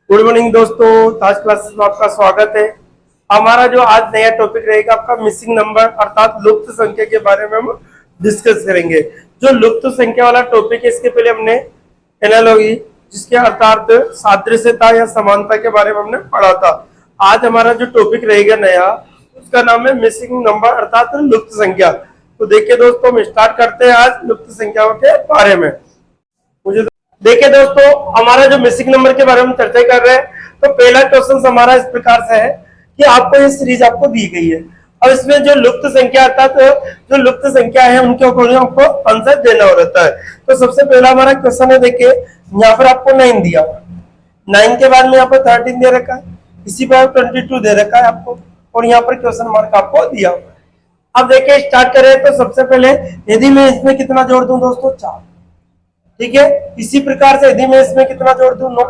Good morning दोस्तों, आज classes में आपका स्वागत है। हमारा जो आज नया टॉपिक रहेगा आपका मिसिंग नंबर अर्थात लुप्त संख्या के बारे में हम डिस्कस करेंगे। जो लुप्त संख्या वाला टॉपिक है इसके पहले हमने एनालॉजी जिसके अर्थात सादृश्यता या समानता के बारे में हमने पढ़ा था। आज हमारा जो टॉपिक रहेगा नया उसका नाम है मिसिंग नंबर अर्थात लुप्त संख्या। तो देखिए दोस्तों, हम स्टार्ट करते हैं आज लुप्त संख्याओं के बारे में। मुझे देखिए दोस्तों, हमारा जो मिसिंग नंबर के बारे में चर्चा कर रहे हैं, तो पहला क्वेश्चन हमारा इस प्रकार से है कि आपको ये सीरीज आपको दी गई है। अब इसमें जो लुप्त संख्या अर्थात जो लुप्त संख्या है उनके अकॉर्डिंग आपको आंसर देना रहता है। तो सबसे पहला हमारा क्वेश्चन है, देखिए यहाँ पर आपको 9 दिया, 9 के बाद में यहाँ पर 13 दे रखा है, इसी पर 22 दे रखा है आपको, और यहाँ पर क्वेश्चन मार्क आपको दिया हुआ है। अब देखिए स्टार्ट करें तो सबसे पहले यदि मैं इसमें कितना जोड़ दूं दोस्तों, 4, ठीक है। इसी प्रकार से यदि मैं इसमें कितना जोड़ दूं, 9,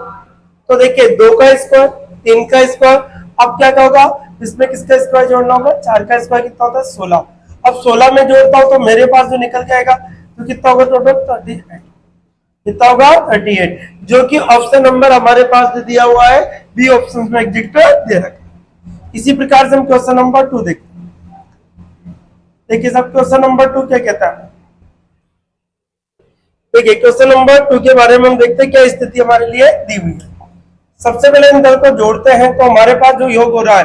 तो देखिए 2 का स्क्वायर, 3 का स्क्वायर, अब क्या होगा, इसमें किसका स्क्वायर जोड़ना होगा, 4 का स्क्वायर कितना होता है, 16। अब 16 में जोड़ता हूं तो मेरे पास जो निकल जाएगा तो कितना होगा टोटल, 38, कितना होगा 38, जो कि ऑप्शन नंबर हमारे पास जो दिया हुआ है बी ऑप्शन में एग्जिट दे रखा है। इसी प्रकार से हम क्वेश्चन नंबर 2 देखते हैं। देखिए सब क्वेश्चन नंबर 2 क्या कहता है। देखिए क्वेश्चन नंबर 2 के बारे में हम देखते हैं क्या स्थिति हमारे लिए दी हुई है। सबसे पहले इन दल को जोड़ते हैं तो हमारे पास जो योग हो रहा है,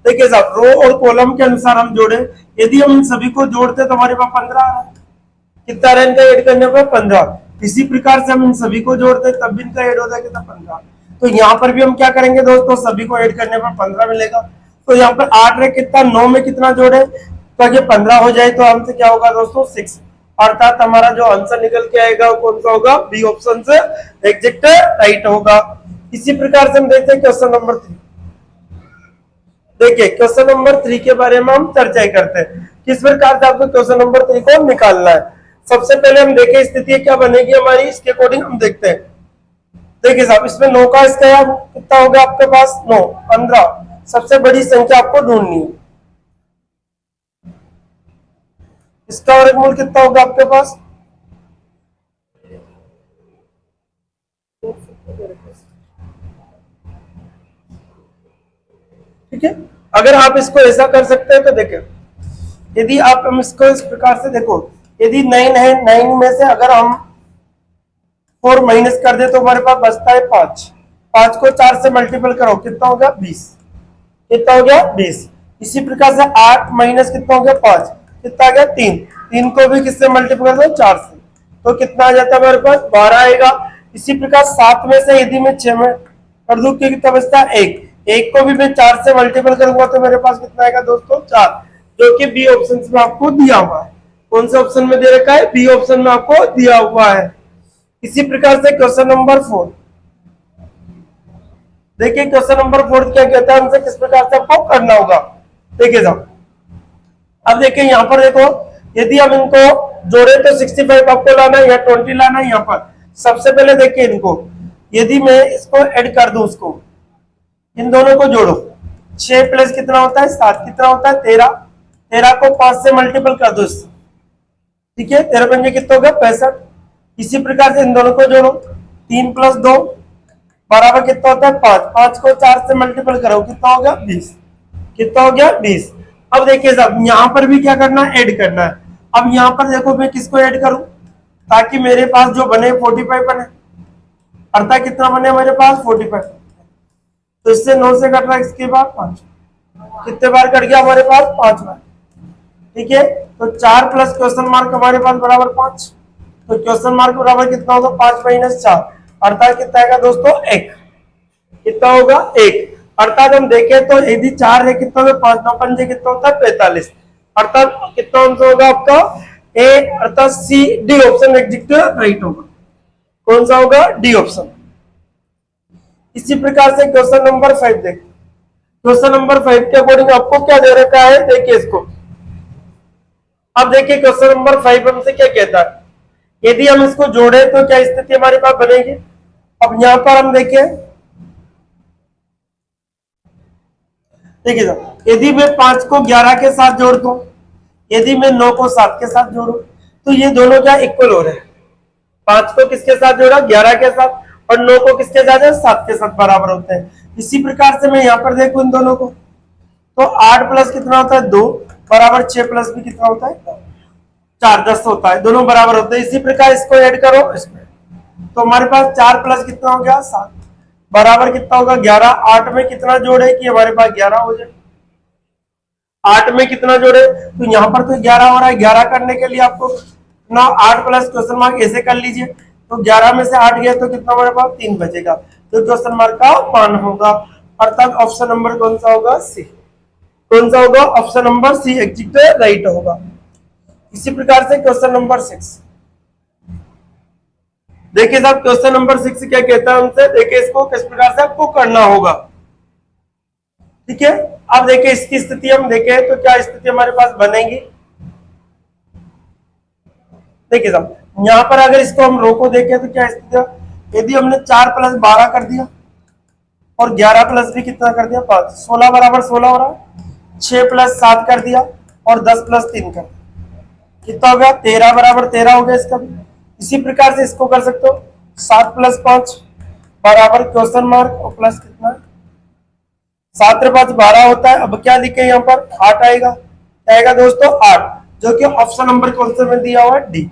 देखिए साहब रो और कॉलम के अनुसार हम जोड़े, यदि हम इन सभी को जोड़ते तो हमारे पास 15 आ रहा है, कितना रहा इनका ऐड करने पर 15। इसी प्रकार से हम इन सभी को जोड़ते तब भी इनका ऐड हो जाएगा कितना, 15। तो यहाँ पर भी हम क्या करेंगे दोस्तों, सभी को ऐड करने पर 15 मिलेगा। तो यहाँ पर 8 रहे, कितना 9 में कितना जोड़े ताकि 15 हो जाए, तो हमसे क्या होगा दोस्तों 6, अर्थात हमारा जो आंसर निकल के आएगा वो कौन सा होगा, बी ऑप्शन से एग्जैक्ट राइट होगा। इसी प्रकार से हम देखते हैं क्वेश्चन नंबर 3। देखिए क्वेश्चन नंबर 3 के बारे में हम चर्चा करते हैं, किस प्रकार से आपको क्वेश्चन नंबर 3 को निकालना है। सबसे पहले हम देखें स्थिति क्या बनेगी हमारी, इसके अकॉर्डिंग हम देखते हैं। देखिए साहब इसमें 9 का स्क्वायर कितना होगा आपके पास, 9, 15, सबसे बड़ी संख्या आपको ढूंढनी है। इसका वर्गमूल कितना होगा आपके पास, ठीक है। अगर आप इसको ऐसा कर सकते हैं तो देखिए, यदि आप हम इसको इस प्रकार से देखो, यदि 9 है, 9 में से अगर हम 4 माइनस कर दे तो हमारे पास बचता है 5, 5 को 4 से मल्टीपल करो कितना हो गया 20, कितना हो गया 20। इसी प्रकार से 8 माइनस कितना हो गया 5, कितना आ गया 3, 3 को भी किससे मल्टीपल कर दो 4 से, तो कितना आ जाता है हमारे पास 12 आएगा। इसी प्रकार 7 में से यदि मैं 6 में कर दूं कितना बचता है 1, 1 को भी मैं 4 से मल्टीपल करूंगा तो मेरे पास कितना आएगा दोस्तों 4, जो कि बी ऑप्शन में आपको दिया हुआ है। कौन से ऑप्शन में दे रखा है, बी ऑप्शन में आपको दिया हुआ है। इसी प्रकार से क्वेश्चन नंबर 4, देखिए क्वेश्चन नंबर 4 क्या कहता है, हमसे किस प्रकार से आपको करना होगा। देखिए साहब अब देखिए यहाँ पर देखो, यदि हम इनको जोड़े तो 65 आपको लाना है या 20 लाना है। यहाँ पर सबसे पहले देखिए इनको, यदि मैं इसको ऐड कर दूं, उसको इन दोनों को जोड़ो, 6 प्लस कितना होता है 7, कितना होता है 13, 13 को 5 से मल्टीपल कर दो, ठीक है, 13 पंजे कितना होगा 65। इसी प्रकार से इन दोनों को जोड़ो, 3 प्लस 2 बराबर कितना होता है 5, 5 को 4 से मल्टीपल करो कितना होगा 20, कितना हो गया 20। अब देखिए साहब यहाँ पर भी क्या करना है, ऐड करना है। अब यहाँ पर देखो मैं किसको ऐड करूं ताकि मेरे पास जो बने 45 बने, अर्थात कितना बने हमारे पास 45, तो इससे 9 से कट रहा है, इसके बाद 5, कितने बार कट गया हमारे पास 5 बार, ठीक है। तो 4 प्लस क्वेश्चन मार्क हमारे पास बराबर 5, तो क्वेश्चन मार्क बराबर कितना होगा 5 माइनस 4, अर्थात कितना आएगा दोस्तों 1, कितना होगा 1। अर्थात हम देखें तो यदि 4 है कितना होगा 5, 9 पंजे कितना होता है 45, अर्थात कितना आंसर होगा आपका ए, अर्थात सी, डी ऑप्शन एग्जैक्ट राइट होगा। कौन सा होगा, डी ऑप्शन। इसी प्रकार से क्वेश्चन नंबर 5 देखिए, क्वेश्चन नंबर 5 के अकॉर्डिंग आपको क्या दे रखा है, देखिए इसको। अब देखिए क्वेश्चन नंबर 5 हमसे क्या कहता है, यदि हम इसको जोड़े तो क्या स्थिति हमारे पास बनेगी। अब यहां पर हम देखें, देखिए यदि मैं 5 को 11 के साथ जोड़ दूं, यदि मैं 9 को 7 के साथ जोड़ू तो ये दोनों क्या इक्वल हो रहे हैं। 5 को किसके साथ जोड़ा, 11 के साथ, और 9 को किसके साथ है, 7 के साथ बराबर होते हैं। इसी प्रकार से मैं यहाँ पर देखूं इन दोनों को, तो 8 प्लस कितना होता है 2 बराबर 6 प्लस भी कितना होता है 4, 10 होता है, दोनों बराबर होते हैं। इसी प्रकार इसको ऐड करो इसमें, तो हमारे पास 4 प्लस कितना हो गया 7 बराबर कितना होगा 11। 8 में कितना जोड़े कि हमारे पास 11 हो जाए, 8 में कितना जोड़े, तो यहाँ पर तो 11 हो रहा है। 11 करने के लिए आपको ना 8 प्लस क्वेश्चन मार्क ऐसे कर लीजिए, तो 11 में से 8 गया तो कितना हमारे पास 3 बचेगा, तो क्वेश्चन मार्क का मान होगा। अर्थात ऑप्शन नंबर कौन सा होगा, सी। कौन सा होगा, option number C exact right होगा। इसी प्रकार से क्वेश्चन नंबर 6 देखिए साहब, क्वेश्चन नंबर 6 क्या कहता है हमसे, देखिए इसको किस प्रकार से आपको करना होगा। ठीक है, अब देखिए इसकी स्थिति हम देखें तो क्या स्थिति हमारे पास बनेगी। देखिए साहब, यहां पर अगर इसको हम रो को देखें तो क्या स्थिति, यदि हमने 4 प्लस 12 कर दिया और 11 प्लस भी कितना कर दिया 5, 16 बराबर 16 हो रहा है। 6 प्लस 7 कर दिया और 10 प्लस 3 कर दिया, कितना हो गया 13 बराबर 13 हो गया इसका भी। इसी प्रकार से इसको कर सकते हो, 7 प्लस 5 बराबर क्वेश्चन मार्क और प्लस कितना 7 × 5 12 होता है। अब क्या लिखे यहाँ पर 8 आएगा, क्या आएगा दोस्तों 8, जो कि ऑप्शन नंबर कौन से में दिया हुआ है डी।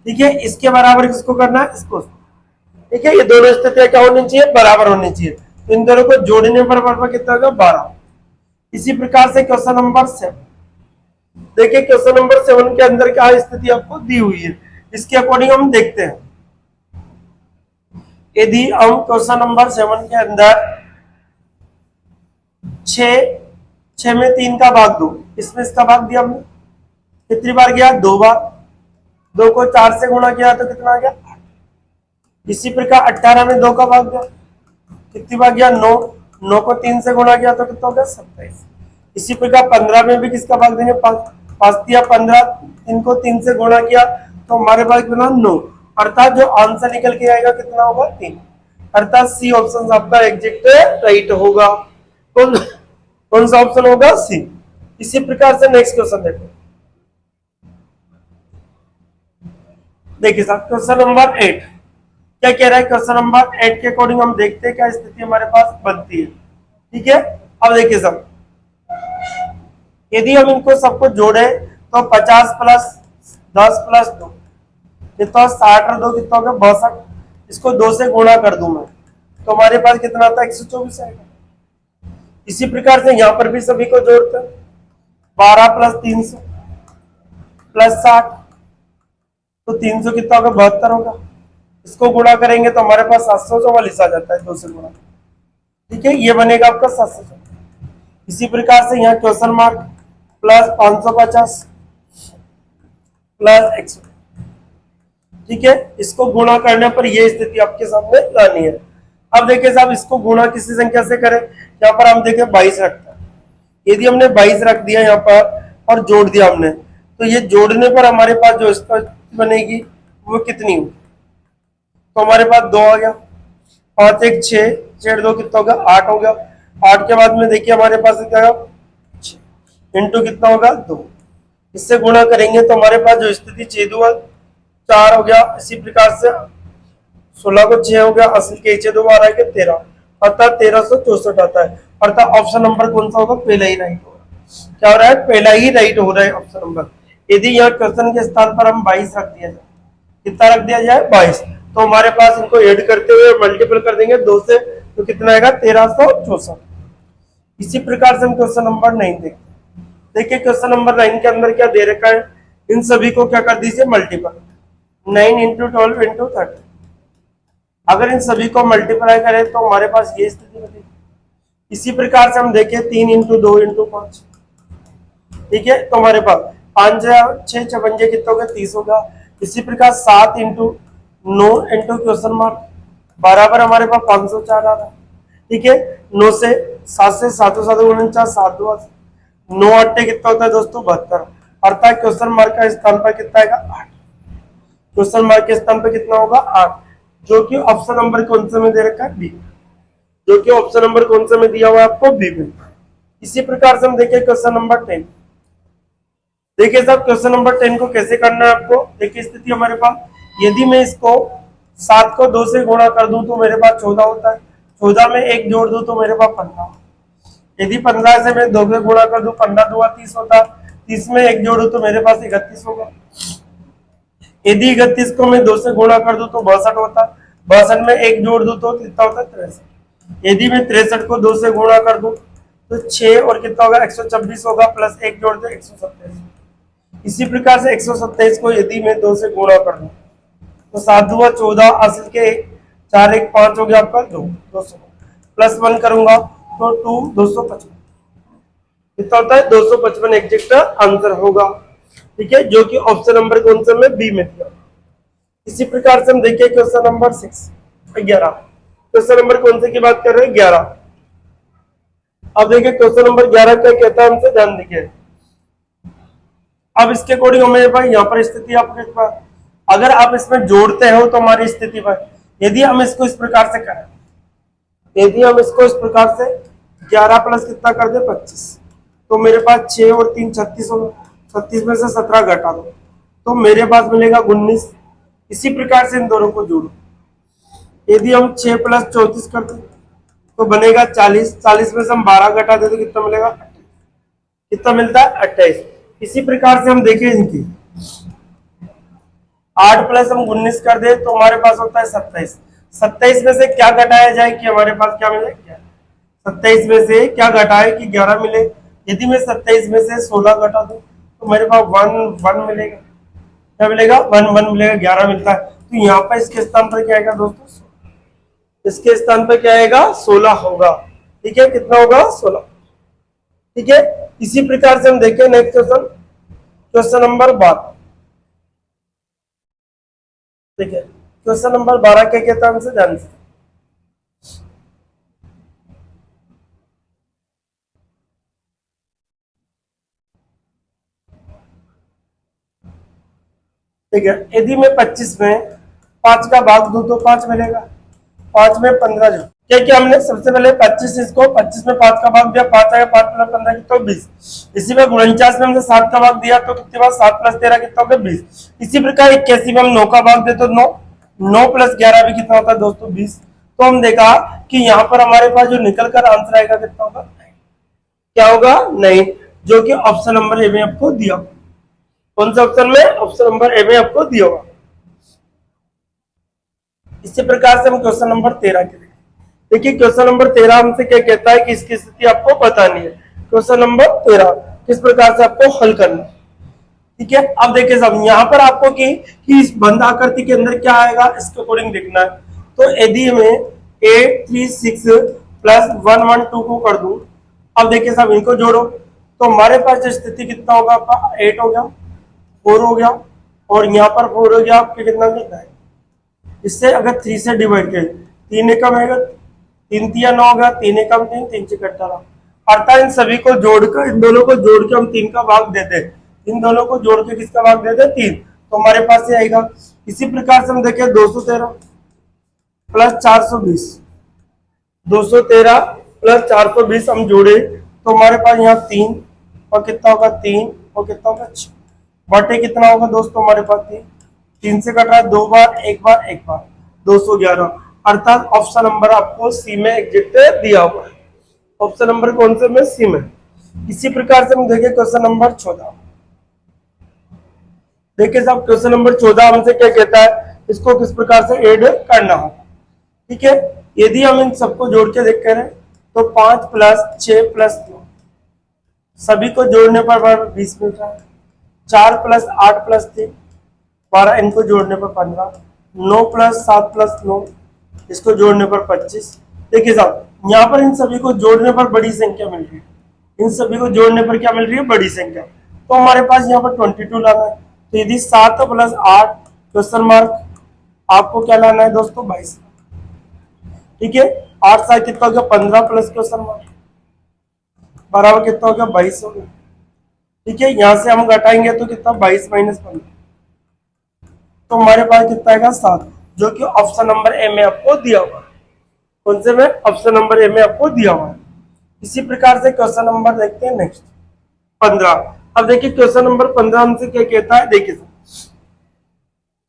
ठीक है, इसके बराबर किसको करना है, इसको। ठीक है, ये दोनों स्थितियां क्या होनी चाहिए, बराबर होनी चाहिए, तो इन दोनों को जोड़ने पर बराबर कितना होगा 12। इसी प्रकार से क्वेश्चन नंबर 7 देखिए, क्वेश्चन नंबर 7 के अंदर क्या स्थिति आपको दी हुई है, इसके अकॉर्डिंग हम देखते हैं। यदि हम क्वेश्चन नंबर 7 के अंदर 6 में 3 का भाग 2, इसमें इसका भाग दिया हमने, कितनी बार गया 2 बार, 2 को 4 से गुणा किया तो कितना आ गया 8। इसी प्रकार 18 में 2 का भाग गया, कितनी बार गया 9, 9 को 3 से गुणा किया तो कितना हो गया 27। इसी प्रकार 15 में भी किसका भाग देंगे 5, 5 दिया 15, इनको 3 से गुणा किया तो हमारे पास कितना 9, अर्थात जो आंसर निकल के आएगा कितना होगा 3, अर्थात सी ऑप्शन आपका एग्जैक्ट राइट होगा। कौन सा ऑप्शन होगा, सी। इसी प्रकार से नेक्स्ट क्वेश्चन देखो, देखिए साहब क्वेश्चन नंबर 8 क्या कह रहा है। क्वेश्चन नंबर 8 के अकॉर्डिंग हम देखते हैं क्या स्थिति हमारे पास बनती है। ठीक है, अब देखिए साहब, यदि हम इनको सबको जोड़े तो 50 प्लस 10 प्लस 2 कितना 60 और 2 कितना होगा 62, इसको 2 से गुणा कर दूं मैं तो हमारे पास कितना आता है 124 आएगा। इसी प्रकार से यहां पर भी सभी को जोड़ते हैं, 12 प्लस 300 प्लस 60 तो 300 कितना होगा 72 होगा, इसको गुणा करेंगे तो हमारे पास 744 आ जाता है 2 से गुणा। ठीक है, ये बनेगा आपका 744। इसी प्रकार से यहाँ क्वेश्चन मार्क प्लस 550 प्लस 100। ठीक है, इसको गुणा करने पर यह स्थिति आपके सामने लानी है। अब देखिए साहब, इसको गुणा किसी संख्या से करें, यहाँ पर हम देखें 22 रखते हैं, यदि हमने 22 रख दिया यहाँ पर और जोड़ दिया हमने, तो ये जोड़ने पर हमारे पास जो इसका बनेगी वो कितनी होगी, तो हमारे पास 2 आ गया, 5 1 6 6 2 कितना होगा 8 हो गया। 8 के बाद में देखिए हमारे पास क्या होगा इंटू कितना होगा 2, इससे गुणा करेंगे तो हमारे पास जो स्थिति 4 हो गया। इसी प्रकार से 16 को 6 हो गया, असल के 2 आ रहा है 13, अर्थात 1364 आता है। अर्थात ऑप्शन नंबर कौन सा होगा, पहला ही राइट होगा। क्या हो रहा है, पहला ही राइट हो रहा है ऑप्शन नंबर। यदि यहाँ क्वेश्चन के स्थान पर हम 22 रख दिया जाए, कितना रख दिया जाए 22, तो हमारे पास इनको ऐड करते हुए मल्टीपल कर देंगे 2 से, तो कितना आएगा 1364। इसी प्रकार से हम क्वेश्चन नंबर 9 देखते हैं। देखिए क्वेश्चन नंबर 9 के अंदर क्या दे रखा है, इन सभी को क्या कर दीजिए मल्टीपल, 9 × 12 × 30। अगर इन सभी को मल्टीप्लाई करें तो हमारे पास ये स्थिति बनेगी। इसी प्रकार से हम देखें 3 × 2 × 5। ठीक है, तो हमारे पास 5 6 56 कितना होगा 30 होगा। इसी प्रकार 7 × 9 × क्वेश्चन मार्क बराबर हमारे पास 504 आ रहा है। ठीक है, 9 से 7 से 7 7 49 7 2 9 8 कितना होता है दोस्तों 72, अर्थात क्वेश्चन मार्क का स्थान पर कितना आएगा 8। क्वेश्चन मार्क के स्थान पर कितना होगा 8, जो कि ऑप्शन नंबर कौन से में दे रखा है बी, जो कि ऑप्शन नंबर कौन से में दिया हुआ है आपको बी में। इसी प्रकार से हम देखिए क्वेश्चन नंबर 10। देखिए साहब क्वेश्चन नंबर 10 को कैसे करना है आपको, देखिए स्थिति हमारे पास, यदि मैं इसको 7 को 2 से गुणा कर दूं तो मेरे पास 14 होता है, 14 में 1 जोड़ दूं तो मेरे पास 15। यदि 15 से मैं 2 से गुणा कर दूं 15 दूआ 30 होता है, 30 में 1 जोड़ू तो मेरे पास 31 होगा। यदि 31 को मैं 2 से गुणा कर दूं तो 62 होता, 62 में 1 जोड़ दूं तो कितना होता है 63। यदि मैं 63 को 2 से गुणा कर दूं तो 6 और कितना होगा 126 होगा, प्लस 1 जोड़ दो 127। इसी प्रकार से 127 को यदि मैं 2 से गुणा कर दूं तो 7 दुआ 14, असल के 4 1 5 हो गया आपका 200, प्लस 1 करूंगा तो 255 कितना होता है 255 एग्जैक्ट आंसर होगा। ठीक है, जो कि ऑप्शन नंबर कौन सा में बी में दिया। इसी प्रकार से हम देखिए क्वेश्चन नंबर 11, क्वेश्चन नंबर कौन से की बात कर रहे हैं 11। अब देखिए क्वेश्चन नंबर 11 क्या कहता है हमसे, ध्यान देखिए। अब इसके अकॉर्डिंग हमें भाई यहाँ पर स्थिति आपके पास, अगर आप इसमें जोड़ते हो तो हमारी स्थिति पर, यदि हम इसको इस प्रकार से करें, यदि हम इसको इस प्रकार से 11 प्लस कितना कर दे 25, तो मेरे पास 6 और 3 36 होगा, 36 में से 17 घटा दो तो मेरे पास मिलेगा 19। इसी प्रकार से इन दोनों को जोड़ो, यदि हम 6 प्लस 34 कर दे तो बनेगा 40, 40 में से हम 12 घटा दे तो कितना मिलेगा, कितना मिलता है 28। इसी प्रकार से हम देखें इनकी 8 प्लस हम 19 कर दे तो हमारे पास होता है 27, 27 में से क्या घटाया जाए कि हमारे पास क्या मिले 27 में से क्या घटाए कि 11 मिले। यदि मैं 27 में से 16 घटा दूं तो मेरे पास 1 मिलेगा, क्या मिलेगा 1 मिलेगा, 11 मिलता है। तो यहाँ पर इसके स्थान पर क्या आएगा दोस्तों, इसके स्थान पर क्या आएगा 16 होगा। ठीक है, कितना होगा 16। ठीक है, इसी प्रकार से हम देखें नेक्स्ट क्वेश्चन, क्वेश्चन नंबर 12। ठीक है, क्वेश्चन नंबर 12 क्या कहता है हमसे, ध्यान से। ठीक है, यदि मैं 25 में 5 का भाग दूं तो 5 मिलेगा, 5 में 15 जो क्या क्या हमने सबसे पहले 25 इसको 25 में 5 का भाग दिया, 5 आया, 5 प्लस 15 कितना 20। इसी में 49 में हमने 7 का भाग दिया तो कितने बार 7 प्लस 13 कितना होगा 20। इसी प्रकार 81 में हम 9 का भाग दे तो 9, 9 प्लस 11 भी कितना होता है दोस्तों 20। तो हम देखा कि यहाँ पर हमारे पास जो निकल कर आंसर आएगा कितना होगा, क्या होगा 9, जो कि ऑप्शन नंबर ए में आपको दिया। कौन सा ऑप्शन में, ऑप्शन नंबर ए में आपको दिया होगा। इसी प्रकार से हम क्वेश्चन नंबर 13 के देखिए, क्वेश्चन नंबर 13 हमसे क्या कहता है कि इसकी स्थिति आपको बतानी है। क्वेश्चन नंबर 13 किस प्रकार से आपको हल करना है। ठीक है, अब देखिए सब यहाँ पर आपको कि इस बंद आकृति के अंदर क्या आएगा इसके अकॉर्डिंग देखना है। तो यदि मैं 8 3 6 प्लस 1 1 2 को कर दूं, अब देखिए सब इनको जोड़ो तो हमारे पास जो स्थिति कितना होगा आपका 8 हो गया, 4 हो गया और यहाँ पर 4 हो गया, आपके कितना कितना है। इससे अगर 3 से डिवाइड करें 3 एकम है, 3 तिया 9 होगा, 3 एकम 3, 3 6 18, अर्थात इन सभी को जोड़कर, इन दोनों को जोड़ के हम 3 का भाग देते हैं, इन दोनों को जोड़ के किसका भाग देते 3, तो हमारे पास ये आएगा। इसी प्रकार से हम देखें 213 प्लस 420, 213 प्लस 420 हम जोड़े तो हमारे पास यहाँ 3 और कितना होगा 3 और कितना होगा 6, बटे कितना होगा दोस्तों हमारे पास 3 से कट रहा है 2 बार, 1 बार 1 बार, 211, अर्थात ऑप्शन नंबर आपको सी में एग्जैक्ट दिया हुआ है। ऑप्शन नंबर कौन से में, सी में। इसी प्रकार से हम देखें क्वेश्चन नंबर 14। देखिए साहब क्वेश्चन नंबर 14 हमसे क्या कहता है, इसको किस प्रकार से ऐड करना हो। ठीक है, यदि हम इन सबको जोड़ के देख करें तो 5 प्लस 6 प्लस 2 सभी को जोड़ने पर 20 मिलता है, 4 प्लस 8 प्लस 3 12, इनको जोड़ने पर 15, 9 प्लस 7 प्लस 9 इसको जोड़ने पर 25। देखिए साहब यहाँ पर इन सभी को जोड़ने पर बड़ी संख्या मिल रही है, इन सभी को जोड़ने पर क्या मिल रही है बड़ी संख्या, तो हमारे पास यहाँ पर 22 लाना है। तो यदि 7 प्लस 8 क्वेश्चन मार्क आपको क्या लाना है दोस्तों 22। ठीक है, 8 7 कितना हो गया 15 प्लस क्वेश्चन मार्क बराबर कितना हो गया 22 हो गया। ठीक है, यहाँ से हम घटाएंगे तो कितना 22 माइनस 15, तो हमारे पास कितना आएगा 7, जो कि ऑप्शन नंबर ए में आपको दिया हुआ है। कौन से में, ऑप्शन नंबर ए में आपको दिया हुआ है। इसी प्रकार से क्वेश्चन नंबर देखते हैं नेक्स्ट 15। अब देखिए क्वेश्चन नंबर 15 हमसे क्या कहता है, देखिए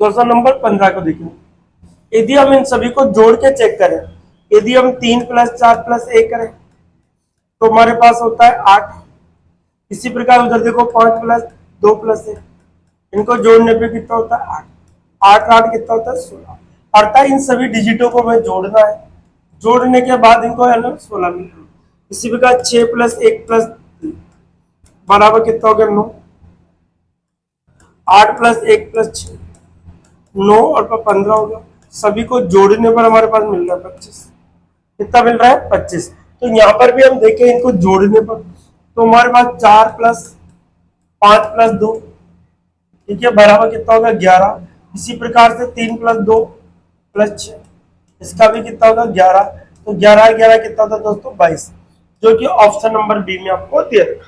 क्वेश्चन नंबर 15 को देखिए, यदि हम इन सभी को जोड़ के चेक करें, यदि हम 3 + 4 + 1 करें तो हमारे पास होता है 8। इसी प्रकार उधर देखो 5 + 2 + 1, इनको जोड़ने पे कितना होता है 8। 8 8 कितना होता है 16। अर्थात इन सभी डिजिटों को हमें जोड़ना है, जोड़ने के बाद इनको है ना 16 मिलेगा। इसी प्रकार 6 + 1 + 3 बराबर कितना हो गया 9। 8 + 1 + 6 9 और 15 हो गया। सभी को जोड़ने पर हमारे पास मिल रहा है 25। कितना मिल रहा है 25। तो यहाँ पर भी हम देखें इनको जोड़ने पर तो हमारे पास 4 + 5 + 2, ठीक है, बराबर कितना होगा 11। इसी प्रकार से 3 + 2 + 6, इसका भी कितना होगा 11। तो 11 11 कितना होता है दोस्तों 22, जो कि ऑप्शन नंबर बी में आपको दिया है।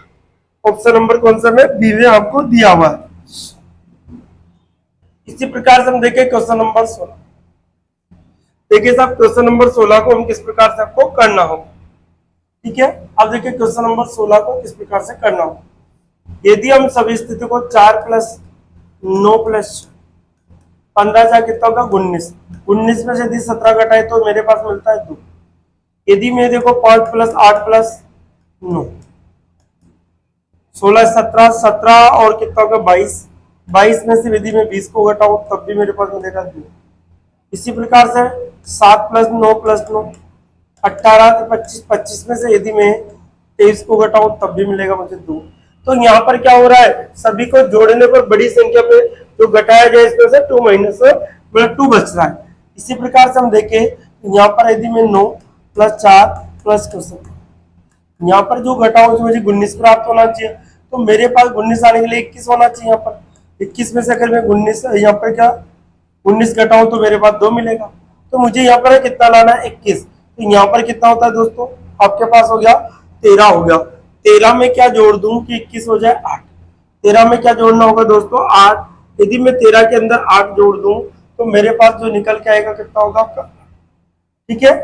ऑप्शन नंबर कौन सा में बी में आपको दिया हुआ है। इसी प्रकार से हम देखें क्वेश्चन नंबर 16। देखिए साहब क्वेश्चन नंबर 16 को हम किस प्रकार से आपको करना होगा, ठीक है। अब देखिए क्वेश्चन नंबर 16 को किस प्रकार से करना होगा। यदि हम सभी स्थिति को 4 + 9 + 15 जा कितना होगा 19। 19 में से यदि 17 घटाए तो मेरे पास मिलता है 2। यदि मैं देखो 5 + 8 + 9 16 17 17 और कितना होगा 22। 22 में से यदि मैं 20 को घटाऊं तब भी मेरे पास मिलेगा 2। इसी प्रकार से 7 + 9 + 9 18 तो 25। 25 में से यदि मैं 23 को घटाऊं तब भी मिलेगा मुझे 2। तो यहाँ पर क्या हो रहा है, सभी को जोड़ने पर बड़ी संख्या पे जो घटाया जाए इसमें से 2 - 2 बच रहा है। इसी प्रकार से हम देखें यहाँ पर यदि मैं 9 + 4 + क्वेश्चन यहाँ पर जो घटाओ मुझे 19 प्राप्त होना चाहिए, तो मेरे पास 19 आने के लिए 21 होना चाहिए। यहाँ पर 21 में से अगर मैं 19 यहाँ पर क्या 19 घटाऊं तो मेरे पास 2 मिलेगा। तो मुझे यहाँ पर कितना लाना है 21। तो यहाँ पर कितना होता है दोस्तों आपके पास हो गया 13 हो गया। 13 में क्या जोड़ दूं कि 21 हो जाए 8। 13 में क्या जोड़ना होगा दोस्तों 8। यदि मैं 13 के अंदर 8 जोड़ दूं तो मेरे पास जो निकल के आएगा कितना होगा आपका, ठीक है,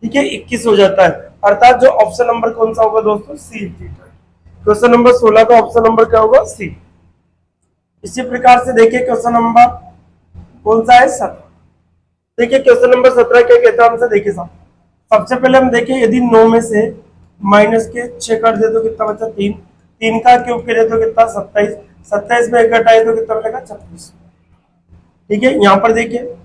ठीक है 21 हो जाता है। अर्थात जो ऑप्शन नंबर कौन सा होगा दोस्तों सी। क्वेश्चन नंबर 16 का ऑप्शन नंबर क्या होगा सी। इसी प्रकार से देखिए क्वेश्चन नंबर कौन सा है 17। देखिए क्वेश्चन नंबर 17 क्या कहता है हमसे, देखिए साहब सबसे पहले हम देखें यदि 9 में से माइनस के 6 कर दे तो कितना बचा 3। 3 का क्यूब करे तो कितना 27। 27 में 1 घटाए तो कितना मिलेगा 26, ठीक है। यहाँ पर देखिए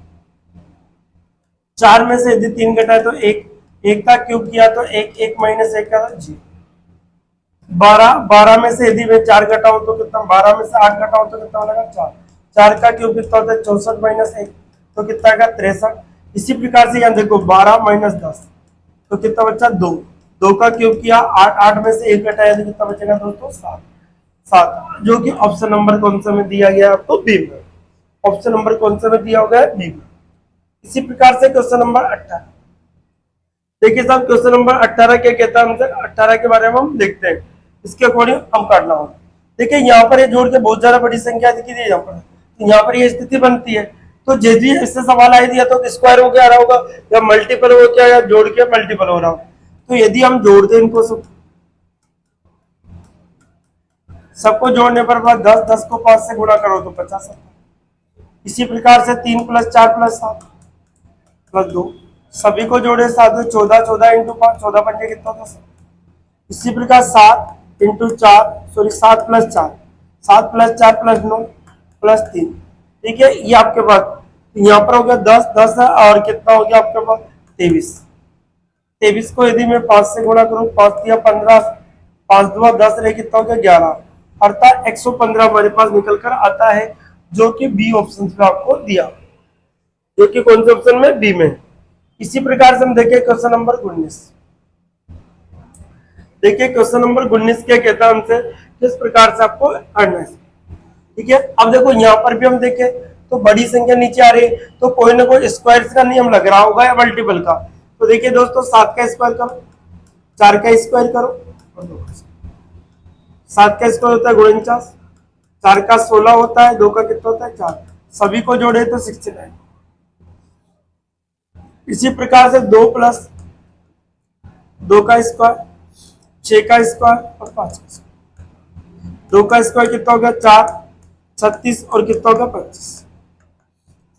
4 में से यदि 3 घटाए तो 1। 1 का क्यूब किया तो 1 1 - 1 का जी। 12 में से यदि मैं 4 घटाऊं तो कितना, 12 में से 8 घटाऊं तो कितना मिलेगा 4। 4 का क्यूब कितना होता है 64 - 1 तो कितना का 63। इसी प्रकार से यहाँ देखो 12 - 10 तो कितना बचा 2। 2 का क्यूब किया 8। 8 में से 1 घटाया तो कितना बचेगा दोस्तों 7। 7 जो कि ऑप्शन नंबर कौन सा में दिया गया आपको बी में। ऑप्शन नंबर कौन सा में दिया होगा बी में। इसी प्रकार से क्वेश्चन नंबर 18। देखिए साहब क्वेश्चन नंबर 18 क्या कहता है हमसे, 18 के बारे में हम देखते हैं, इसके अकॉर्डिंग हम करना होगा। देखिए यहाँ पर ये जोड़ के बहुत ज्यादा बड़ी संख्या दिखी दी यहाँ पर, तो यहाँ पर ये स्थिति बनती है। तो जैसे इससे सवाल आए दिया तो स्क्वायर हो के आ रहा होगा या मल्टीपल हो क्या या जोड़ के मल्टीपल हो रहा होगा। तो यदि हम जोड़ दें इनको सबको जोड़ने पर बाद 10 10 को 5 से गुणा करो तो 50 आता है। इसी प्रकार से 3 + 4 + 7 + 2 सभी को जोड़े 7 14 14 × 5 14 पंजे कितना होता है। इसी प्रकार 7 × 4 सॉरी 7 + 4 7 + 4 + 9 + 3, ठीक है। ये आपके पास यहाँ पर हो गया 10 10 है और कितना हो गया आपके पास 23। 23 को यदि मैं 5 से गुणा करूँ 5 दिया 15 5 दूना 10 रहे कितना हो गया 11। अर्थात 115 हमारे पास निकल कर आता है, जो कि बी ऑप्शन में आपको दिया, जो कि कौन से ऑप्शन में बी में। इसी प्रकार से हम देखें क्वेश्चन नंबर 19। देखिए क्वेश्चन नंबर 19 क्या कहता है हमसे, किस प्रकार से आपको करना है, ठीक है। अब देखो यहाँ पर भी हम देखें तो बड़ी संख्या नीचे आ रही है तो कोई ना कोई स्क्वायर का नियम लग रहा होगा या मल्टीपल का। तो देखिए दोस्तों 7 का स्क्वायर करो, 4 का स्क्वायर करो और 2 का। 7 का स्क्वायर होता है 49, 4 का 16 होता है, 2 का कितना होता है 4, सभी को जोड़े तो 69। इसी प्रकार से 2 + 2 का स्क्वायर 6 का स्क्वायर और 5 का स्क्वायर। 2 का स्क्वायर कितना होगा 4 36 और कितना होगा 25।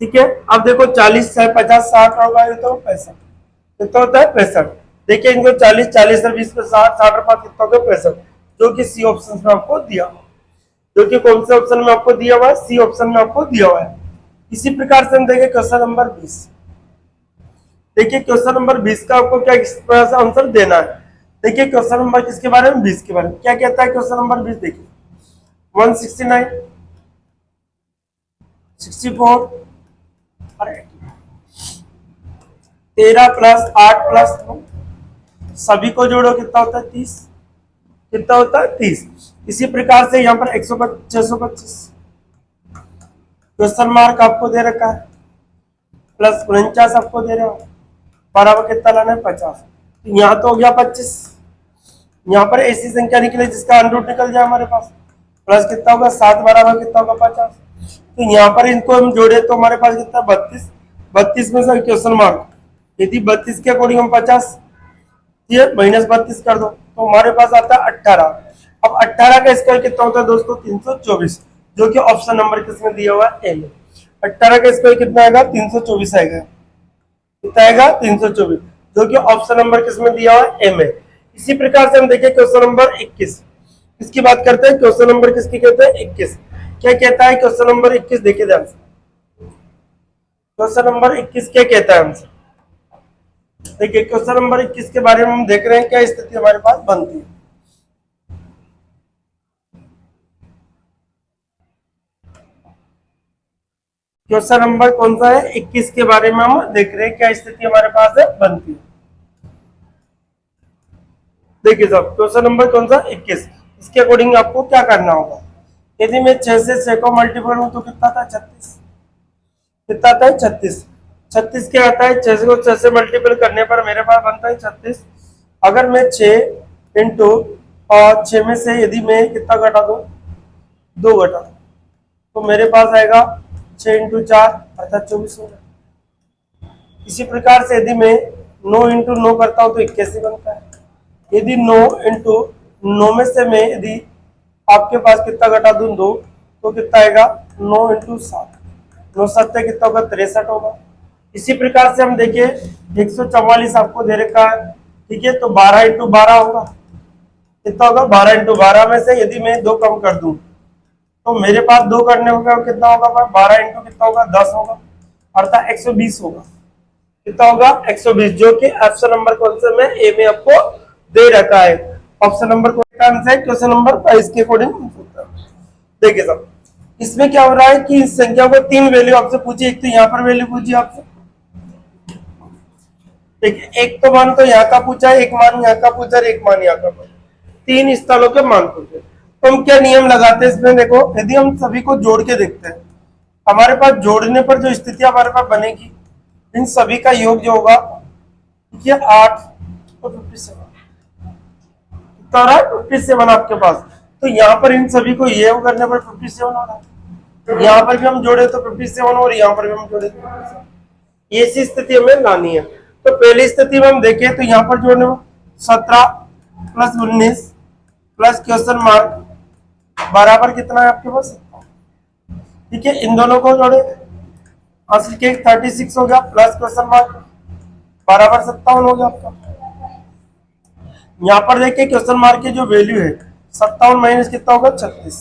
ठीक है। अब देखो 40 है 50 60 होगा, ये तो 65, कितना होता है 65। देखिए इनको 40 40 और 20 पे 60 60 और 5 कितना होगा 65, जो कि सी ऑप्शन में आपको दिया, जो कि कौन से ऑप्शन में आपको दिया हुआ है, सी ऑप्शन में आपको दिया हुआ है। इसी प्रकार से हम देखें क्वेश्चन नंबर 20। देखिए क्वेश्चन नंबर 20 का आपको क्या किस तरह से आंसर देना है। देखिए क्वेश्चन नंबर किसके बारे में, 20 के बारे में। क्या कहता है क्वेश्चन नंबर 20, देखिए 169 64 और 13 प्लस 8 प्लस 9, सभी को जोड़ो कितना होता है 30, कितना होता है 30। इसी प्रकार से यहाँ पर 625 क्वेश्चन मार्क आपको दे रखा है, प्लस 49 आपको दे रहे हो, बराबर कितना लाना है 50। यहाँ तो हो गया 25, यहाँ पर ऐसी संख्या निकले जिसका अंडर निकल जाए हमारे पास, प्लस कितना होगा 7 बराबर कितना होगा 50। तो यहाँ पर इनको हम जोड़े तो हमारे पास कितना 32, 32 में से क्वेश्चन मार्क, यदि 32 के अकॉर्डिंग हम 50 ये -32 कर दो तो हमारे पास आता है 18। अब 18 का स्क्वायर कितना होता है दोस्तों 324, जो कि ऑप्शन नंबर किसमें दिया हुआ है, ए में। 18 का स्क्वायर कितना आएगा 324 आएगा, कितना आएगा 324, जो कि ऑप्शन नंबर किसमें दिया हुआ है, ए में। इसी प्रकार से हम देखें क्वेश्चन नंबर 21, इसकी बात करते हैं। क्वेश्चन नंबर किसकी कहते हैं 21, क्या कहता है क्वेश्चन नंबर 21, देखिए ध्यान से क्वेश्चन नंबर 21 क्या कहता है हमसे। देखिए क्वेश्चन नंबर 21 के बारे में हम देख रहे हैं क्या स्थिति हमारे पास बनती है। क्वेश्चन नंबर कौन सा है 21 के बारे में हम देख रहे हैं क्या स्थिति हमारे पास है बनती है। देखिए साहब क्वेश्चन नंबर कौन सा 21, इसके अकॉर्डिंग आपको क्या करना होगा। यदि मैं 6 से 6 को मल्टीपल हूं तो कितना था 36, कितना आता है 36, 36 क्या आता है 6 को 6 से मल्टीपल करने पर मेरे पास बनता है 36। अगर मैं 6 इंटू और 6 में से यदि मैं कितना घटा दूं 2 घटा दूं तो मेरे पास आएगा 6 इंटू 4 अर्थात 24 होगा। इसी प्रकार से यदि मैं 9 इंटू 9 करता हूं तो 81 बनता है। यदि 9 इंटू 9 में से मैं यदि आपके पास कितना घटा दूं 2 तो कितना आएगा 9 इंटू 7, 9 7 कितना होगा 63 होगा। इसी प्रकार से हम देखें 144 आपको दे रखा है, ठीक है, तो 12 इंटू 12 होगा, कितना होगा 12 इंटू 12 में से यदि मैं 2 कम कर दूं तो मेरे पास 2 करने होगा कितना होगा 12 इंटू कितना होगा 10 होगा, अर्थात 120 होगा, कितना होगा 120, जो कि ऑप्शन नंबर कौन से में ए में आपको दे रखा है। ऑप्शन नंबर कौन सा है क्वेश्चन नंबर 22 के अकॉर्डिंग। देखिए साहब इसमें क्या हो रहा है कि इस संख्या को 3 वैल्यू आपसे पूछी, एक तो यहाँ पर वैल्यू पूछी आपसे, देखिए एक तो मान तो यहाँ का पूछा है, एक मान यहाँ का पूछा, एक मान यहाँ का पूछा, 3 स्थलों के मान पूछे। तो हम क्या नियम लगाते हैं इसमें, देखो यदि हम सभी को जोड़ के देखते हैं हमारे पास जोड़ने पर जो स्थिति हमारे पास बनेगी इन सभी का योग जो होगा ये 8 और 57 57 आपके पास। तो यहाँ पर इन सभी को ये करने पर 57 हो रहा है, यहाँ पर भी हम जोड़े तो 57 और यहाँ पर भी हम जोड़े तो 57, ये सी स्थिति हमें लानी है। तो पहली स्थिति में हम देखें तो यहाँ पर जोड़ने में 17 प्लस 19 प्लस क्वेश्चन मार्क बराबर कितना है आपके पास, ठीक है, इन दोनों को जोड़े हासिल के 36 हो गया प्लस क्वेश्चन मार्क बराबर 57 हो गया आपका। यहाँ पर देखिए क्वेश्चन मार्क की जो वैल्यू है 57 माइनस कितना होगा 36,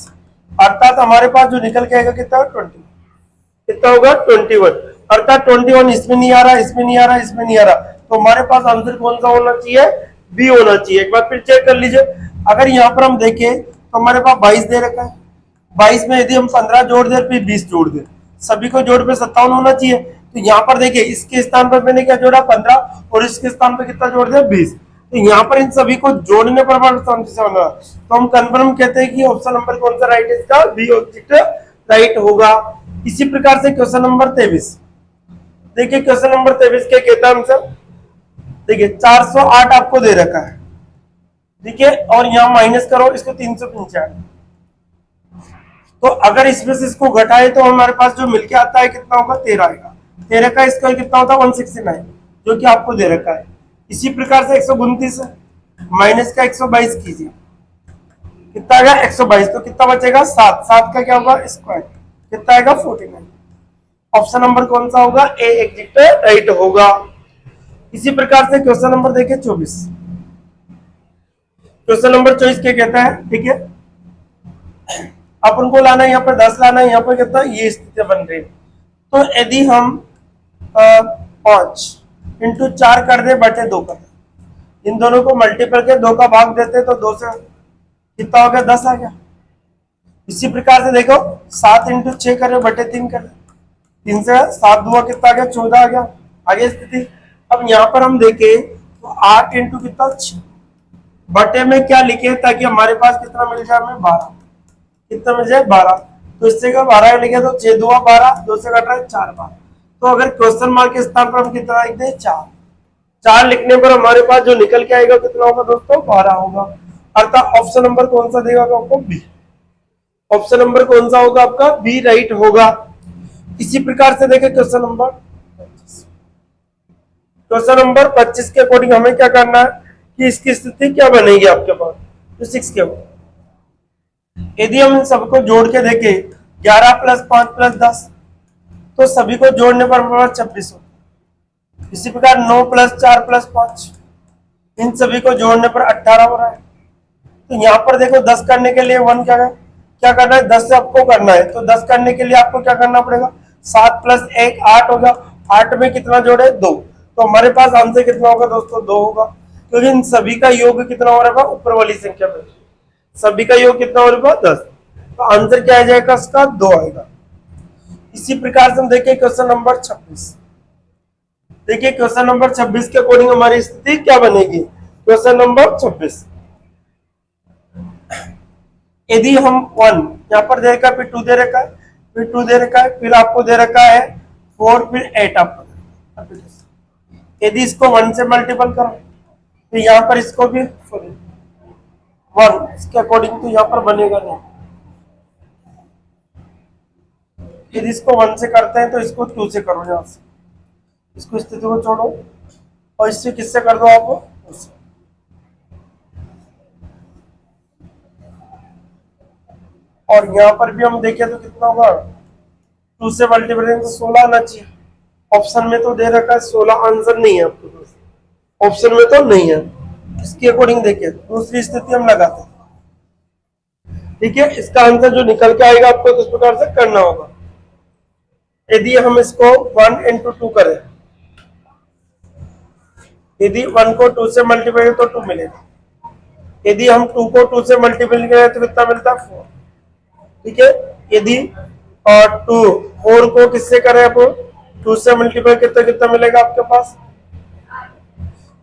अर्थात हमारे पास जो निकल के आएगा कितना 20, कितना होगा 21, अर्थात 21 इसमें नहीं आ रहा, इसमें नहीं आ रहा, इसमें नहीं आ रहा, तो हमारे पास आंसर कौन सा होना चाहिए, बी होना चाहिए। एक बार फिर चेक कर लीजिए, अगर यहाँ पर हम देखें तो हमारे पास 22 दे रखा है, 22 में यदि हम 15 जोड़ दे फिर 20 जोड़ दे, सभी को जोड़ पे 57 होना चाहिए। तो यहाँ पर देखिए इसके स्थान पर मैंने क्या जोड़ा 15 और इसके स्थान पर कितना जोड़ दिया 20, तो यहाँ पर इन सभी को जोड़ने पर तो हम कंफर्म कहते हैं कि ऑप्शन नंबर कौन सा राइट है, इसका बी ऑब्जेक्ट राइट होगा। इसी प्रकार से क्वेश्चन नंबर 23, देखिए क्वेश्चन नंबर 23 क्या कहता है हमसे, देखिए 408 आपको दे रखा है, ठीक है, और यहाँ माइनस करो इसको 395, तो अगर इसमें से इसको घटाए तो हमारे पास जो मिलके आता है कितना होगा 13 आएगा, 13 का स्क्वायर कितना होता है 169, जो कि आपको दे रखा है। इसी प्रकार से 129 माइनस का 122 कीजिए, कितना आएगा 122, तो कितना बचेगा 7, 7 का क्या होगा स्क्वायर, कितना आएगा 49, ऑप्शन नंबर कौन सा होगा? ए एग्जिट राइट होगा। इसी प्रकार से क्वेश्चन नंबर देखिए 24। क्वेश्चन नंबर 24 क्या कहता है? ठीक है, अपन को लाना है यहाँ पर 10 लाना है, यहाँ पर कितना ये स्थिति बन रही है। तो यदि हम 5 इंटू 4 कर दे बटे 2 कर दे, इन दोनों को मल्टीपल के 2 का भाग देते तो 2 से कितना हो गया? 10 आ गया। इसी प्रकार से देखो 7 इंटू 6 करे बटे 3 करे, 3 से 7 दुआ कितना आ गया? 14 आ गया। आगे स्थिति अब यहाँ पर हम देखें तो 8 इंटू कितना 6 बटे में क्या लिखे ताकि हमारे पास कितना मिल जाए? हमें 12। कितना मिल जाए? 12। तो इससे का 12 लिखे तो 6 दुआ 12, 2 से कट रहा है 4 बार। तो अगर क्वेश्चन मार्क के स्थान पर हम कितना लिख दें? 4। 4 लिखने पर हमारे पास जो निकल के आएगा कितना होगा दोस्तों? 12 होगा। अर्थात ऑप्शन नंबर कौन सा देगा आपको? बी। ऑप्शन नंबर कौन सा होगा आपका? बी राइट होगा। इसी प्रकार से देखें क्वेश्चन नंबर 25 के अकॉर्डिंग हमें क्या करना है कि इसकी स्थिति क्या बनेगी आपके पास? तो 6 के यदि हम इन सबको जोड़ के देखें 11 प्लस 5 प्लस 10, तो सभी को जोड़ने पर हमारे पास 26 होगा। इसी प्रकार 9 प्लस 4 प्लस 5, इन सभी को जोड़ने पर 18 हो रहा है। तो यहाँ पर देखो 10 करने के लिए 1 क्या करना है? 10 से आपको करना है। तो 10 करने के लिए आपको क्या करना पड़ेगा? 7 प्लस 1 8 होगा। 8 में कितना जोड़े? 2। तो हमारे पास आंसर कितना होगा दोस्तों? 2 होगा, क्योंकि इन सभी का योग कितना हो रहा है? ऊपर वाली संख्या में सभी का योग कितना हो रहा है? 10। तो आंसर क्या आ जाएगा इसका? 2 आएगा। इसी प्रकार से हम देखें क्वेश्चन नंबर 26। देखिए क्वेश्चन नंबर 26 के अकॉर्डिंग हमारी स्थिति क्या बनेगी? क्वेश्चन नंबर 26, यदि हम 1 यहाँ पर दे रखा है, फिर 2 दे रखा है, फिर 2 दे रखा है, फिर आपको दे रखा है 4, फिर 8 आपको। यदि इसको 1 से मल्टीपल करो तो यहाँ पर इसको भी 1 इसके अकॉर्डिंग तो यहाँ पर बनेगा नहीं। यदि इसको 1 से करते हैं तो इसको 2 से करो, यहाँ से इसको स्थिति को छोड़ो और इससे किससे कर दो आप? उससे। और यहाँ पर भी हम देखें तो कितना होगा? 2 से मल्टीप्लाई तो 16 आना चाहिए। ऑप्शन में तो दे रखा है 16, आंसर नहीं है आपके पास, ऑप्शन में तो नहीं है। इसके अकॉर्डिंग देखिए दूसरी स्थिति हम लगाते हैं। ठीक है, इसका आंसर जो निकल के आएगा आपको किस प्रकार से करना होगा? यदि हम इसको 1 इंटू 2 करें, यदि 1 को 2 से मल्टीप्लाई तो 2 मिलेगा। यदि हम 2 को 2 से मल्टीप्लाई करें तो कितना मिलता है? 4। ठीक है, यदि 4 को किससे करें आप? 2 से मल्टीप्लाई कितना कितना मिलेगा आपके पास?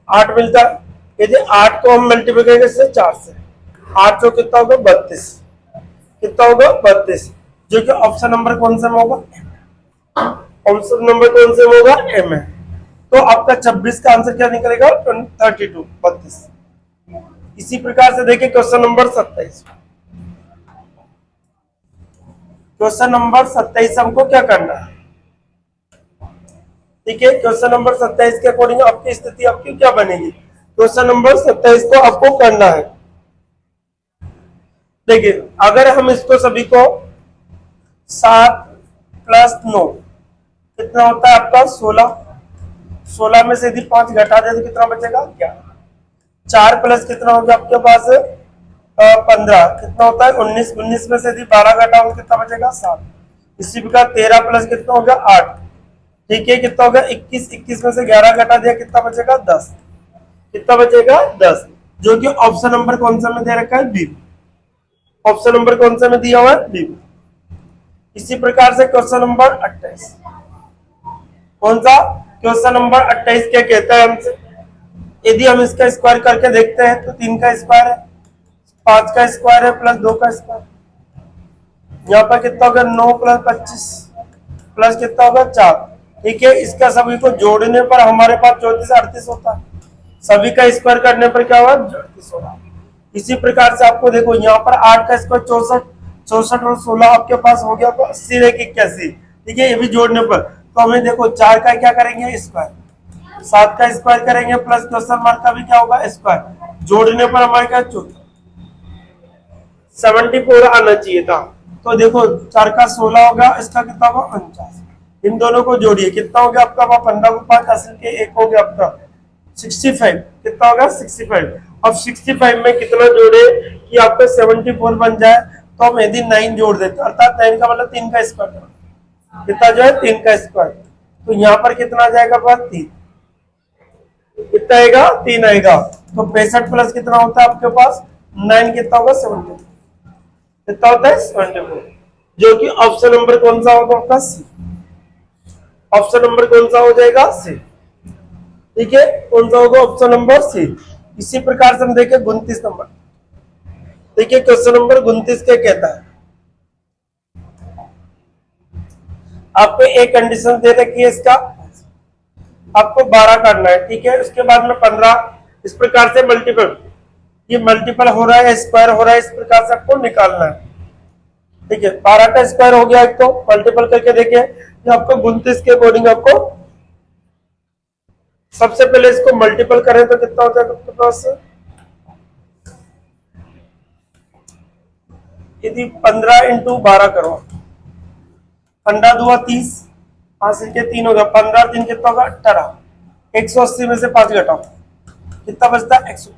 8 मिलता है। यदि 8 को हम मल्टीप्लाई करेंगे इससे 4 से, 8 को कितना होगा? 32। कितना होगा? 32, जो कि ऑप्शन नंबर कौन सा में होगा? ऑप्शन नंबर कौन से में होगा? एम है। तो आपका 26 का आंसर क्या निकलेगा? 32। इसी प्रकार से देखिए क्वेश्चन नंबर 27। क्वेश्चन नंबर 27 हमको क्या करना है? ठीक है, क्वेश्चन नंबर 27 के अकॉर्डिंग आपकी स्थिति आपकी क्या बनेगी? क्वेश्चन नंबर 27 को आपको करना है। देखिए अगर हम इसको सभी को 7 प्लस 9 कितना होता है आपका? 16। 16 में से यदि 5 घटा दे तो कितना बचेगा? 11। 4 प्लस कितना हो गया आपके पास? 15 कितना होता है? 19। 19 में से यदि 12 घटा हो कितना बचेगा? 7। इसी प्रकार 13 प्लस कितना हो गया? 8। ठीक है, कितना हो गया? 21। 21 में से 11 घटा दिया कितना बचेगा? 10। कितना बचेगा? 10, जो कि ऑप्शन नंबर कौन सा में दे रखा है? बी। ऑप्शन नंबर कौन सा में दिया हुआ है? बी। इसी प्रकार से क्वेश्चन नंबर 28, कौन सा? क्वेश्चन नंबर 28 क्या कहता है हमसे? यदि हम इसका स्क्वायर करके देखते हैं तो 3 का स्क्वायर है, 5 का स्क्वायर है, प्लस 2 का स्क्वायर। यहाँ पर कितना होगा? 9 प्लस 25 प्लस कितना होगा? 4। ठीक है, इसका सभी को जोड़ने पर हमारे पास 34 38 होता है। सभी का स्क्वायर करने पर क्या होगा? 34 होगा। इसी प्रकार से आपको देखो यहाँ पर 8 का स्क्वायर 64, 64 और 16 आपके पास हो गया तो 80 रहे 81। ठीक है, ये भी जोड़ने पर तो हमें देखो 4 का क्या करेंगे? स्क्वायर, 7 का स्क्वायर करेंगे, प्लस क्वेश्चन मार्क का भी क्या होगा? स्क्वायर। जोड़ने पर हमारे क्या? 74 आना चाहिए था। तो देखो 4 का 16 होगा, इसका कितना होगा? 49। इन दोनों को जोड़िए, कितना हो गया आपका? 15 को 5 हासिल के 1 हो गया आपका 65। कितना होगा? 65। अब 65 में कितना जोड़े कि आपका 74 बन जाए? तो हम यदि 9 जोड़ देते, अर्थात 9 का मतलब 3 का स्क्वायर, कितना जो है 3 का स्क्वायर, तो यहाँ पर कितना आ जाएगा? 3 कितना आएगा? 3 आएगा। तो 65 प्लस कितना होता है आपके पास? 9 कितना होगा? 74। कितना होता है? 74, जो कि ऑप्शन नंबर कौन सा होगा आपका? सी। ऑप्शन नंबर कौन सा हो जाएगा? सी। ठीक है, कौन सा होगा? Option number C. इसी प्रकार से हम देखें 29 नंबर। देखिए क्वेश्चन नंबर 29 क्या कहता है? आपको एक कंडीशन दे रखी है, इसका आपको 12 काटना है, ठीक है। उसके बाद में 15, इस प्रकार से मल्टीपल, ये मल्टीपल हो रहा है, स्क्वायर हो रहा है, इस प्रकार से आपको निकालना है, ठीक है। 12 का स्क्वायर हो गया एक, तो मल्टीपल करके देखिए, ये आपको 29 के अकॉर्डिंग आपको सबसे पहले इसको मल्टीपल करें तो कितना हो जाएगा आपके पास? यदि 15 इंटू 12 करो, 15 दुआ 30, हासिल के 3 होगा, 15 3 कितना होगा? 18। 180 में से 5 घटाओ, कितना बचता है? 150।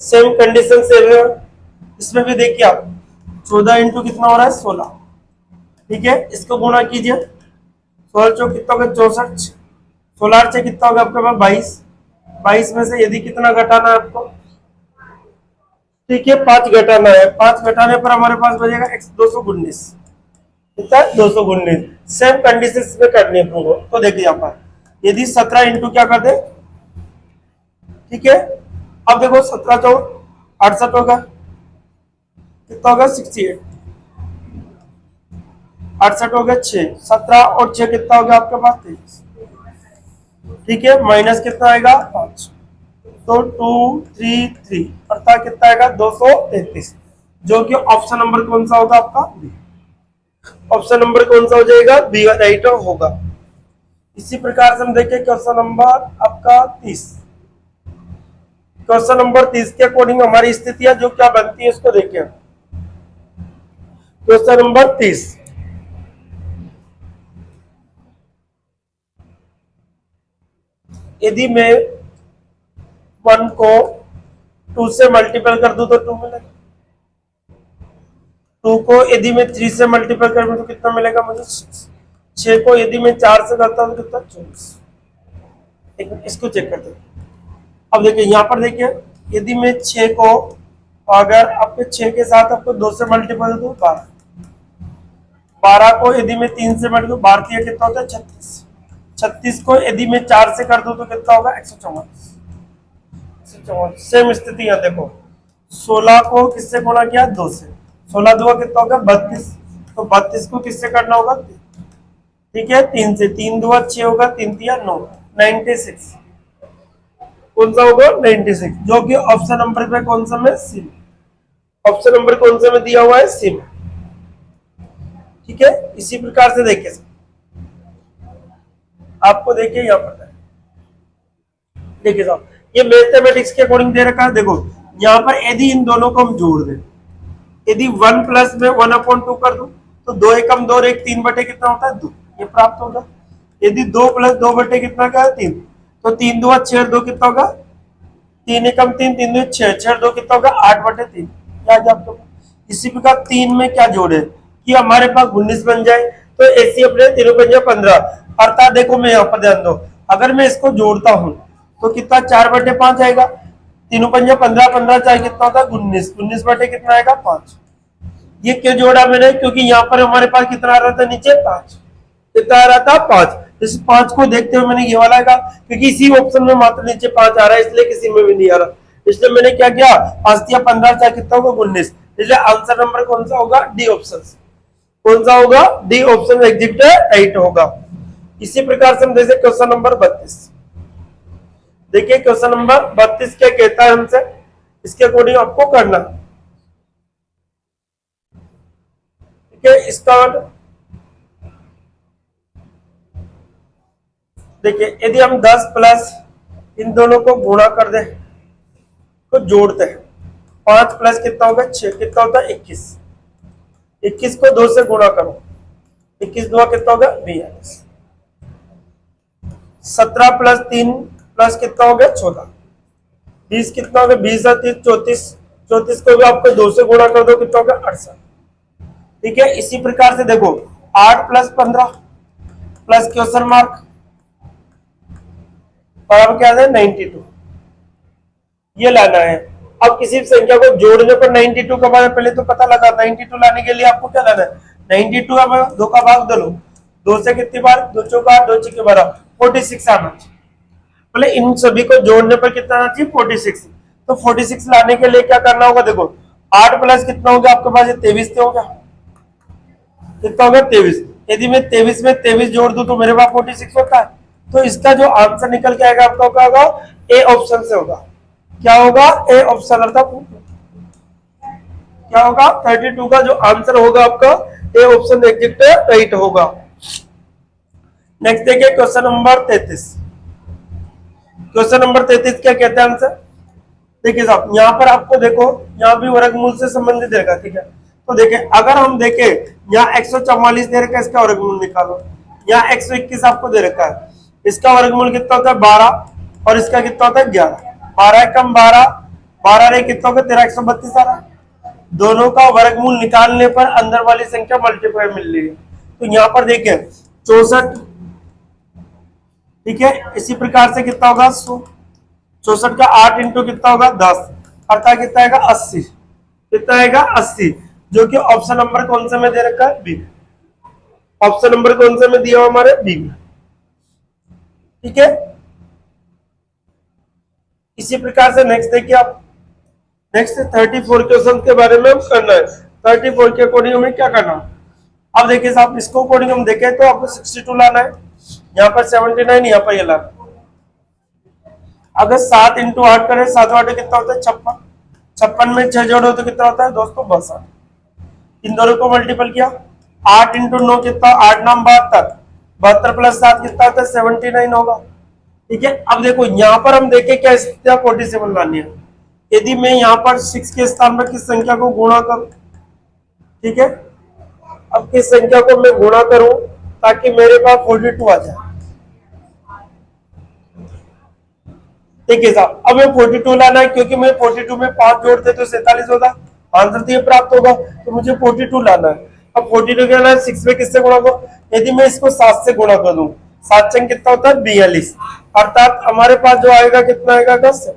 सेम कंडीशन से इसमें भी देखिए आप, 14 इंटू कितना हो रहा है? 16, ठीक है। इसको गुणा कीजिए, 16 चौक कितना होगा? 64। 16 से कितना होगा आपके पास? 22। 22 में से यदि कितना घटाना है आपको? ठीक है, 5 घटाना है। 5 घटाने पर हमारे पास बचेगा 219, कितना? 219। सेम कंडीशन में करनी है पूरा। तो देखिए यहाँ पर यदि 17 इंटू क्या कर दे, ठीक है। अब देखो 17 चौक 68 होगा, कितना होगा? 68। 68 हो गया 6, 17 और 6 कितना हो गया आपके पास? 23, ठीक है। माइनस कितना आएगा? 5, तो 233, अर्थात कितना आएगा? 233, जो कि ऑप्शन नंबर कौन सा होगा आपका? बी। ऑप्शन नंबर कौन सा हो जाएगा? बी राइट होगा। इसी प्रकार से हम देखें क्वेश्चन नंबर आपका 30। क्वेश्चन नंबर 30 के अकॉर्डिंग हमारी स्थितियां जो क्या बनती है उसको देखें। क्वेश्चन नंबर 30, यदि मैं 1 को 2 से मल्टीपल कर दूं तो 2 मिलेगा। 2 को यदि मैं 3 से मल्टीपल कर दूं तो कितना मिलेगा मुझे? 6 को यदि मैं 4 से करता हूं तो कितना? 24। इसको चेक करते हैं। अब देखिए यहाँ पर देखिए, यदि मैं 6 को, अगर आपके 6 के साथ आपको 2 से मल्टीपल दूं 12, 12 को यदि मैं 3 से मल्टीपल, 12 कितना होता है? 36। 36 को यदि मैं 4 से कर दूं तो कितना होगा? 144। सेम स्थिति है, देखो 16 को किससे गुणा किया? 2 से, 16 दुआ कितना होगा? 32। तो 32 को किससे करना होगा? ठीक है, 3 से, 3 दुआ 6 होगा, 3 तिया 9, 96। कौन सा होगा? 96, जो कि ऑप्शन नंबर पे कौन सा में? सी। ऑप्शन नंबर कौन सा में दिया हुआ है? सी में, ठीक है। इसी प्रकार से देखिए, आपको देखिए यहाँ पर देखिए साहब, ये मैथमेटिक्स के अकॉर्डिंग दे रखा है। देखो यहाँ पर यदि इन दोनों को हम जोड़ दें, यदि 1 प्लस में 1/2 कर दूं तो 2 एकम 2 एक 3 बटे कितना होता है? 2, ये प्राप्त होगा। यदि 2 प्लस 2 बटे कितना का है? 3, तो 3 दुआ 6, 2 कितना होगा? 3 एकम 3, 3 2 6, 6 2 कितना होगा? 8/3। क्या आ आपको? इसी प्रकार 3 में क्या जोड़े कि हमारे पास 19 बन जाए, तो ऐसी अपने 3 पंजा 15, अर्थात देखो मैं यहाँ पर ध्यान दो, अगर मैं इसको जोड़ता हूं तो कितना? 4/5 आएगा। 3 पंजा 15, 15 चाहे कितना होता है? 19, 19 बटे कितना आएगा? 5। ये क्यों जोड़ा मैंने? क्योंकि यहाँ पर हमारे पास कितना आ रहा था? नीचे 5, कितना आ रहा था? 5। इस 5 को देखते हुए मैंने ये वाला का, क्योंकि इसी ऑप्शन में मात्र नीचे 5 आ रहा है, इसलिए किसी में भी नहीं आ रहा, इसलिए मैंने क्या किया? 5 या 15 चाहे कितना होगा? 19, इसलिए आंसर नंबर कौन सा होगा? D option. कौन सा होगा? डी ऑप्शन एग्जिट राइट होगा। इसी प्रकार से हम जैसे क्वेश्चन नंबर 32 देखिए, क्वेश्चन नंबर 32 क्या कहता है हमसे, इसके अकॉर्डिंग आपको करना, ठीक है। इसका देखिए, यदि हम 10 प्लस इन दोनों को गुणा कर दे तो जोड़ते हैं, 5 प्लस कितना होगा? 6, कितना होता है? 21। 21 को 2 से गुणा करो, 21 2 कितना होगा 42, 17 प्लस 3 प्लस कितना हो गया 14, 20 कितना हो गया 20 और 30 34, 34 को भी आपको 2 से गुणा कर दो कितना हो गया 68। ठीक है, इसी प्रकार से देखो 8 प्लस 15 प्लस क्वेश्चन मार्क और अब क्या है 92, ये लाना है। अब किसी भी संख्या को जोड़ने पर 92 का मान पहले तो पता लगा, 92 लाने के लिए आपको क्या लाना है 92 अब 2 का भाग दो, 2 से कितनी बार 2 चौका 2 छक्के 12 46 आना चाहिए। बोले इन सभी को जोड़ने पर कितना आना चाहिए 46। तो 46 लाने के लिए क्या करना होगा, देखो 8 प्लस कितना होगा आपके पास 23 हो गया, कितना होगा 23। यदि मैं 23 में 23 जोड़ दूं तो मेरे पास 46 होता है। तो इसका जो आंसर निकल के आएगा आपका क्या होगा, ए ऑप्शन से होगा। क्या होगा, ए ऑप्शन अर्थात क्या होगा 32 का जो आंसर होगा आपका ए ऑप्शन एग्जैक्ट राइट होगा। नेक्स्ट देखिए क्वेश्चन नंबर 33। क्वेश्चन नंबर 33 क्या कहते हैं आंसर, देखिए साहब यहाँ पर आपको देखो यहाँ भी वर्गमूल से संबंधित रहेगा। ठीक है, तो देखिए अगर हम देखें यहाँ 144 दे रखा है, इसका वर्गमूल निकालो। यहाँ 121 आपको दे रखा है, इसका वर्गमूल कितना होता है 12 और इसका कितना होता है 11। 12 कम 12, 12 रे कितना होगा 13 132 आ रहा है। दोनों का वर्गमूल निकालने पर अंदर वाली संख्या मल्टीप्लाई मिल रही है। तो यहाँ पर देखिए 64, ठीक है, इसी प्रकार से कितना होगा 64 का 8 इंटू कितना होगा 10 अर्थात कितना आएगा 80, कितना आएगा 80, जो कि ऑप्शन नंबर कौन से में दे रखा है बी। ऑप्शन नंबर कौन से में दिया हमारे बी में। ठीक है, इसी प्रकार से नेक्स्ट देखिए आप, नेक्स्ट 34 क्वेश्चन के बारे में हम करना है। 34 के अकॉर्डिंग हमें क्या करना है, अब देखिए साहब इसको अकॉर्डिंग हम देखें तो आपको 62 लाना है, यहाँ पर 79, यहाँ पर ये लाना। अगर 7 इंटू 8 करें 7 8 कितना होता है 56, 56 में 6 जोड़ो तो कितना होता है दोस्तों 62। इन दोनों को मल्टीपल किया, 8 इंटू 9 कितना 8 9 72, 72 प्लस 7 कितना होता है 79 होगा। ठीक है, अब देखो यहाँ पर हम देखें क्या स्थिति 47 लानी है। यदि मैं यहाँ पर 6 के स्थान पर किस संख्या को गुणा करूं, ठीक है, अब किस संख्या को मैं गुणा करूं ताकि मेरे पास 42 आ जाए। ठीक है साहब, अब मैं 42 लाना है क्योंकि मैं 42 में 5 जोड़ते तो 47 होता, आंसर तो ये प्राप्त होगा, तो मुझे 42 लाना है। अब 42 के लाना है 6 में किससे गुणा करूं, यदि मैं इसको 7 से गुणा कर दूं 7 चंग कितना होता है 42, अर्थात हमारे पास जो आएगा कितना आएगा 7,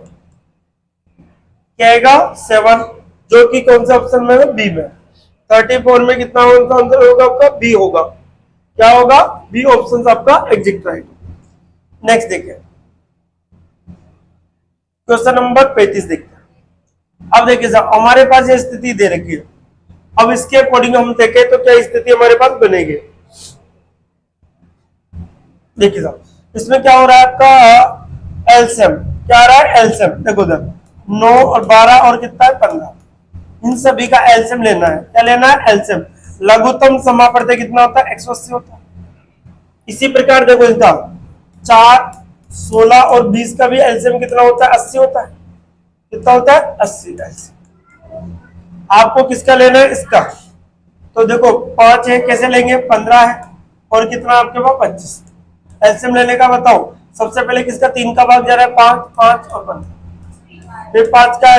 क्या आएगा 7, जो कि कौन से ऑप्शन में है बी में। 34 में कितना आंसर होगा आपका बी होगा, क्या होगा बी ऑप्शन आपका एग्जैक्ट राइट। नेक्स्ट देखिए क्वेश्चन नंबर 35 देखते हैं। अब देखिए साहब हमारे पास ये स्थिति दे रखी है, अब इसके अकॉर्डिंग हम देखें तो क्या स्थिति हमारे पास बनेगी। देखिए साहब इसमें क्या हो रहा है आपका एलसीएम, क्या आ रहा है एलसीएम, देखो उधर 9 और 12 और कितना है 15, इन सभी का एलसीएम लेना है। क्या लेना है एलसीएम, लघुत्तम समापवर्ती कितना होता है 180 होता है। इसी प्रकार देखो इसका 4 16 और 20 का भी एलसीएम कितना होता है 80 होता है, कितना होता है 80 का एलसीएम। आपको किसका लेना है इसका, तो देखो 5 है कैसे लेंगे 15 है और कितना आपके पास 25, एलसीएम लेने का बताओ। सबसे पहले किसका 3 का भाग जा रहा है 5 5 और 15, फिर 5 का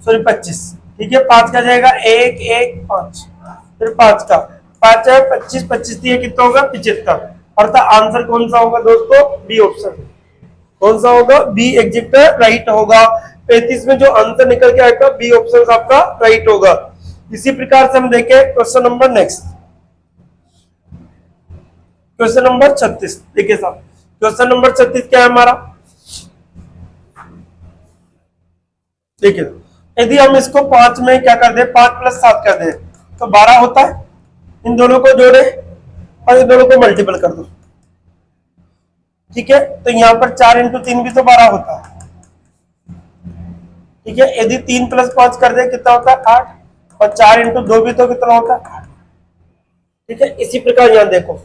सॉरी 25, ठीक है 5 का जाएगा 1 1 5, फिर 5 का 5 है 25 25 दिए कितना होगा 75, अर्थात आंसर कौन सा होगा दोस्तों बी ऑप्शन, कौन सा होगा बी एग्जैक्ट राइट होगा। 35 में जो आंसर निकल के आएगा बी ऑप्शन आपका राइट होगा। इसी प्रकार से हम देखें question number next, question number 36 देखिए साहब। क्वेश्चन नंबर 36 क्या है हमारा, देखिए यदि हम इसको 5 में क्या कर दे 5 प्लस 7 कर दे तो 12 होता है, इन दोनों को जोड़े और इन दोनों को मल्टीपल कर दो। ठीक है, तो यहाँ पर 4 इंटू 3 भी तो 12 होता है। ठीक है, यदि 3 प्लस 5 कर दे कितना होता है 8, और 4 इंटू 2 भी तो कितना होता है 8। ठीक है, इसी प्रकार यहाँ देखो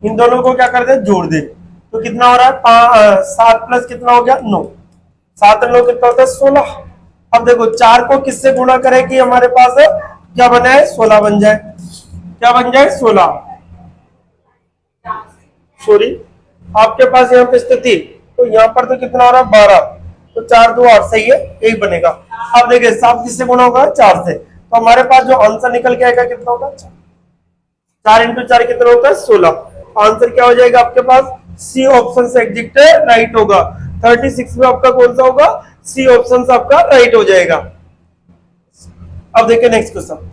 इन दोनों को क्या कर दे जोड़ दे तो कितना हो रहा है 7 प्लस कितना हो गया 9, 7 और 9 कितना होता है 16। अब देखो 4 को किससे गुणा करें कि हमारे पास क्या बना है 16 बन जाए, क्या बन जाए 16। सॉरी, आपके पास यहाँ पे स्थिति, तो यहाँ पर तो कितना हो रहा है 12, तो 4 2 8 सही है, यही बनेगा। अब देखिए 7 किससे गुणा होगा 4 से, तो हमारे पास जो आंसर निकल के आएगा कितना होगा 4 इंटू 4 कितना होता है 16। आंसर क्या हो जाएगा आपके पास, सी ऑप्शन से एग्जिट राइट होगा। 36 में आपका कौन सा होगा, सी ऑप्शन से आपका राइट हो जाएगा। अब देखिए नेक्स्ट क्वेश्चन।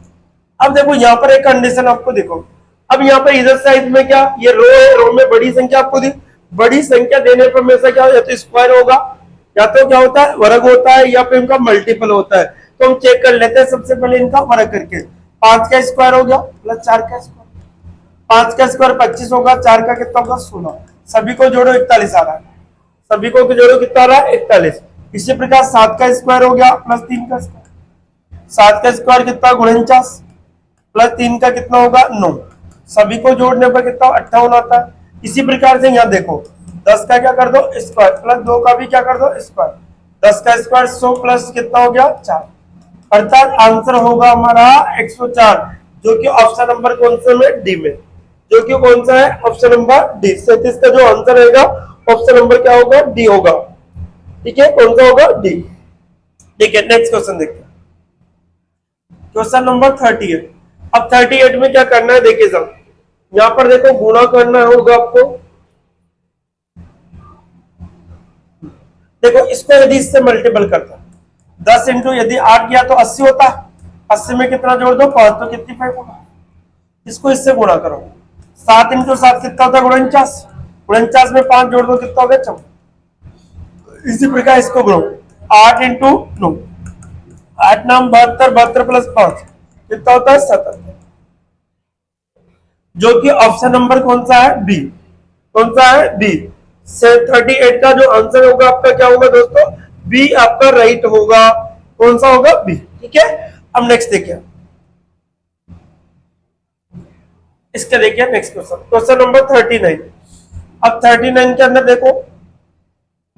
अब देखो यहाँ पर एक कंडीशन आपको देखो, अब यहाँ पर इधर साइड में क्या, ये रो है, रो में बड़ी संख्या आपको दी, बड़ी संख्या देने पर हमेशा क्या, या तो स्क्वायर होगा, या तो क्या होता है वर्ग होता है, या फिर इनका मल्टीपल होता है। तो हम चेक कर लेते हैं सबसे पहले इनका वर्ग करके। 5 का स्क्वायर हो गया प्लस 4 का स्क्वायर, 5 का स्क्वायर 25 होगा, 4 का कितना होगा 16, सभी को जोड़ो 41 आ रहा है, सभी को जोड़ो कितना आ रहा है 41। इसी प्रकार 7 का स्क्वायर हो गया प्लस 3 का स्क्वायर, 7 का स्क्वायर कितना 49 प्लस 3 का कितना होगा 9, सभी को जोड़ने पर कितना 58 आता है। इसी प्रकार से यहाँ देखो 10 का क्या कर दो स्क्वायर प्लस 2 का भी क्या कर दो स्क्वायर, 10 का स्क्वायर 100 प्लस कितना हो गया 4, अर्थात आंसर होगा हमारा 104, जो कि ऑप्शन नंबर कौन सा में डी में, जो कि कौन सा है ऑप्शन नंबर डी। 37 का जो आंसर रहेगा ऑप्शन नंबर क्या होगा डी होगा। ठीक है, कौन सा होगा डी। ठीक है, नेक्स्ट क्वेश्चन देखते हैं, क्वेश्चन नंबर 38। अब 38 में क्या करना है देखिए साहब, यहां पर देखो गुणा करना होगा आपको। देखो इसको यदि इससे मल्टीपल करता 10 इंटू यदि 8 किया तो 80 होता, 80 में कितना जोड़ दो 5, तो कितनी 5 होगा। इसको इससे गुणा करो, 7 इंटू 7 कितना होता है 49, 49 में 5 जोड़ दो कितना हो गया 54। इसी प्रकार इसको गुणो 8 इंटू 9, 8 नाम 72, 72 प्लस 5 कितना होता है 77, जो कि ऑप्शन नंबर कौन सा है बी, कौन सा है बी। से 38 का जो आंसर होगा आपका क्या होगा दोस्तों, बी आपका राइट होगा, कौन सा होगा बी। ठीक है, अब नेक्स्ट देखिए, इसके देखिए नेक्स्ट क्वेश्चन, क्वेश्चन नंबर 39। अब 39 के अंदर देखो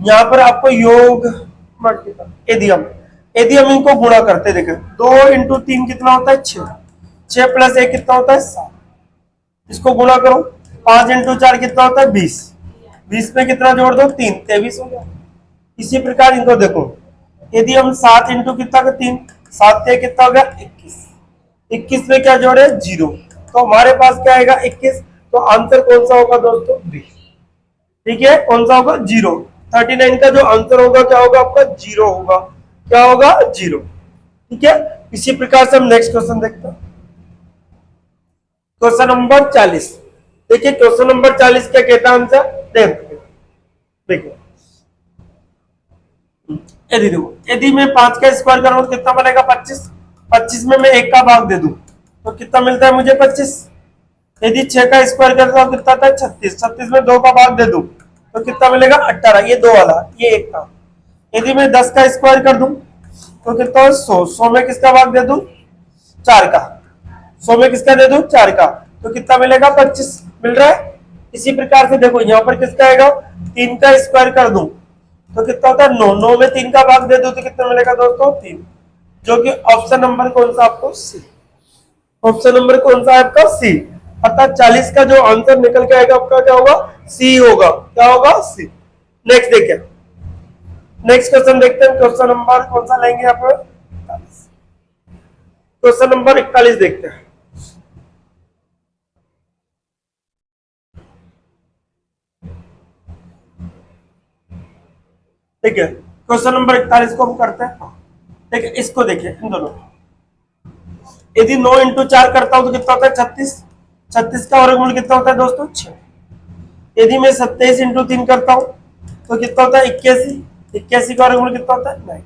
यहां पर आपको योग यदि हम इनको गुणा करते देखें, 2 इंटू 3 कितना होता है 6, 6 प्लस 1 कितना होता है 7, इसको गुणा करो, 5 इंटू 4 कितना होता है 20, 20 में कितना जोड़ दो 3, 23 हो गया। इसी प्रकार इनको देखो, यदि हम 7 इंटू कितना का 3, 7 से कितना होगा 21, 21 में क्या जोड़े 0, तो हमारे पास क्या आएगा 21, तो आंसर कौन सा होगा दोस्तों बी। ठीक है, कौन सा होगा 0। 39 का जो आंसर होगा क्या होगा आपका 0 होगा, क्या होगा 0। ठीक है, इसी प्रकार से हम नेक्स्ट क्वेश्चन देखते हैं, क्वेश्चन नंबर 40। देखिए क्वेश्चन नंबर 40 क्या कहता है आंसर, देखिए यदि देखो, यदि मैं 5 का स्क्वायर करूं तो कितना बनेगा 25, 25 में मैं 1 का भाग दे दूं तो कितना मिलता है मुझे 25। यदि 6 का स्क्वायर करता हूं कितना था 36, 36 में 2 का भाग दे दूं तो कितना मिलेगा 18, ये 2 वाला ये 1 का। यदि मैं 10 का स्क्वायर कर दूं तो कितना 100, 100 में किसका भाग दे दूं 4 का, 100 में किसका दे दूं 4 का, तो कितना मिलेगा 25 मिल रहा है। इसी प्रकार से देखो यहाँ पर किसका आएगा 3 का स्क्वायर कर दूं तो कितना होता है 9, 9 में 3 का भाग दे दो तो कितना मिलेगा दोस्तों 3, जो कि ऑप्शन नंबर कौन सा आपको सी, ऑप्शन नंबर कौन सा है आपका सी। अर्थात 40 का जो आंसर निकल के आएगा आपका क्या होगा सी होगा, क्या होगा सी। नेक्स्ट देखिए, नेक्स्ट क्वेश्चन देखते हैं, क्वेश्चन नंबर कौन सा लेंगे आप, क्वेश्चन नंबर 41 देखते हैं। ठीक है, क्वेश्चन नंबर 41 को हम करते हैं। देखिए इसको देखिए इन दोनों, यदि 9 इंटू 4 करता हूं तो कितना होता है 36, 36 का वर्गमूल कितना होता है दोस्तों 6। यदि मैं 27 इंटू 3 करता हूं तो कितना होता है 81, 81 का वर्गमूल कितना होता है 9,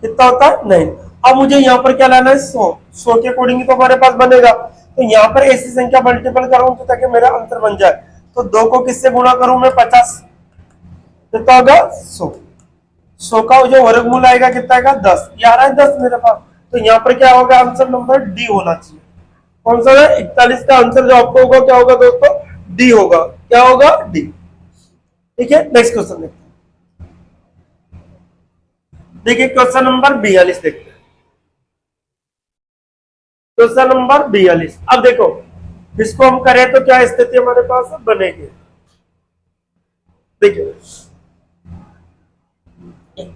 कितना होता है 9। अब मुझे यहाँ पर क्या लाना है 100, 100 के अकॉर्डिंग तो हमारे पास बनेगा, तो यहाँ पर ऐसी संख्या मल्टीपल करूं तो ताकि मेरा आंसर बन जाए, तो 2 को किससे गुणा करूं मैं 50, कितना होगा 100, 100 का जो वर्गमूल आएगा कितना आएगा 10, ये आ रहा है 10 मेरे पास, तो यहाँ पर क्या होगा आंसर नंबर डी होना चाहिए। कौन सा है 41 का आंसर जो आपको होगा क्या होगा दोस्तों डी होगा, क्या होगा डी। ठीक है, नेक्स्ट क्वेश्चन देखते हैं। देखिए क्वेश्चन नंबर 42 देखते हैं, क्वेश्चन नंबर 42। अब देखो इसको हम करें तो क्या स्थिति हमारे पास बनेगी, देखिए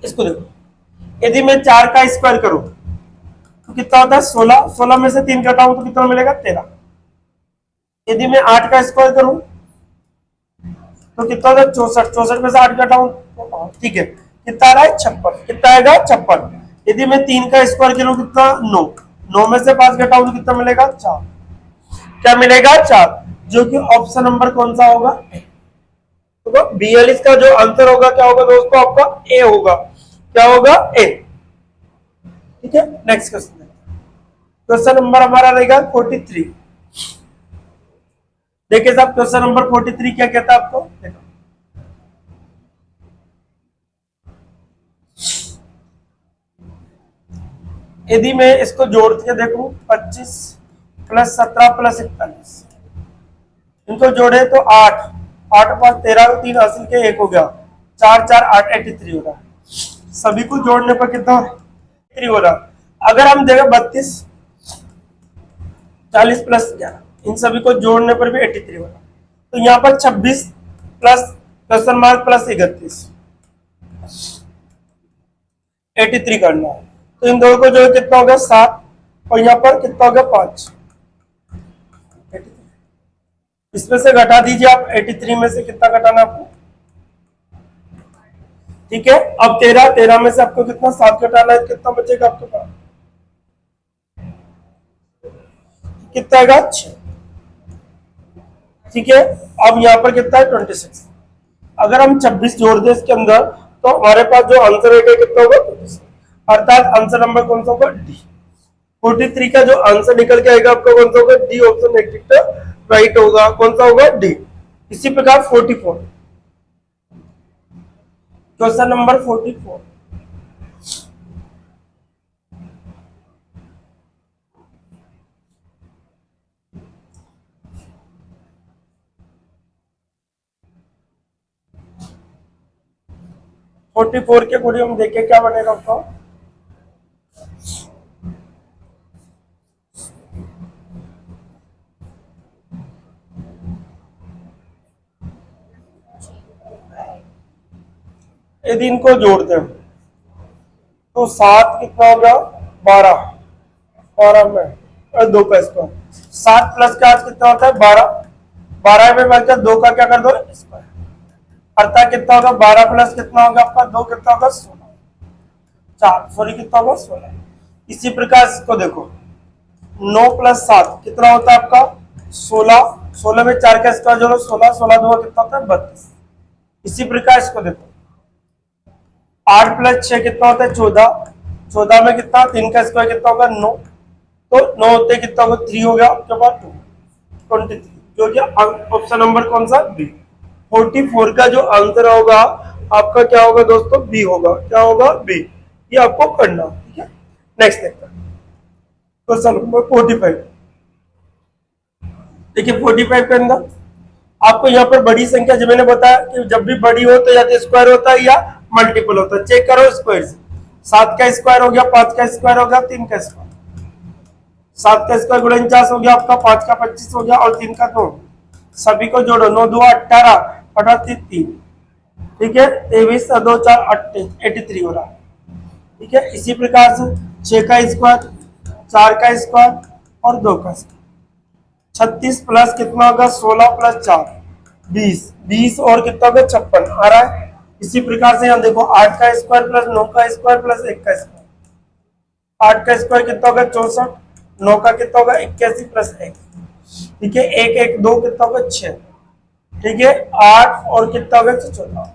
इसको देखो, यदि मैं 4 का स्क्वायर करूं तो कितना होता है 16, 16 में से 3 घटाऊं तो कितना मिलेगा 13। यदि मैं 8 का स्क्वायर करूं तो कितना होता है 64, 64 में से 8 घटाऊं तो ठीक है कितना आ रहा है 56, कितना आएगा 56। यदि मैं 3 का स्क्वायर करूं कितना 9, 9 में से 5 घटाऊं तो कितना मिलेगा 4, क्या मिलेगा 4, जो कि ऑप्शन नंबर कौन सा होगा, तो 42 का जो आंसर होगा क्या होगा दोस्तों आपका ए होगा, क्या होगा ए। ठीक है नेक्स्ट क्वेश्चन, क्वेश्चन नंबर हमारा रहेगा 43। देखिए साहब क्वेश्चन नंबर 43 क्या कहता है आपको, देखो यदि मैं इसको जोड़ के देखूं 25 प्लस 17 प्लस 41, इनको जोड़े तो 8, 8 5 13, 3 हासिल के 1 हो गया, 4 4 8 83 हो रहा, सभी को जोड़ने पर कितना 83 हो रहा। अगर हम देखें 32 40 प्लस 11, इन सभी को जोड़ने पर भी 83 हो रहा, तो यहाँ पर 26 प्लस क्वेश्चन मार्क प्लस 31 83 करना है, तो इन दोनों को जो कितना होगा 7 और यहाँ पर कितना होगा 5, इसमें से घटा दीजिए आप 83 में से कितना घटाना आपको, ठीक है। अब 13, 13 में से आपको कितना 7 घटाना है, कितना बचेगा आपके पास, कितना आएगा 6, ठीक है। अब यहाँ पर कितना है 26, अगर हम 26 जोड़ दें इसके अंदर तो हमारे पास जो आंसर है कितना होगा 26, अर्थात आंसर नंबर कौन सा होगा डी। 43 का जो आंसर निकल के आएगा आपका कौन सा होगा डी ऑप्शन एग्जैक्ट राइट होगा, कौन सा होगा डी। इसी प्रकार 44, क्वेश्चन नंबर 44, के अकॉर्डिंग हम देखें क्या बनेगा आपका, यदि इनको जोड़ दें तो 7 कितना होगा 12, 12 में और 2 का स्क्वायर, 7 प्लस का आज कितना होता है 12, 12 में बचकर 2 का क्या कर दो स्क्वायर, अर्थात कितना होगा 12 प्लस कितना होगा आपका 2 कितना होगा 16, 4 सॉरी कितना होगा 16। इसी प्रकार इसको देखो 9 प्लस 7 कितना होता है आपका 16, 16 में 4 का स्क्वायर जोड़ो 16, 16 2 कितना होता है 32। इसी प्रकार इसको देखो 8 प्लस 6 कितना होता है 14, 14 में कितना 3 का स्क्वायर कितना होगा 9, तो 9 होते कितना होगा 3 हो गया आपके पास 23, जो कि ऑप्शन नंबर कौन सा बी। 44 का जो आंसर होगा आपका क्या होगा दोस्तों बी होगा, क्या होगा बी, ये आपको करना, ठीक है। नेक्स्ट देखते हैं क्वेश्चन नंबर 45। देखिए 45 के अंदर आपको यहाँ पर बड़ी संख्या जो मैंने बताया कि जब भी बड़ी हो तो या तो स्क्वायर होता है या मल्टीपल होता है, चेक करो स्क्वायर से, 7 का स्क्वायर हो गया, 5 का स्क्वायर हो गया, 3 का स्क्वायर, 7 का स्क्वायर गुणा 49 हो गया आपका, 5 का 25 हो गया और 3 का 9, सभी को जोड़ो 9 2 18 18 3, ठीक है 23 2 4 83 हो रहा है, ठीक है। इसी प्रकार से 6 का स्क्वायर, 4 का स्क्वायर और 2 का स्क्वायर, 36 प्लस कितना होगा 16 प्लस 4 20, 20 और कितना होगा 56 आ रहा है। इसी प्रकार से यहाँ देखो 8 का स्क्वायर प्लस 9 का स्क्वायर प्लस 1 का स्क्वायर, 8 का स्क्वायर कितना होगा 64, 9 का कितना होगा 81 प्लस 1, ठीक है 1 1 2 कितना होगा 6, ठीक है 8 और कितना होगा 14,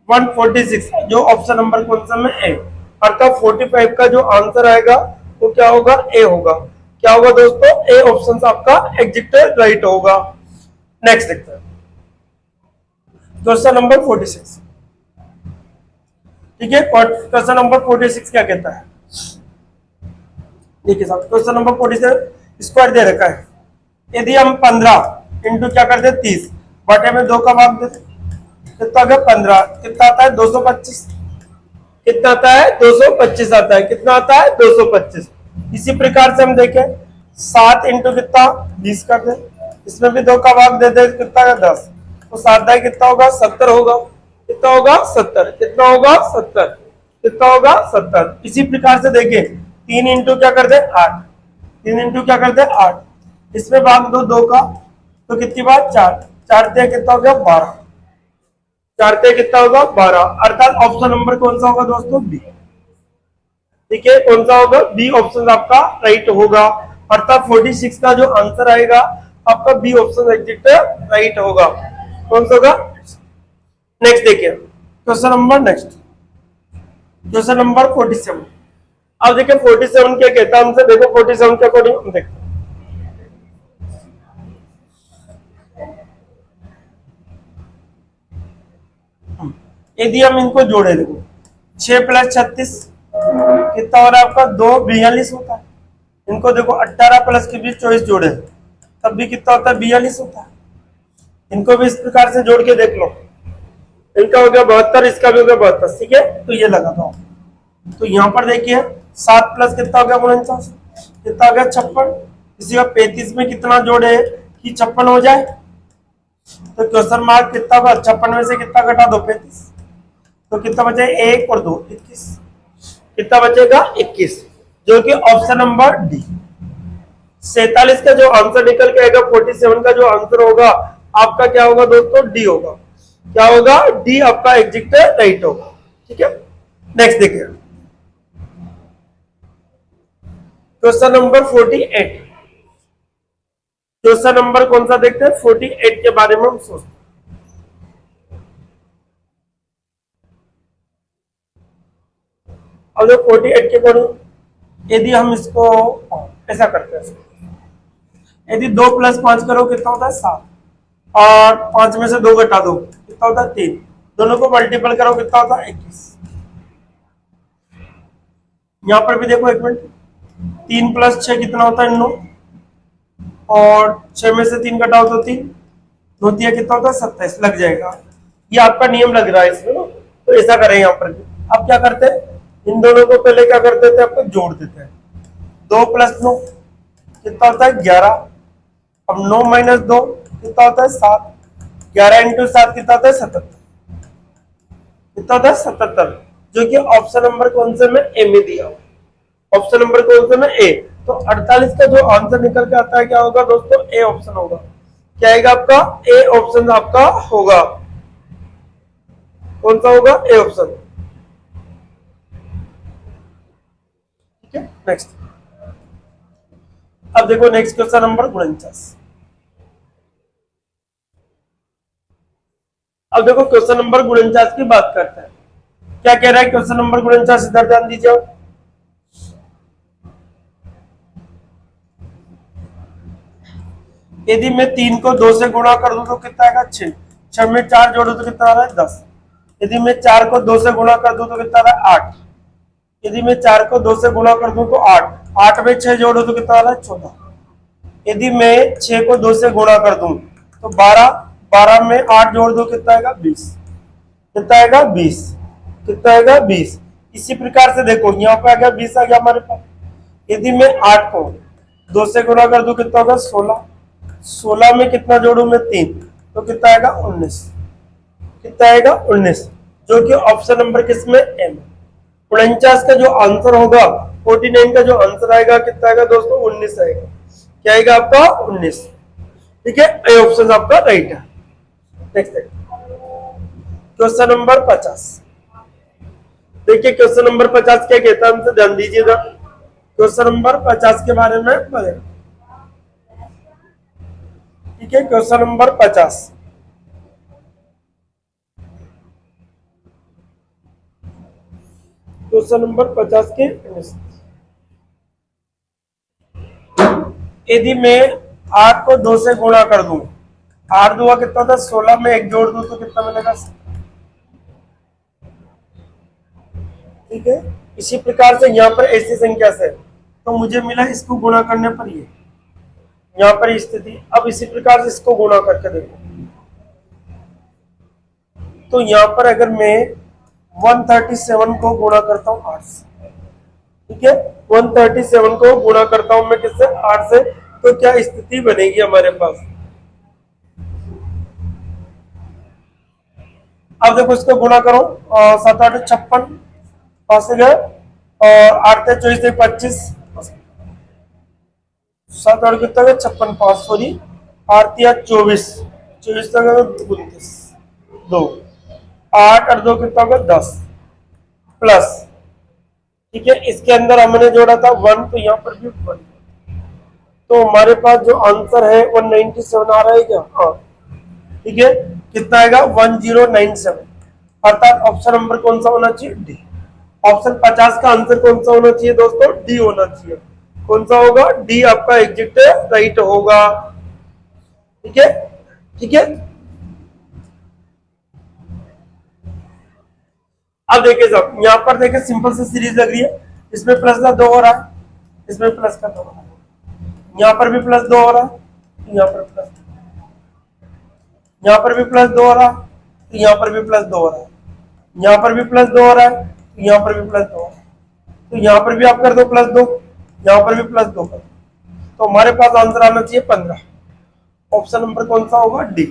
146 जो ऑप्शन नंबर कौन सा में ए, अर्थात 45 का जो आंसर आएगा वो क्या होगा ए होगा, क्या होगा दोस्तों ए ऑप्शन आपका एग्जैक्ट राइट होगा। नेक्स्ट देखते हैं क्वेश्चन नंबर 46, ठीक है। क्वेश्चन नंबर 46 क्या कहता है, देखिए साहब क्वेश्चन नंबर 46 स्क्वायर दे रखा है, यदि हम 15 इंटू क्या करते हैं 30 बटे में 2 का भाग देते कितना होगा 15, कितना आता है 225, कितना आता है 225 आता है, कितना आता है 225। इसी प्रकार से हम देखें 7 इंटू कितना 20 कर दे, इसमें भी 2 का भाग दे दे कितना 10, तो 7 कितना होगा 70 होगा, कितना होगा 70, कितना होगा 70, कितना होगा 70। इसी प्रकार से देखिए 3 इंटू क्या कर दे 8, 3 इंटू क्या कर दे 8, इसमें भाग दो 2 का तो कितनी बात 4, 4 ते कितना हो गया 12, 4 ते कितना होगा 12, अर्थात ऑप्शन नंबर कौन सा होगा दोस्तों बी। ठीक है, कौन सा होगा बी ऑप्शन आपका राइट होगा, अर्थात 46 का जो आंसर आएगा आपका बी ऑप्शन एग्जैक्ट राइट होगा। कौन सा होगा? नेक्स्ट देखिए question number next, question number 47। अब देखिए 47 क्या कहता है हमसे, देखो 47 के अकॉर्डिंग हम देखते हैं। यदि हम इनको जोड़े, देखो 6 + 36 कितना हो रहा है आपका 2 42 होता है। इनको देखो 18 प्लस के बीच 24 जोड़े तब भी कितना होता है 42 होता है। इनको भी इस प्रकार से जोड़ के देख लो, इनका हो गया 72, इसका भी हो गया 72। ठीक है, तो ये लगा दो। तो यहाँ पर देखिए 7 प्लस कितना हो गया 49, कितना हो गया 56। इसी का 35 में कितना जोड़े कि 56 हो जाए, तो क्वेश्चन मार्क कितना होगा 56 में से कितना घटा दो 35, तो कितना बचे 1 और 2 21, कितना बचेगा 21, जो कि ऑप्शन नंबर डी। 47 का जो आंसर निकल के आएगा 47 का जो आंसर होगा आपका क्या होगा दोस्तों डी होगा। क्या होगा डी आपका एग्जैक्ट राइट होगा। ठीक है, नेक्स्ट देखिए क्वेश्चन नंबर 48। क्वेश्चन नंबर कौन सा देखते हैं 48 के बारे में हम सोचते हैं। अब जो 48 के अकॉर्डिंग यदि हम इसको ऐसा करते हैं, यदि 2 + 5 करो कितना होता है 7, और 5 में से 2 घटा दो कितना होता है 3, दोनों को मल्टीपल करो कितना होता है 21। यहां पर भी देखो एक मिनट, 3 + 6 कितना होता है 9, और 6 में से 3 घटाओ तो 3, 2 दिया कितना होता है 27 लग जाएगा। ये आपका नियम लग रहा है इसमें ना, तो ऐसा करें यहाँ पर भी। अब क्या करते हैं, इन दोनों को पहले क्या कर देते हैं आपको जोड़ देते हैं। 2 + 9 कितना होता है 11, अब 9 - 2 कितना होता है 7, 11 × 7 कितना होता है 77, कितना होता है 77, जो कि ऑप्शन नंबर कौन से में ए में दिया हुआ, ऑप्शन नंबर कौन से में ए। तो 48 का जो आंसर निकल के आता है क्या होगा दोस्तों ए ऑप्शन होगा। क्या आएगा आपका ए ऑप्शन आपका होगा। कौन सा होगा ए ऑप्शन। ठीक है, नेक्स्ट। अब देखो नेक्स्ट क्वेश्चन नंबर 49। अब देखो क्वेश्चन नंबर 49 की बात करते हैं। क्या कह रहा है क्वेश्चन नंबर 49, इधर ध्यान दीजिए। यदि मैं 3 को 2 से गुणा कर दूं तो कितना आएगा 6, 6 में 4 जोड़ो तो कितना आ रहा है 10। यदि मैं 4 को 2 से गुणा कर दूं तो कितना आ रहा है 8। यदि मैं 4 को 2 से गुणा कर दूं तो 8, 8 में 6 जोड़ो तो कितना आ रहा है 14। यदि मैं 6 को 2 से गुणा कर दूं तो 12, 12 में 8 जोड़ दो कितना आएगा 20, कितना आएगा 20, कितना आएगा 20। इसी प्रकार से देखो यहाँ पे आ गया 20 आ गया हमारे पास। यदि मैं 8 को 2 से गुणा कर दूं कितना होगा 16, 16 में कितना जोड़ू मैं 3, तो कितना आएगा 19, कितना आएगा 19, जो कि ऑप्शन नंबर किसमें एम। 49 का जो आंसर होगा 49 का जो आंसर आएगा कितना आएगा दोस्तों 19 आएगा। क्या आएगा आपका 19। ठीक है, ए ऑप्शन आपका राइट है। Next question number 50। देखिए क्वेश्चन नंबर 50 क्या कहता है हमसे ध्यान दीजिएगा। क्वेश्चन नंबर 50 के बारे में पढ़ेगा। ठीक है, क्वेश्चन नंबर 50। क्वेश्चन नंबर 50 के यदि मैं 8 को 2 से गुणा कर दूं, 8 दुआ कितना था 16 में 1 जोड़ दूं तो कितना मिलेगा। ठीक है, इसी प्रकार से यहाँ पर ऐसी संख्या से तो मुझे मिला इसको गुणा करने पर ये यहाँ पर स्थिति। अब इसी प्रकार से इसको गुणा करके देखो तो यहाँ पर अगर मैं 137 को गुणा करता हूँ 8 से, ठीक है 137 को गुणा करता हूं मैं किससे 8 से, तो क्या स्थिति बनेगी हमारे पास। अब देखो इसको गुणा करो, 7 8 56 पास से गए, और 8 से 24 से 25, 7 8 कितना गया 56 पास, सॉरी 8 या 24, 24 तक 29 2, 8 और 2 कितना होगा 10 प्लस, ठीक है, इसके अंदर हमने जोड़ा था 1, तो यहाँ पर भी 1, तो हमारे पास जो आंसर है 197 आ रहा है क्या? हाँ, ठीक है, कितना आएगा 1097, अर्थात ऑप्शन नंबर कौन सा होना चाहिए? डी। ऑप्शन 50 का आंसर कौन सा होना चाहिए दोस्तों? डी होना चाहिए। कौन सा होगा? डी आपका एग्जैक्ट राइट होगा, ठीक है, ठीक है। अब देखिए साहब, यहाँ पर देखिए सिंपल सी सीरीज लग रही है, इसमें प्लस का 2 हो रहा है, इसमें प्लस का 2 हो रहा है, यहाँ पर भी प्लस 2 हो रहा है, यहाँ पर प्लस, यहाँ पर भी प्लस 2 हो रहा है, तो यहाँ पर भी प्लस 2 हो रहा है, यहाँ पर भी प्लस 2 हो रहा है, तो यहाँ पर भी प्लस 2 हो रहा है, तो यहाँ पर भी आप कर दो प्लस 2, यहाँ पर भी प्लस 2 कर दो, तो हमारे पास आंसर आना चाहिए 15। ऑप्शन नंबर कौन सा होगा? डी।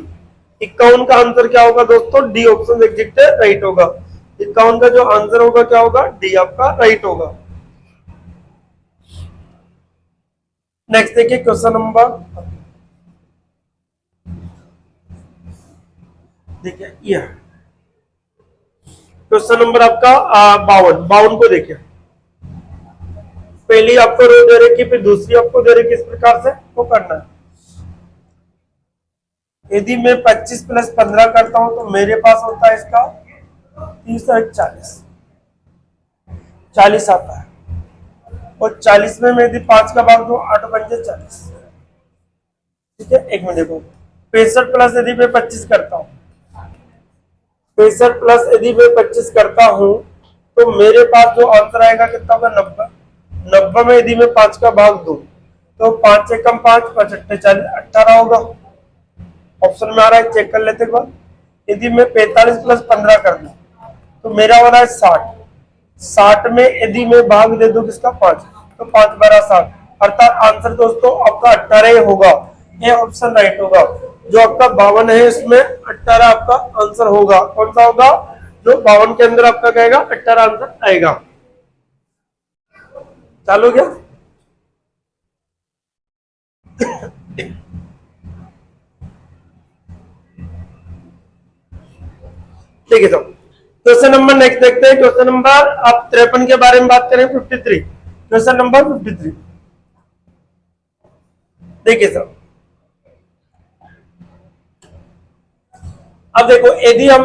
51 का आंसर क्या होगा दोस्तों? डी ऑप्शन एग्जैक्ट राइट होगा। 51 का जो आंसर होगा क्या होगा? डी आपका राइट होगा। नेक्स्ट देखिए क्वेश्चन नंबर, देखिए ये क्वेश्चन नंबर आपका 52 को देखिए, पहली आपको रो दे रही, फिर दूसरी आपको दे रही, किस प्रकार से वो करना है। यदि मैं 25 प्लस 15 करता हूं तो मेरे पास होता है इसका 30 और 40 आता है, और 40 में मैं यदि 5 का भाग दूं 8 पंजे 40, ठीक है। एक मिनट देखो, 65 प्लस यदि मैं 25 करता हूं, 65 प्लस यदि मैं 25 करता हूं तो मेरे पास जो आंसर आएगा कितना होगा? 90। 90 में यदि मैं 5 का भाग दूं तो 5 से कम 5, 5 8 40, 18 होगा। ऑप्शन में आ रहा है, चेक कर लेते एक बार। यदि मैं 45 प्लस 15 कर दूं तो मेरा हो रहा है 60। 60 में यदि मैं भाग दे दूं किसका? 5, तो 5 12 60, अर्थात आंसर दोस्तों आपका 18 होगा। ये ऑप्शन राइट होगा। जो आपका 52 है इसमें 18 आपका आंसर होगा। कौन सा होगा? जो 52 के अंदर आपका कहेगा 18 आंसर आएगा। चालू गया? ठीक है, तो क्वेश्चन नंबर नेक्स्ट देखते हैं। क्वेश्चन नंबर आप 53 के बारे में बात करें, 53, क्वेश्चन नंबर 53 देखिए सर। अब देखो, यदि हम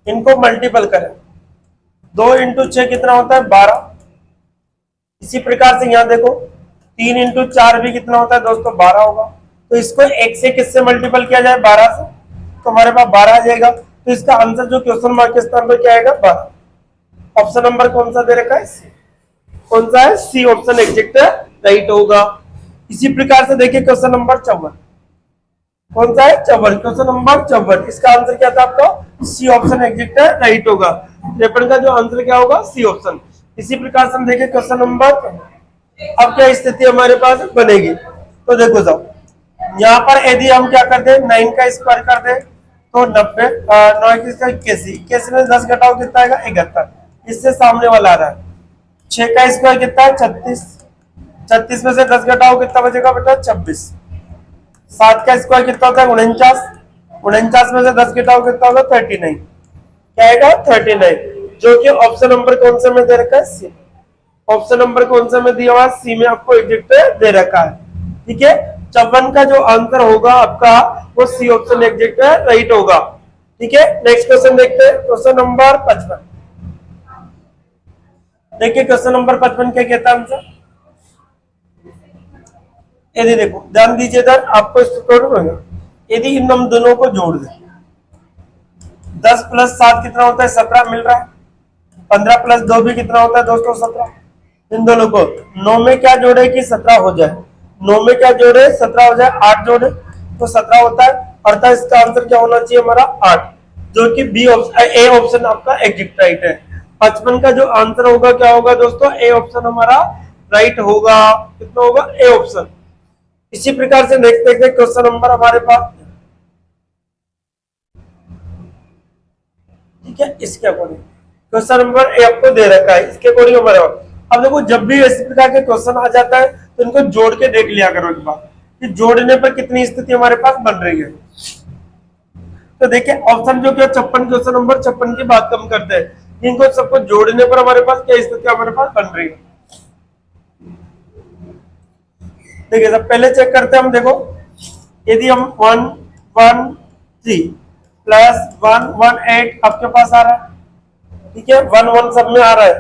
इनको मल्टीपल करें, 2 इंटू 6 कितना होता है? 12। इसी प्रकार से यहाँ देखो 3 इंटू 4 भी कितना होता है दोस्तों? 12 होगा। तो इसको एक से किससे मल्टीपल किया जाए? 12 से, तो हमारे पास 12 आ जाएगा। तो इसका आंसर जो क्वेश्चन मार्क के स्थान पर क्या आएगा? 12। ऑप्शन नंबर कौन सा दे रखा है? सी। कौन सा है? सी ऑप्शन एग्जैक्ट राइट होगा। इसी प्रकार से देखिए क्वेश्चन नंबर 54, कौन सा है? 54, क्वेश्चन नंबर 54, इसका आंसर क्या था आपका? सी ऑप्शन एग्जैक्ट राइट होगा। 53 का जो आंसर क्या होगा? C option. इसी प्रकार से हम देखें क्वेश्चन नंबर, अब क्या स्थिति हमारे पास बनेगी? तो देखो साहब, यहाँ पर यदि हम क्या करते हैं, 9 का स्क्वायर कर दे तो 90, 9 का 81, 81 में 10 घटाओ कितना आएगा? 71। इससे सामने वाला आ रहा है। 6 का स्क्वायर कितना है? 36, 36 में से 10 घटाओ कितना बचेगा बेटा? 26। 7 का स्क्वायर कितना होता है? 49, 49 में से 10 घटाओ कितना होगा? 39। क्या आएगा? 39, जो कि ऑप्शन नंबर कौन से में दे रखा है? सी। ऑप्शन नंबर कौन सा में दिया हुआ? सी में आपको एग्जैक्ट दे रखा है, ठीक है। 54 का जो आंसर होगा आपका वो सी ऑप्शन एग्जैक्ट राइट होगा, ठीक है। नेक्स्ट क्वेश्चन देखते हैं, क्वेश्चन नंबर 55। देखिए क्वेश्चन नंबर 55 क्या कहता है आंसर? यदि देखो ध्यान दीजिए इधर, आपको यदि इन हम दोनों को जोड़ दें, 10 प्लस 7 कितना होता है? 17 मिल रहा है। 15 प्लस 2 भी कितना होता है दोस्तों? 17। इन दोनों को 9 में क्या जोड़े कि 17 हो जाए? 9 में क्या जोड़े? 17 हो जाए। 8 जोड़े तो 17 होता है, अर्थात इसका आंसर क्या होना चाहिए हमारा? 8, जो कि बी ऑप्शन, ए ऑप्शन आपका एग्जैक्ट राइट है। 55 का जो आंसर होगा क्या होगा दोस्तों? ए ऑप्शन हमारा राइट होगा। कितना होगा? A option. इसी प्रकार से नेक्स्ट देखते हैं क्वेश्चन नंबर हमारे पास, ठीक है, इसके अकॉर्डिंग क्वेश्चन नंबर ए आपको दे रखा है, इसके अकॉर्डिंग हमारे। अब देखो जब भी इस प्रकार के क्वेश्चन आ जाता है तो इनको जोड़ के देख लिया करो एक बार कि जोड़ने पर कितनी स्थिति हमारे पास बन रही है। तो देखिए ऑप्शन जो क्या 56, क्वेश्चन नंबर 56 की बात हम करते हैं, इनको सबको जोड़ने पर हमारे पास क्या स्थिति हमारे पास बन रही है। देखिए सब पहले चेक करते हैं हम, देखो यदि हम 113 प्लस 118 आपके पास आ रहा है, ठीक है, 1 1 सब में आ रहा है,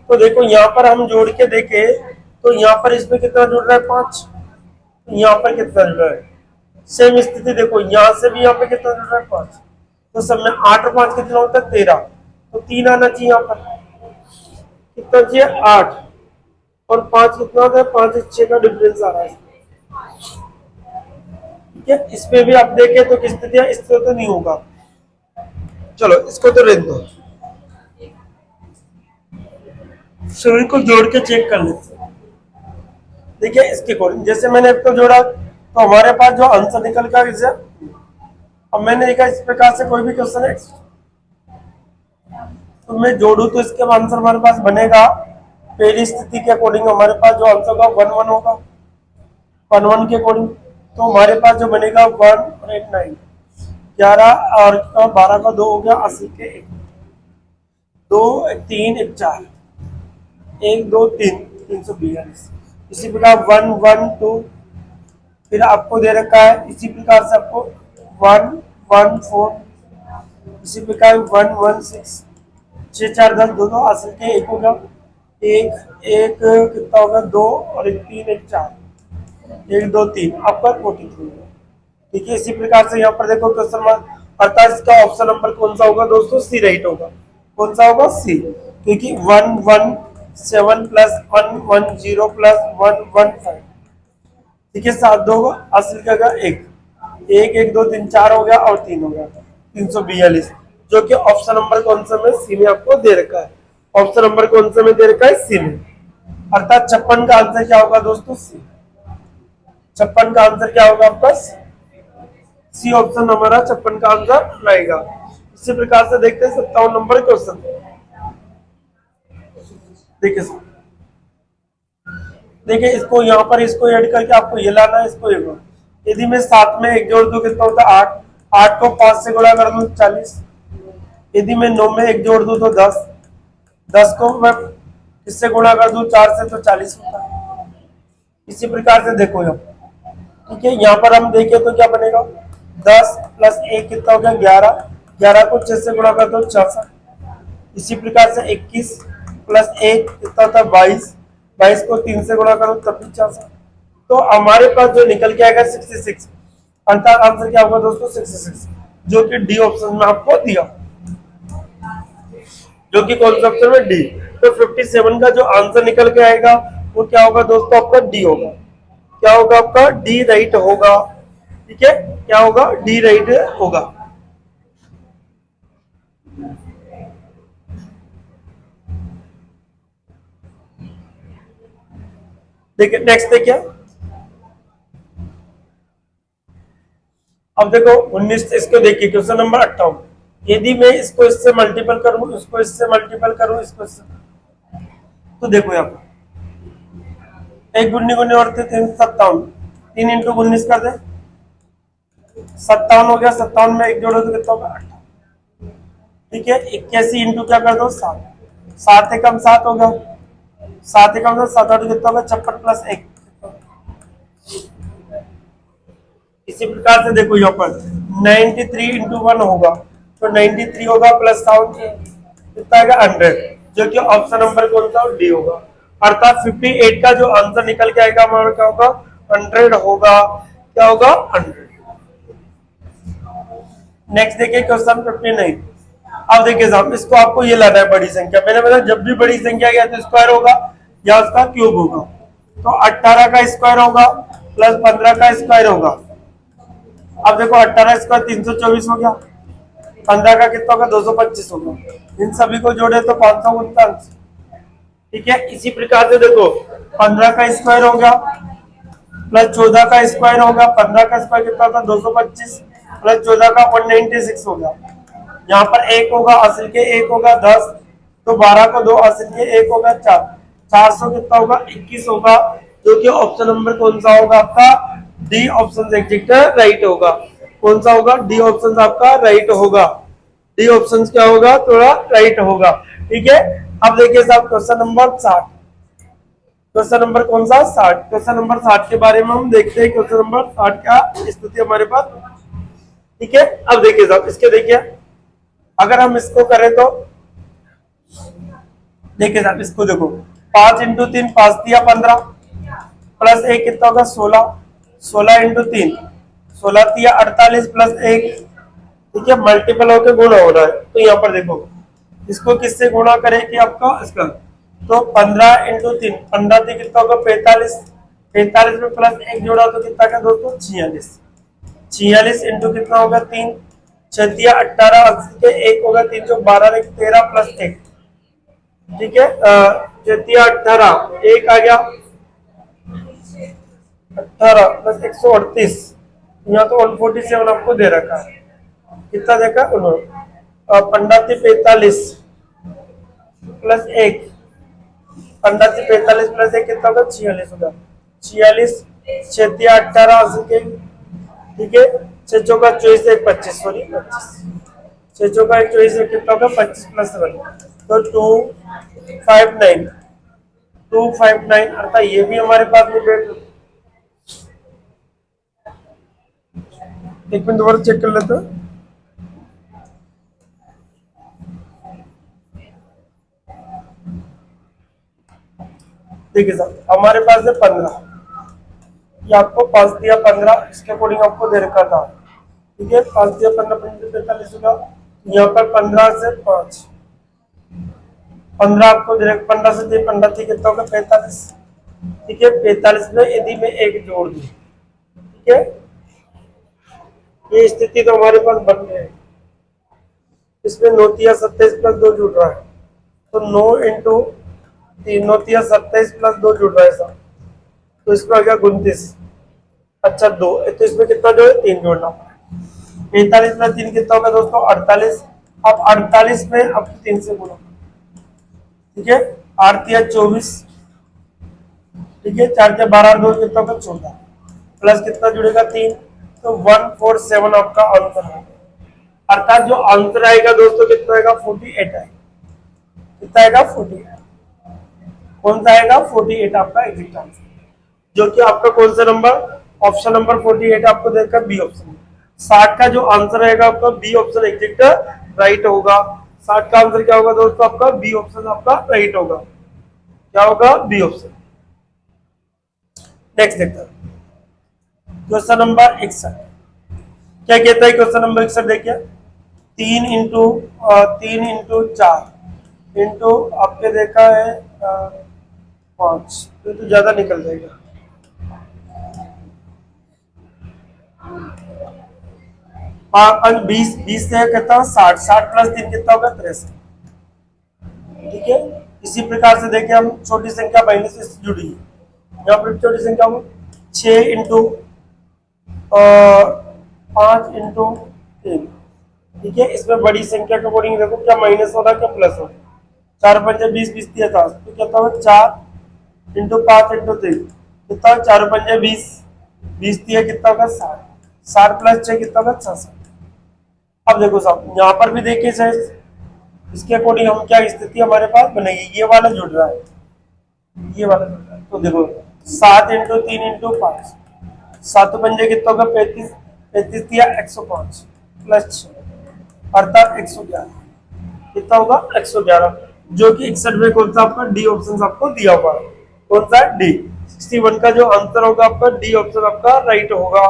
तो देखो यहाँ पर हम जोड़ के देखें तो यहाँ पर इसमें कितना जुड़ रहा है 5, यहाँ पर कितना जुड़ रहा है, सेम स्थिति देखो यहाँ से भी यहाँ पे कितना जुड़ रहा है 5, तो सब में 8 और 5 कितना होता है 13, तो 3 आना चाहिए यहाँ पर, कितना चाहिए 8 और 5 कितना होता है 5 और 6 का डिफरेंस आ रहा है, ठीक है। इसमें भी आप देखें तो किस स्थिति है, इससे तो नहीं होगा, चलो इसको तो रहने दो, सभी को जोड़ के चेक कर लेते हैं। देखिए इसके अकॉर्डिंग जैसे मैंने इसको जोड़ा तो हमारे पास जो आंसर निकल का इसे, अब मैंने देखा इस प्रकार से कोई भी क्वेश्चन है तो मैं जोड़ू तो इसके आंसर हमारे पास बनेगा, पहली स्थिति के अकॉर्डिंग हमारे पास जो आंसर होगा 1 1 होगा, 1 1 के अकॉर्डिंग तो हमारे पास जो बनेगा 1 और 8 9, 11 और 12 का 2 हो गया, 80 के 1, 2 3 1 4, 1 2 3 342। इसी प्रकार 1 1 2 फिर आपको दे रखा है, इसी प्रकार से आपको 1 1 4, इसी प्रकार 1 1 6, 6 4 10 2 2 हासिल के 1 हो गया, 1 1 कितना होगा 2 और 1 3 1 4, 1 2 3 आपका 43, ठीक है। इसी प्रकार से यहाँ पर देखो क्वेश्चन मार्क, अर्थात इसका ऑप्शन नंबर कौन सा होगा दोस्तों, सी राइट होगा, कौन सा होगा सी, क्योंकि 1 1 7 प्लस 1 1 0 प्लस 1 1 5, ठीक है, 7 2 होगा, हासिल का 1 1 1 2 3 4 हो गया और 3 हो गया, 342, जो कि ऑप्शन नंबर कौन सा में सी में आपको दे रखा है, ऑप्शन नंबर कौन सा में दे रखा है सी में, अर्थात 56 का आंसर क्या होगा दोस्तों सी, 56 का आंसर क्या होगा आपका सी ऑप्शन हमारा 56 का आंसर रहेगा। इसी प्रकार से देखते हैं 57 नंबर क्वेश्चन, देखिए देखिए इसको यहाँ पर इसको ऐड करके आपको ये लाना है, इसको ये, यदि मैं 7 में 1 जोड़ दूं कितना होता है 8, 8 को 5 से गुणा कर दूं 40, यदि मैं 9 में 1 जोड़ दूं तो 10, 10 को मैं इससे गुणा कर दूं 4 से तो 40 होता है। इसी प्रकार से देखो यहाँ, ठीक है, यहाँ पर हम देखें तो क्या बनेगा 10 प्लस 1 कितना हो गया 11, 11 को 6 से गुणा कर दो 66, इसी प्रकार से 21 प्लस 1 कितना होता है 22, 22 को 3 से गुणा करो तब भी 66, तो हमारे पास जो निकल के आएगा 66, अर्थात आंसर क्या होगा दोस्तों 66, जो कि डी ऑप्शन में आपको दिया, जो कि कौन सा ऑप्शन में डी, तो 57 का जो आंसर निकल के आएगा वो क्या होगा दोस्तों आपका डी होगा, क्या होगा आपका डी राइट होगा, ठीक है, क्या होगा डी राइट होगा। देखिए नेक्स्ट देखिए, अब देखो 19, इसको देखिए क्वेश्चन नंबर 58, यदि मैं इसको इससे मल्टीपल करूं, इसको इससे मल्टीपल करूं, इसको इससे, तो देखो यहाँ पर 1 गुन्नी गुन्नी और 3 57, 3 इंटू 19 कर दे 57 हो गया, 57 में 1 जोड़ो तो कितना होगा 8, ठीक है, 81 इंटू क्या कर दो 7, 7 एकम 7 हो गया, 7 एकम 7 8 कितना होगा 56 प्लस 1, इसी प्रकार से देखो यहाँ पर 93 इंटू 1 होगा तो 93 होगा प्लस 7 कितना आएगा 100, जो कि ऑप्शन नंबर कौन सा डी होगा, अर्थात 58 का जो आंसर निकल के आएगा हमारा क्या होगा 100 होगा, क्या होगा 100। नेक्स्ट देखिए क्वेश्चन 59, अब देखिए साहब इसको आपको ये लाना है बड़ी संख्या, मैंने बताया जब भी बड़ी संख्या गया तो स्क्वायर होगा या उसका क्यूब होगा, तो 18 का स्क्वायर होगा प्लस 15 का स्क्वायर होगा, अब देखो 18 स्क्वायर 324 हो गया, 15 का कितना होगा 225 होगा, इन सभी को जोड़े तो 549, ठीक है। इसी प्रकार से देखो 15 का स्क्वायर हो गया प्लस 14 का स्क्वायर होगा, 15 का स्क्वायर कितना था 225 प्लस 14 का 196 हो गया, यहाँ पर एक होगा, असल के एक होगा 10, तो 12 को 2, असल के एक होगा 4, 400 कितना होगा 21 होगा, जो कि ऑप्शन नंबर कौन सा होगा आपका, डी ऑप्शन एग्जैक्ट राइट होगा। कौन सा होगा, डी ऑप्शन आपका राइट होगा। डी ऑप्शन क्या होगा, थोड़ा राइट होगा। ठीक है, अब देखिए साहब क्वेश्चन नंबर 60, क्वेश्चन नंबर कौन सा 60, क्वेश्चन नंबर 60 के बारे में हम देखते हैं। क्वेश्चन नंबर 60 का स्थिति हमारे पास। ठीक है, अब देखिए साहब इसके देखिए, अगर हम इसको करें तो देखिए साहब इसको देखो, 5 इंटू 3 5 दिया 15, प्लस 1 कितना होगा 16, 16 इंटू 3 16 दिया 48 प्लस 1। ठीक है, मल्टीपल होकर गुणा हो रहा है, तो यहाँ पर देखो इसको किससे गुणा करें कि आपका इसका, तो 15 इंटू 3 15 थी कितना होगा 45, 45 में प्लस 1 जोड़ा तो कितना का दोस्तों 46, 46 इंटू कितना होगा 3, 6 दिया 18, 1 होगा 3 जो 12 13 प्लस 1। ठीक है, 6 दिया 18, 1 आ गया 18 प्लस 138, यहाँ तो 147 आपको दे रखा है, कितना देखा उन्होंने 15 थी 45 प्लस 1, 15 थी 45 प्लस 1 कितना होगा 46 होगा, 46 6 दिया 18 के। ठीक है, 6 चौका 24 1 25, सॉरी 25, 6 चौका 1 24 कितना होगा 25 प्लस 1, तो 259, 259 अर्थात ये भी हमारे पास में बैठ। एक मिनट दोबारा चेक कर लेते हैं। देखिए साहब हमारे पास है 15, ये आपको 5 दिया 15, इसके अकॉर्डिंग आपको दे रखा था। ठीक है, 5 दिया 15 45 होगा, यहाँ पर 15 से 5 15 आपको दे रखा, 15 से 15 थी कितना होगा 45। ठीक है, 45 में यदि मैं एक जोड़ दूं, ठीक है, ये स्थिति तो हमारे पास बन गई है। इसमें 9 तिया 27 प्लस 2 जुड़ रहा है, तो 9 इंटू 3 9 तिया 27 प्लस 2 जुड़ रहा है साहब, तो इसमें आ गया 29। अच्छा 2, तो इसमें कितना जो है 3 जोड़ना, 45 प्लस 3 कितना होगा दोस्तों 48। अब 48 में अब 3 से गुणा, ठीक है, 8 तिया 24, ठीक है, 4 तिया 12 2 कितना होगा 14, प्लस कितना जुड़ेगा 3, तो 147 आपका आंसर है। अर्थात जो आंसर आएगा दोस्तों कितना आएगा 48 आएगा, कितना आएगा 48, कौन सा आएगा 48 आपका एग्जैक्ट आंसर, जो कि आपका कौन सा नंबर, ऑप्शन नंबर 48 आपको देखकर बी ऑप्शन। 60 का जो आंसर आएगा आपका बी ऑप्शन एग्जैक्ट राइट होगा। 60 का आंसर क्या होगा दोस्तों आपका बी ऑप्शन आपका राइट होगा, क्या होगा बी ऑप्शन। नेक्स्ट देखते हैं क्वेश्चन नंबर 61, क्या कहता है क्वेश्चन नंबर 61 देखिए, 3 इंटू 4 इंटू आपने देखा है 5, तो ज्यादा निकल जाएगा, 20 20 से कहता हूँ 60, 60 प्लस 3 कितना होगा 63। ठीक है, इसी प्रकार से देखिए हम छोटी संख्या माइनस से जुड़ी है, यहाँ पर छोटी संख्या में 6 इंटू 5 इंटू 3। ठीक है, इसमें बड़ी संख्या के अकॉर्डिंग देखो क्या माइनस हो रहा है क्या प्लस हो रहा है, 4 पंजे 20 20 दिया था, तो क्या होगा 4 इंटू 5 इंटू 3 कितना, 4 पंजे 20 20 दिया कितना होगा 60, 60 प्लस 6 कितना होगा 66। अब देखो साहब यहाँ पर भी देखिए सर, इसके अकॉर्डिंग हम क्या स्थिति हमारे पास बनेगी, ये वाला जुड़ रहा है, ये वाला जुड़ रहा है, तो देखो 7 इंटू 3 इंटू 5, 7 पंजे कितना होगा 35, 35 दिया 105 प्लस 6 अर्थात 111, कितना होगा 111, जो कि 61 में कौन सा आपका डी ऑप्शन आपको दिया हुआ है, कौन सा डी। 61 का जो आंसर होगा आपका डी ऑप्शन आपका राइट होगा।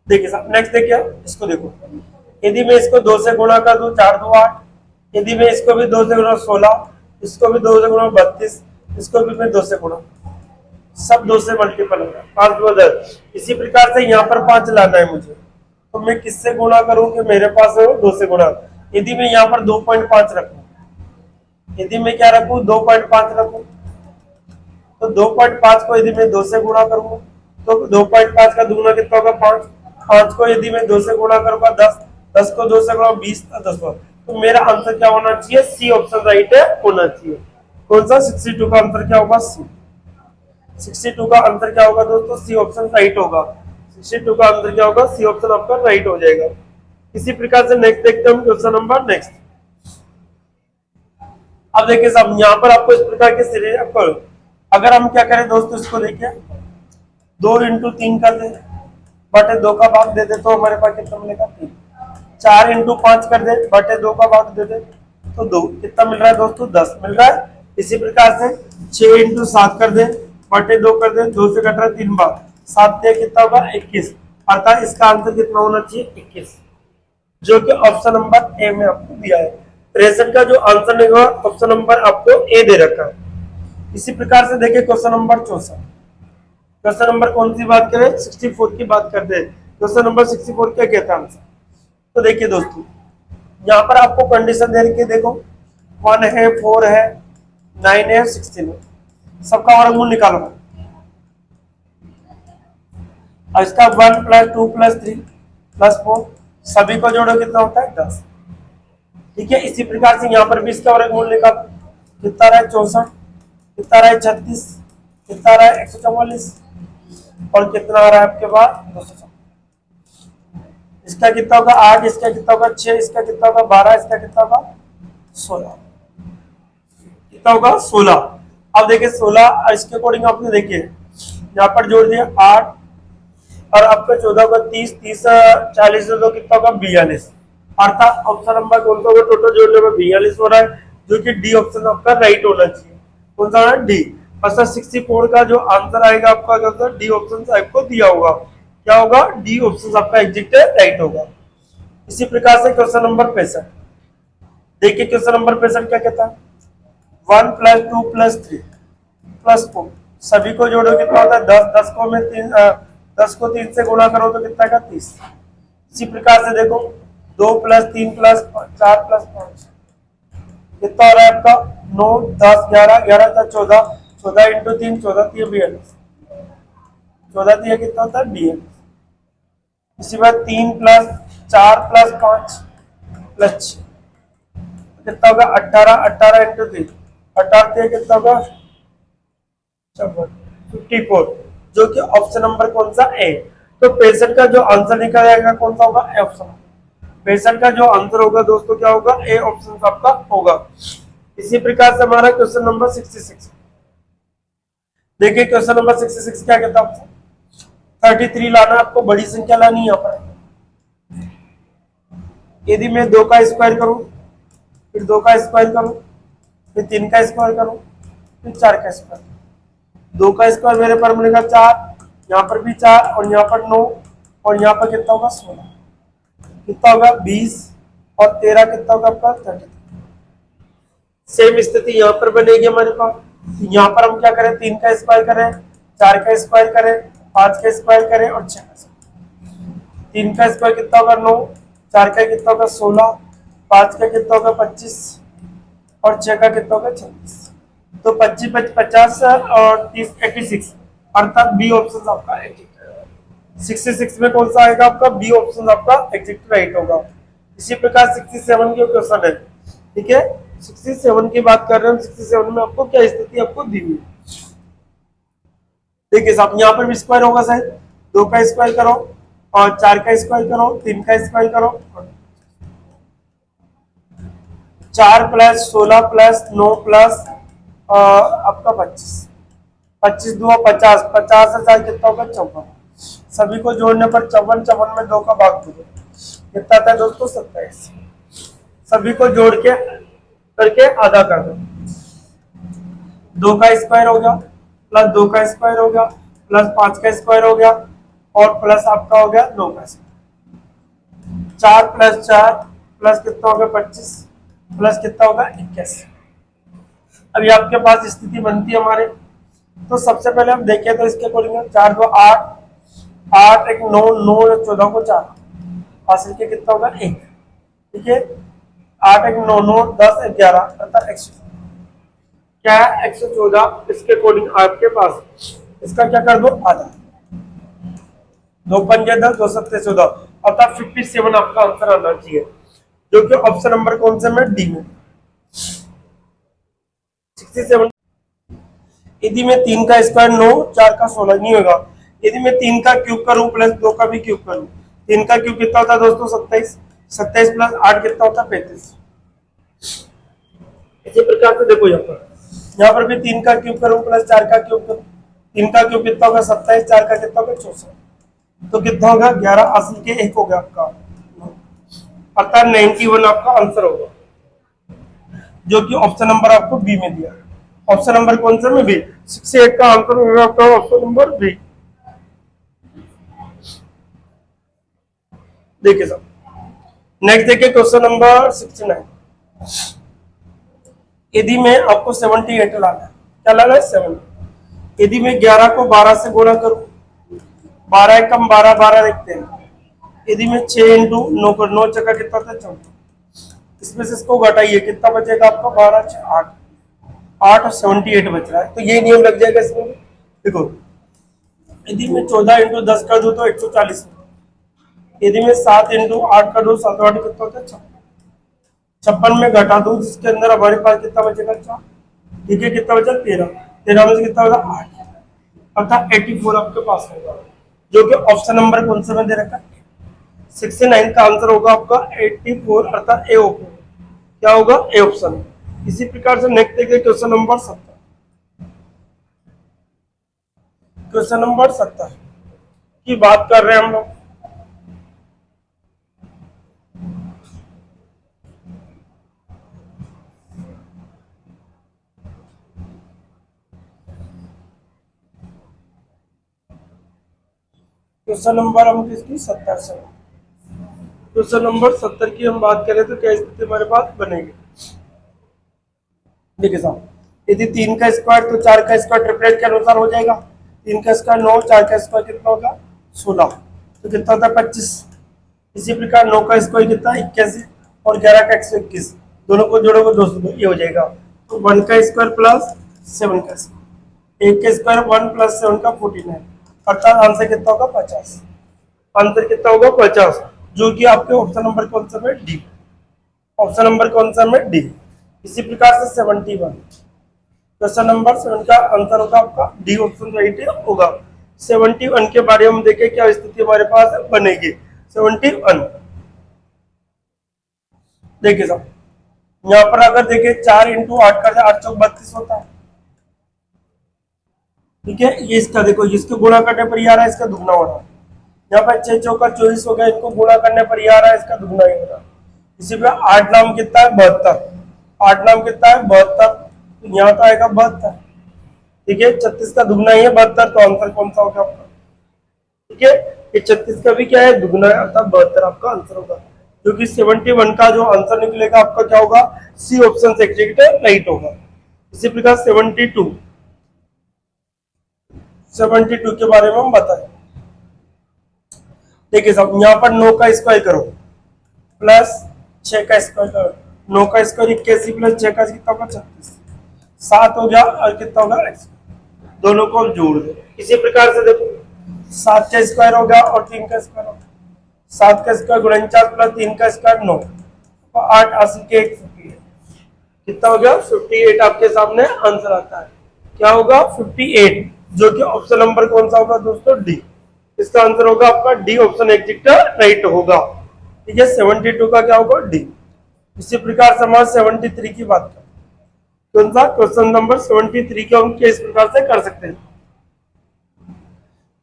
देखिए साहब नेक्स्ट देखिए, इसको देखो, यदि मैं इसको 2 से गुणा कर दूं 4 2 8, यदि मैं इसको भी 2 से गुणा 16, इसको भी 2 से गुणा 32, इसको भी मैं 2 से गुणा, सब 2 से मल्टीपल होगा 5 2 10। इसी प्रकार से यहाँ पर 5 लाना है मुझे, तो मैं किससे गुणा करूं कि मेरे पास है 2 से गुणा। यदि मैं यहाँ पर 2.5 रखूं, यदि मैं क्या रखूं 2.5 रखूं, तो 2.5 को यदि मैं 2 से गुणा करूंगा तो 2.5 का दुगना कितना होगा 5, 5 को यदि मैं 2 से गुणा करूंगा 10, 10 को 2 से गुणा 20, 10 को, तो मेरा आंसर क्या होना चाहिए, सी ऑप्शन राइट है होना चाहिए। कौन सा 62 का आंसर क्या होगा, सी। 62 का आंसर क्या होगा दोस्तों, सी ऑप्शन राइट होगा। 62 का आंसर क्या होगा, सी ऑप्शन आपका राइट हो जाएगा। इसी प्रकार से नेक्स्ट देखते हैं हम क्वेश्चन नंबर नेक्स्ट। अब देखिए साहब यहाँ पर आपको इस प्रकार के सीरीज आपको, अगर हम क्या करें दोस्तों, इसको देखिए 2 इंटू 3 कर दे बटे 2 का भाग दे दे तो हमारे पास कितना मिलेगा 3। 4 इंटू 5 कर दे बटे 2 का भाग दे दे तो 2, कितना मिल रहा है दोस्तों 10 मिल रहा है। इसी प्रकार से 6 इंटू 7 कर दे बटे 2 कर दे, 2 से कट रहा है 3 बार, 7 से कितना होगा 21, अर्थात इसका आंसर कितना होना चाहिए 21, जो कि ऑप्शन नंबर ए में आपको दिया है। 63 का जो आंसर निकला ऑप्शन नंबर आपको ए दे रखा है। इसी प्रकार से देखिए क्वेश्चन नंबर 64। क्वेश्चन नंबर कौन सी बात करें, 64 की बात करते हैं। क्वेश्चन नंबर 64 क्या कहता है आंसर, तो देखिए दोस्तों यहाँ पर आपको कंडीशन दे रखी है, देखो 1 है, 4 है, 9 है, 16 है, सबका वर्गमूल निकालो। और इसका 1 प्लस 2 प्लस 3 प्लस 4 सभी को जोड़ो कितना होता है 10। ठीक है, इसी प्रकार से यहाँ पर भी इसका वर्गमूल निकालो, कितना रहा है 64, कितना रहा है 36, कितना रहा है 144 और कितना आ रहा है आपके पास 200। इसका कितना होगा 8, इसका कितना होगा 6, इसका कितना होगा 12, इसका कितना होगा 16, कितना होगा 16। अब देखिए 16 इसके अकॉर्डिंग आपने देखिए यहाँ पर जोड़ दिया 8 और आपका 14 का 30, 30 40 से 2 कितना होगा 42, अर्थात ऑप्शन नंबर कौन सा होगा, टोटल जोड़ने में 42 हो रहा है, जो कि डी ऑप्शन आपका राइट होना चाहिए। कौन सा है डी। अच्छा 64 का जो आंसर आएगा आपका क्या, डी ऑप्शन आपको दिया होगा, क्या होगा डी ऑप्शन आपका एग्जैक्ट राइट होगा। इसी प्रकार से क्वेश्चन नंबर 65 देखिए, क्वेश्चन नंबर 65 क्या कहता है, 1 प्लस 2 प्लस 3 प्लस 4 सभी को जोड़ो कितना होता है 10, 10 को मैं 3 10 को 3 से गुणा करो तो कितना का 30। इसी प्रकार से देखो 2 प्लस 3 प्लस 4 प्लस 5 कितना हो रहा है आपका 9, 10, 11, 11 14, 14 इंटू 3 14 3 42, 14 3 कितना होता है 42। इसी बात 3 प्लस 4 प्लस 5 प्लस 6 कितना होगा 18, 18 इंटू 3 18 कितना होगा 54, जो कि ऑप्शन नंबर कौन सा ए। तो 65 का जो आंसर निकल जाएगा कौन सा होगा ए ऑप्शन। 65 का जो आंसर होगा दोस्तों क्या होगा ए ऑप्शन आपका होगा। इसी प्रकार से हमारा क्वेश्चन नंबर 66 देखिए, क्वेश्चन नंबर 66 क्या कहता है, 33 लाना, आपको बड़ी संख्या लानी यहाँ पर। यदि मैं 2 का स्क्वायर करूं, फिर 2 का स्क्वायर करूं, फिर 3 का स्क्वायर करूं, फिर 4 का स्क्वायर, 2 का स्क्वायर मेरे पर मिलेगा 4, यहाँ पर भी 4 और यहाँ पर 9 और यहाँ पर कितना होगा 16, कितना होगा 20 और 13 कितना होगा आपका 33। सेम स्थिति यहाँ पर बनेगी हमारे पास। यहाँ पर हम क्या करें, 3 का स्क्वायर करें, 4 का स्क्वायर करें, 5 का स्क्वायर करें और 6 का स्क्वायर। 3 का स्क्वायर कितना होगा 9, 4 का कितना होगा 16, 5 का कितना होगा 25 और 6 का कितना होगा 26। तो 25 50 और 30 86, अर्थात बी ऑप्शन आपका एग्जैक्ट है। 66 में कौन सा आएगा आपका बी ऑप्शन आपका एग्जैक्ट राइट होगा। इसी प्रकार 67 के क्वेश्चन है, ठीक है 67 की बात कर रहे हैं। 67 में आपको क्या स्थिति आपको दी हुई, देखिए साहब यहाँ पर भी स्क्वायर होगा शायद, 2 का स्क्वायर करो और 4 का स्क्वायर करो, 3 का स्क्वायर करो, 4 प्लस 16 प्लस 9 प्लस आपका 25, 25 2 50, 50 से 4 कितना होगा 54, सभी को जोड़ने पर 54, 54 में 2 का भाग दो कितना था दोस्तों 27, सभी को जोड़ के करके आधा कर दो, 2 का स्क्वायर हो गया प्लस 2 का स्क्वायर हो गया प्लस 5 का स्क्वायर हो गया और प्लस आपका हो गया 9 का स्क्वायर, 4 प्लस 4 प्लस कितना होगा 25 प्लस कितना होगा 21। अभी आपके पास स्थिति बनती है हमारे, तो सबसे पहले हम देखें तो इसके अकॉर्डिंग 4 2 8, 8 1 9, 9 14 को 4 हासिल के कितना होगा 1, ठीक है 8 1 9 9 10 11 अर्थात 114, क्या है 114। इसके अकॉर्डिंग आपके पास इसका क्या कर दो आधा, दो पंजे 10, दो सत्ते 14, अर्थात 57 आपका आंसर आना चाहिए, जो कि ऑप्शन नंबर कौन से में, डी में 67। यदि मैं 3 का स्क्वायर 9, 4 का 16 नहीं होगा। यदि मैं 3 का क्यूब करूं प्लस 2 का भी क्यूब करूं, 3 का क्यूब कितना होता है दोस्तों, 27, 27 प्लस 8 कितना होता है, 35। इसी प्रकार से देखो यहाँ पर भी 3 का क्यूब करूं प्लस 4 का क्यूब करूं, 3 का क्यूब कितना होगा 27, 4 का कितना होगा 64, तो कितना होगा 11 असल के 1 हो गया आपका, अर्थात 91 आपका आंसर होगा, जो कि ऑप्शन नंबर आपको बी में दिया। ऑप्शन नंबर कौन सा में, बी। 68 का आंसर होगा आपका ऑप्शन नंबर बी। देखिए सर, नेक्स्ट देखिए क्वेश्चन नंबर 69। यदि मैं आपको 78 लाना है, क्या लाना है, 7। यदि मैं 11 को 12 से गुणा करूं, 12 कम 12, 12 देखते हैं। यदि मैं 6 इंटू 9 कर, 9 जगह कितना होता है 14, इसमें से इसको घटाइए, कितना बचेगा आपका, 12 6 8, 8 और 78 बच रहा है, तो ये नियम लग जाएगा इसमें। देखो यदि मैं 14 इंटू 10 कर दूं तो 140, यदि मैं 7 इंटू 8 कर दूं, 7 8 कितना होता है 56, 56 में घटा दूं जिसके अंदर हमारे पास कितना बचेगा 4, ठीक है, कितना बचा 13, 13 में से कितना होगा 8, अर्थात 84 आपके पास होगा, जो कि ऑप्शन नंबर कौन सा में दे रखा है, 69 का आंसर होगा आपका 84, अर्थात ए ऑप्शन, क्या होगा, ए ऑप्शन। इसी प्रकार से नेक्स्ट देखिए क्वेश्चन नंबर 70। क्वेश्चन नंबर 70 की बात कर रहे हैं हम लोग। क्वेश्चन नंबर हम किसकी, 70 से। क्वेश्चन नंबर 70 की हम बात करें तो क्या स्थिति हमारे पास बनेगी। देखिए साहब, यदि 3 का स्क्वायर तो 4 का स्क्वायर ट्रिपलेट के अनुसार हो जाएगा। 3 का स्क्वायर 9, 4 का स्क्वायर कितना होगा 16, तो कितना होता है 25। इसी प्रकार 9 का स्क्वायर कितना 81 और 11 का 121, दोनों को जोड़ोगे 202, ये हो जाएगा। तो 1 का स्क्वायर प्लस 7 का स्क्वायर, 1 का स्क्वायर 1 प्लस 7 का 49, अर्थात आंसर कितना होगा 50। आंसर कितना होगा 50, जो कि आपके ऑप्शन नंबर कौन सा में, डी। ऑप्शन नंबर कौन सा में, डी। इसी प्रकार से 71, क्वेश्चन नंबर 7 का आंसर होगा आपका डी ऑप्शन राइट होगा। 71 के बारे में हम देखें क्या स्थिति हमारे पास बनेगी। 71 देखिए साहब, यहाँ पर अगर देखें 4 इंटू 8 का 8 चौक 32 होता है, ठीक है, ये इसका देखो, जिसको गुणा करने पर ही आ रहा है, इसका दुगना हो रहा है। यहाँ पर 6 चौका 24 हो गया, इनको गुणा करने पर ही आ रहा है, इसका दुगना ही हो रहा है। इसी पे 8 नाम कितना है 72, 8 नाम कितना है 72, तो यहाँ का आएगा 72, ठीक है, 36 का दुगना ही है 72, तो आंसर कौन सा होगा आपका, ठीक है, ये 36 का भी क्या है दुगना है, अर्थात 72 आपका आंसर होगा, क्योंकि 71 का जो आंसर निकलेगा आपका क्या होगा, सी ऑप्शन से एग्जैक्ट राइट होगा। इसी प्रकार 72 के बारे में हम बताएं। देखिए साहब, यहाँ पर 9 का स्क्वायर करो प्लस 6 का स्क्वायर करो, 9 का स्क्वायर 81 प्लस 6 का कितना होगा 36, 7 हो गया और कितना होगा x, दोनों को हम जोड़ दो। इसी प्रकार से देखो 7 का स्क्वायर हो गया और 3 का स्क्वायर हो गया, 7 का स्क्वायर 49 प्लस 3 का स्क्वायर 9, तो 8 80 के 1 कितना हो गया 58, आपके सामने आंसर आता है, क्या होगा 58, जो कि ऑप्शन नंबर कौन सा होगा दोस्तों, डी। इसका आंसर होगा आपका डी ऑप्शन एग्जैक्ट राइट होगा, ठीक है, 72 का क्या होगा डी। इसी प्रकार से हम 73 की बात करें, कौन सा क्वेश्चन नंबर 73 को हम किस प्रकार से कर सकते हैं।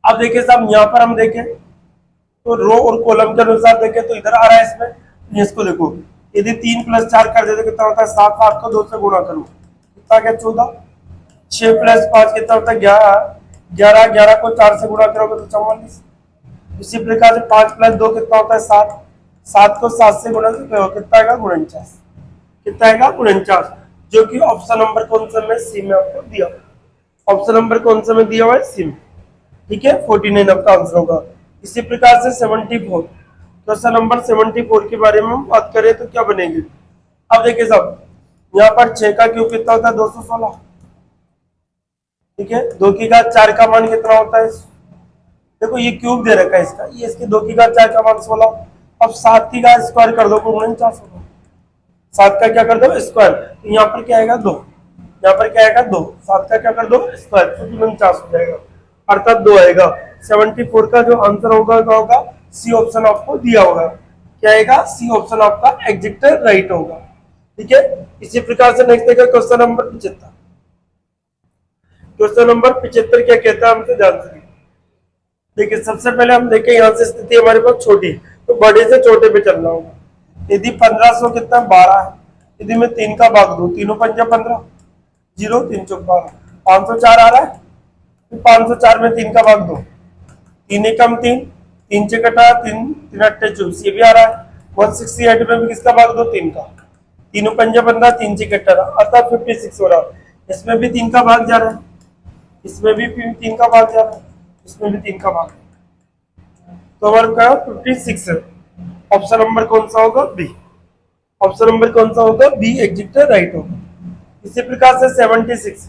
अब देखिए साहब, यहाँ पर हम देखें तो रो और कॉलम के अनुसार देखें तो इधर आ रहा है इसमें, इसको देखो, यदि 3 प्लस 4 कर देते कितना होता है 7, 7 को 2 से गुणा करो कितना क्या 14, 6 प्लस 5 कितना होता है 11, 11 11 को 4 से गुणा करोगे तो 44। इसी प्रकार से 5 प्लस 2 कितना होता है 7, 7 को 7 से गुणा कितना आएगा 49, कितना आएगा 49, जो कि ऑप्शन नंबर कौन सा में, सी में आपको दिया, ऑप्शन नंबर कौन सा में दिया हुआ है, सी में, ठीक है, 49 आपका आंसर होगा। इसी प्रकार से 74, क्वेश्चन नंबर 74 के बारे में हम बात करें तो क्या बनेगी। अब देखिए साहब, यहाँ पर 6 का क्यूब कितना होता है 216, ठीक है, 2 की घात 4 का मान कितना होता है देखो ये क्यूब दे रखा है इसका, ये इसके 2 की घात 4 का मान 16। अब 7 की घात स्क्वायर कर दो, 49 होगा। 7 का क्या कर दो स्क्वायर, तो यहाँ पर क्या आएगा 2, यहाँ पर क्या आएगा 2, 7 का क्या कर दो स्क्वायर, तो 49 हो जाएगा, अर्थात 2 आएगा। 74 का जो आंसर होगा क्या होगा, सी ऑप्शन आपको दिया होगा, क्या आएगा, सी ऑप्शन आपका एग्जैक्ट राइट होगा। ठीक है, इसी प्रकार से नेक्स्ट देखा क्वेश्चन नंबर 75। क्वेश्चन नंबर 75 क्या कहता है हमसे ध्यान से देखिए। सबसे पहले हम देखें यहाँ से स्थिति हमारे पास छोटी, तो बड़े से छोटे पे चलना होगा। यदि 1500 कितना 12 है, यदि मैं 3 का भाग दूं, तीनों पंजा 15, 0 3 चौक 12, 504 आ रहा है, तो 504 में 3 का भाग दो, 3 एकम 3, 3 से कटा 3 3 अट्ठे 24, ये भी आ रहा है। 168 में भी किसका भाग दो 3 का, तीनों पंजा 15, 3 से कटा अर्थात 56 हो रहा है। इसमें भी 3 का भाग जा रहा है, इसमें भी 3 का भाग जा रहा है, इसमें भी 3 का भाग, तो हमारे का 56 है। ऑप्शन नंबर कौन सा होगा, बी। ऑप्शन नंबर कौन सा होगा, बी एग्जैक्ट राइट होगा। इसी प्रकार से 76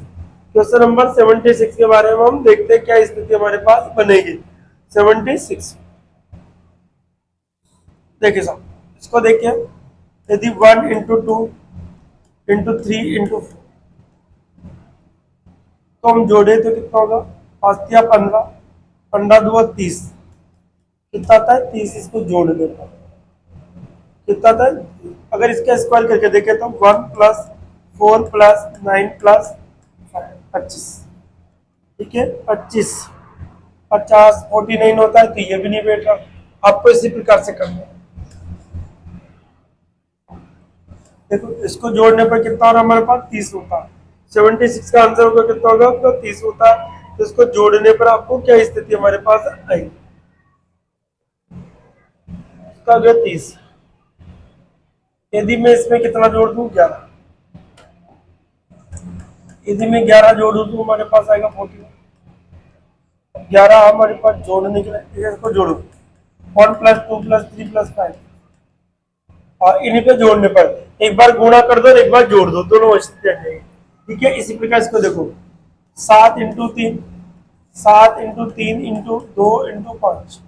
क्वेश्चन नंबर 76 के बारे में हम देखते हैं क्या स्थिति हमारे पास बनेगी। 76 देखिए साहब, इसको देखिए, यदि 1 इंटू 2 इंटू 3 इंटू 4, तो हम जोड़े तो कितना होगा, 5 या 15, 15 2 30, कितना आता है 30, इसको जोड़ देता हूं, कितना आता है, अगर इसका स्क्वायर करके देखें तो 1 प्लस 4 प्लस 9 प्लस 25, ठीक है 25, 50 49 होता है, तो ये भी नहीं बैठ रहा, आपको इसी प्रकार से करना है। देखो इसको जोड़ने पर कितना हो रहा है हमारे पास 30 होता है। 76 का आंसर होगा कितना होगा आपका 30 होता है। तो इसको जोड़ने पर आपको क्या स्थिति हमारे पास आएगी, इसका जो 30, यदि मैं इसमें कितना जोड़ दूं 11, यदि मैं 11 जोड़ दूं तो हमारे पास आएगा 41। 11 हमारे पास जोड़ने के लिए इसको जोड़ो, 1 प्लस 2 प्लस 3 प्लस 5, और इन्हीं पे जोड़ने पर एक बार गुणा कर दो, एक बार जोड़ दो, दोनों स्थिति आ जाएगी। ठीक है, इसी प्रकार इसको देखो, 7 इंटू 3, 7 इंटू 3 इंटू 2 इंटू 5,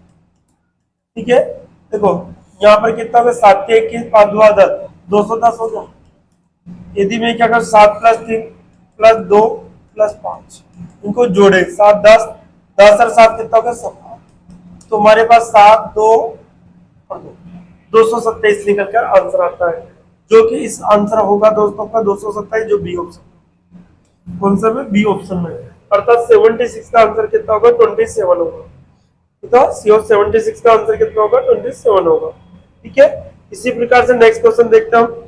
ठीक है। देखो यहाँ पर कितना होगा, 7 के 21, 5 2 10, 210 हो गया। यदि मैं क्या करूँ 7 प्लस 3 प्लस 2 प्लस 5, इनको जोड़े 7 10, 10 और 7 कितना होगा 17, तो हमारे पास 7 2 और 2 227 निकल कर आंसर आता है, जो कि इस आंसर होगा दोस्तों का 227, जो बी ऑप्शन, कौन सा में, बी ऑप्शन में, अर्थात 76 का आंसर कितना होगा 27 होगा। तो सी ऑफ 76 का आंसर कितना होगा 27 होगा। ठीक है, इसी प्रकार से नेक्स्ट क्वेश्चन देखते हैं हम।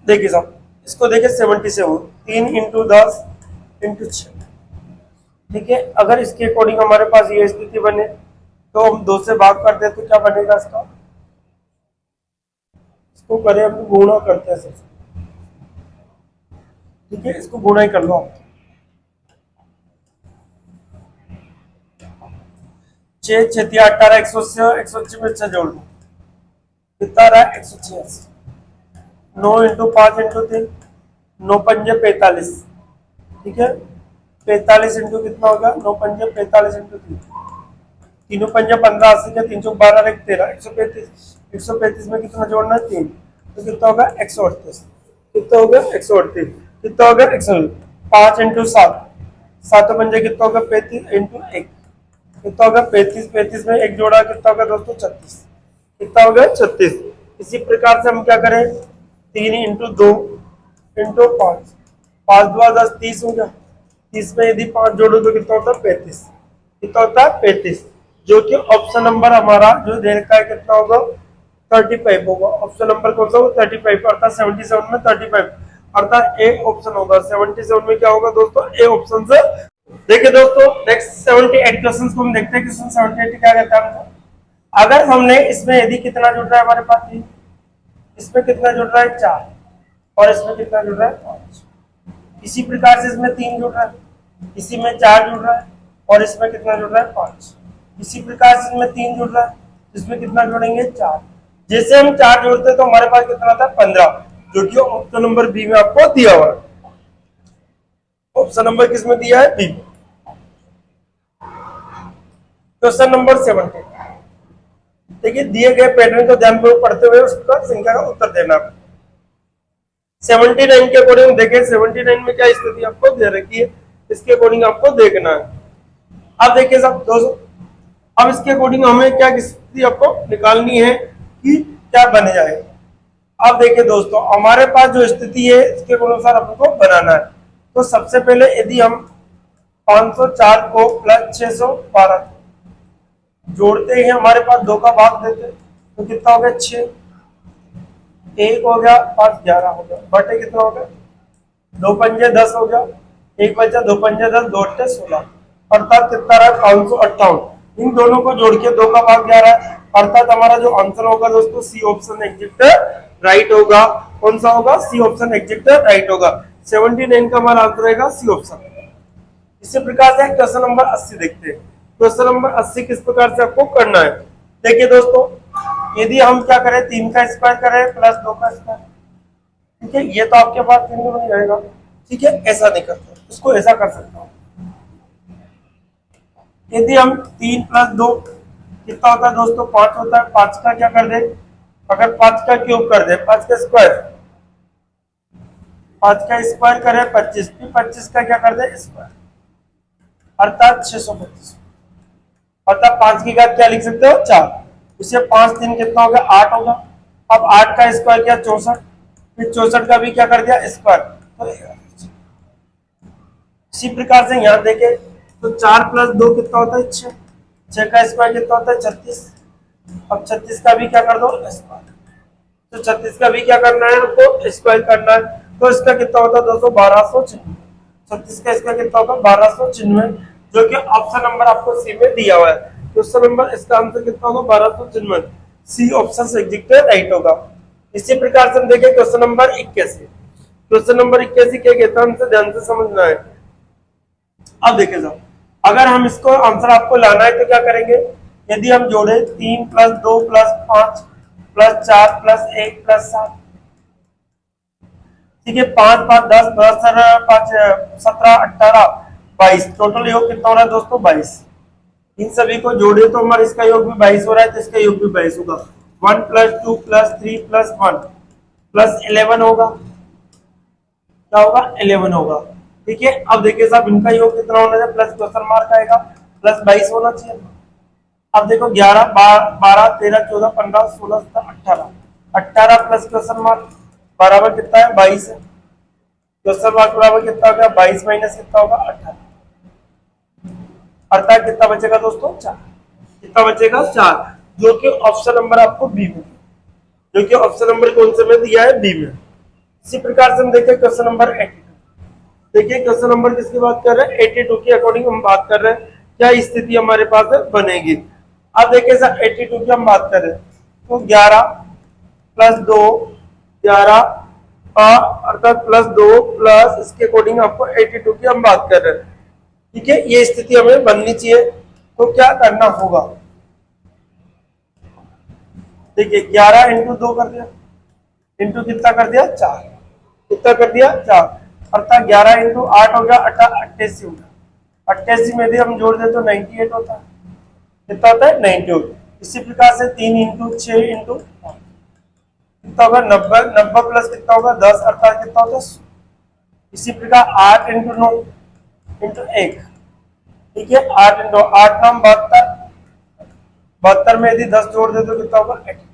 देखिए साहब, इसको देखिए 77, 3 इंटू 10 इंटू 6, ठीक है। अगर इसके अकॉर्डिंग हमारे पास ये स्थिति बने तो हम 2 से भाग करते हैं तो क्या बनेगा इसका, इसको करें हम गुणा करते हैं सबसे, ठीक है, इसको गुणा ही कर लो आप। 6 6 18 180, 180 में 6 जोड़ दो, कितना रहा 186, 9 इंटू 5 इंटू 3, 9 पंजे 45, ठीक है, 45 इंटू कितना होगा 9 पंजे 45 इंटू 3, तीनों पंजे 15 80 का 3 चौक 12 एक 13, 135, 135 में कितना जोड़ना है 3, तो कितना होगा 138, कितना होगा 138, कितना होगा 100, 5 इंटू 7, 7 पंजे कितना होगा 35 इंटू 1, कितना होगा 35, 35 में एक जोड़ा कितना होगा दोस्तों 36, कितना होगा 36। इसी प्रकार से हम क्या करें 3 इंटू 2 इंटू 5, 5 2 10 30 हो गया, 30 में यदि 5 जोड़ो तो कितना होता है 35, कितना होता है 35, जो कि ऑप्शन नंबर हमारा जो दे रखा है कितना होगा 35 होगा। ऑप्शन नंबर कौन सा होगा 35, अर्थात 77 में 35, अर्थात ए ऑप्शन होगा। 77 में क्या होगा दोस्तों, ए ऑप्शन से। देखिए दोस्तों नेक्स्ट 78 क्वेश्चन को हम देखते हैं। क्वेश्चन 78 क्या कहता है हमको, अगर हमने इसमें यदि कितना जुड़ रहा है हमारे पास 3, इसमें कितना जुड़ रहा है 4, और इसमें कितना जुड़ रहा है 5, इसी प्रकार से इसमें 3 जुड़ रहा है, इसी में 4 जुड़ रहा है, और इसमें कितना जुड़ रहा है 5, इसी प्रकार से इसमें 3 जुड़ रहा है, इसमें कितना जोड़ेंगे 4, जैसे हम 4 जोड़ते हैं तो हमारे पास कितना आता है 15, जो कि ऑप्शन नंबर बी में आपको दिया हुआ है। ऑप्शन नंबर किसमें दिया है? बी में। Question number 17। देखिए दिए गए पैटर्न को ध्यानपूर्वक पढ़ते हुए उसका संख्या का उत्तर देना। 79 के अकॉर्डिंग देखें, 79 में क्या स्थिति आपको दे रखी है, इसके अकॉर्डिंग आपको देखना है। अब देखिए सब दोस्तों, अब इसके अकॉर्डिंग हमें क्या स्थिति आपको निकालनी है कि क्या बन जाए। अब देखिए दोस्तों, हमारे पास जो स्थिति है इसके अनुसार हमको बनाना है। तो सबसे पहले यदि हम 504 को प्लस 612 जोड़ते हैं, हमारे पास 2 का भाग देते तो कितना हो गया? 6, 1 हो गया, 5 11 हो गया, बटे कितना हो गया? 2 पंजे 10 हो गया, 1 बचा, 2 पंजे 10, 2 अट्ठे 16, अर्थात कितना रहा? 558। इन दोनों को जोड़ के 2 का भाग 11 है, अर्थात हमारा जो आंसर होगा दोस्तों सी ऑप्शन एग्जैक्ट राइट होगा। कौन सा होगा? सी ऑप्शन एग्जैक्ट राइट होगा। 79 का हमारा आंसर रहेगा सी ऑप्शन। इसी प्रकार से क्वेश्चन नंबर 80 देखते हैं। क्वेश्चन नंबर 80 किस प्रकार से आपको करना है? देखिए दोस्तों, यदि हम क्या करें, 3 का स्क्वायर करें प्लस 2 का स्क्वायर, ठीक है, ये तो आपके पास 3 में जाएगा, ठीक है, ऐसा नहीं करते, इसको ऐसा कर सकता हूं। यदि हम 3 प्लस 2 कितना होता है दोस्तों? 5 होता है। 5 का क्या कर दे? अगर 5 का क्यूब कर दे, 5 का स्क्वायर, 5 का स्क्वायर करे 25, फिर 25 का क्या कर दे? स्क्वायर, अर्थात 625। अर्थात 5 की घात क्या लिख सकते हो? 4। इसे 5 3 कितना हो गया? 8 होगा। अब 8 का स्क्वायर किया 64, फिर 64 का भी क्या कर दिया? स्क्वायर। तो इसी प्रकार से यहाँ देखें तो 4 प्लस 2 कितना होता है? 6, 6 का स्क्वायर कितना होता है? 36। अब 36 का भी क्या कर दो? स्क्वायर। तो 36 का भी क्या करना है आपको? स्क्वायर करना है। तो इसका कितना होता है दोस्तों? 1296। 36 का इसका कितना होगा? 1296, जो कि ऑप्शन नंबर आपको सी में दिया हुआ है। क्वेश्चन नंबर इसका आंसर कितना होगा? 1296। सी ऑप्शन एग्जैक्ट राइट होगा। इसी प्रकार से हम देखें क्वेश्चन नंबर 81। क्वेश्चन नंबर 81 क्या कहता है? हमसे ध्यान से समझना है। अब देखें साहब, अगर हम इसको आंसर आपको लाना है तो क्या करेंगे? यदि हम जोड़े 3 plus 2 plus 5 plus 4 plus 1 plus 7, ठीक है, 5 5 10 10 5 17 18 22, टोटल योग कितना हो रहा है दोस्तों? 22। इन सभी को जोड़े तो हमारा इसका योग भी 22 हो रहा है, तो इसका योग भी 22 होगा। 1 प्लस 2 प्लस 3 प्लस 1 प्लस 11 होगा। क्या होगा? 11 होगा। ठीक है, अब देखिए साहब, इनका योग कितना होना चाहिए? प्लस क्वेश्चन मार्क आएगा, प्लस 22 होना चाहिए। अब देखो 11 12 13 14 15 16 17 18, 18 प्लस क्वेश्चन मार्क बराबर कितना है? 22 है। क्वेश्चन मार्क बराबर कितना होगा? 22 माइनस कितना होगा? 18, अर्थात कितना बचेगा दोस्तों? 4। कितना बचेगा? 4, जो कि ऑप्शन नंबर आपको बी में, जो कि ऑप्शन नंबर कौन से में दिया है? बी में। इसी प्रकार से हम देखिए क्वेश्चन नंबर 82। देखिए क्वेश्चन नंबर किसकी बात कर रहे हैं? 82 के अकॉर्डिंग हम बात कर रहे हैं, क्या स्थिति हमारे पास बनेगी। अब देखिए सर 82 की हम बात कर रहे हैं तो 11 प्लस 2 11 अर्थात प्लस 2 प्लस इसके अकॉर्डिंग आपको 82 की हम बात कर रहे हैं। ठीक है, ये स्थिति हमें बननी चाहिए। तो क्या करना होगा? देखिए 11 इंटू 2 कर दिया, इंटू कितना कर दिया? 4। कितना कर दिया? 4, अर्थात 11 इंटू 8 हो गया 88 हो गया। 88 में यदि हम जोड़ दे तो 98 होता है। कितना होता है? 98। इसी प्रकार से 3 इंटू 6 इंटू कितना होगा? 90। 90 प्लस कितना होगा? 10, अर्थात कितना होगा? 100। इसी प्रकार 8 इंटू 9 इंटू 1, ठीक है, 8 इंटू 8 नाम 72। 72 में यदि 10 जोड़ दे तो कितना होगा? 80।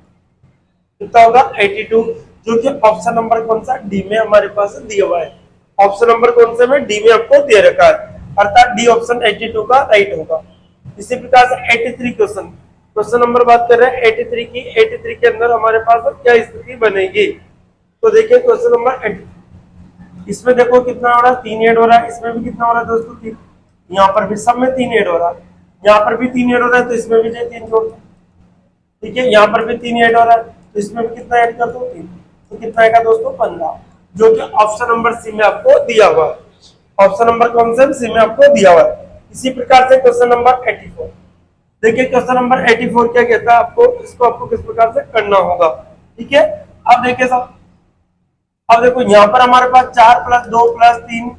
कितना होगा? 82, जो कि ऑप्शन नंबर कौन सा? डी में हमारे पास दिया हुआ है। ऑप्शन नंबर कौन से में? डी में आपको दे रखा है, अर्थात डी ऑप्शन 82 का राइट होगा। इसी प्रकार से 83 क्वेश्चन नंबर बात कर रहे हैं 83 की। 83 के अंदर हमारे पास क्या स्थिति बनेगी? तो देखिए क्वेश्चन नंबर 83, इसमें देखो कितना हो रहा है? 3 ऐड हो रहा है। इसमें भी कितना हो रहा है दोस्तों? 3। यहाँ पर भी सब में 3 ऐड हो रहा है, यहाँ पर भी 3 ऐड हो रहा है, तो इसमें भी 3 जोड़ दो। ठीक है, यहाँ पर भी 3 ऐड हो रहा है, तो इसमें भी कितना ऐड कर दो? 3। तो कितना आएगा दोस्तों? 15, जो कि ऑप्शन नंबर सी में आपको दिया हुआ है। ऑप्शन नंबर कौन सा? सी में आपको दिया हुआ है। इसी प्रकार से क्वेश्चन नंबर 84, देखिए क्वेश्चन नंबर 84 क्या कहता है आपको? इसको आपको किस प्रकार से करना होगा? ठीक है, अब देखिए साहब, अब देखो यहाँ पर हमारे पास 4 प्लस 2 प्लस 3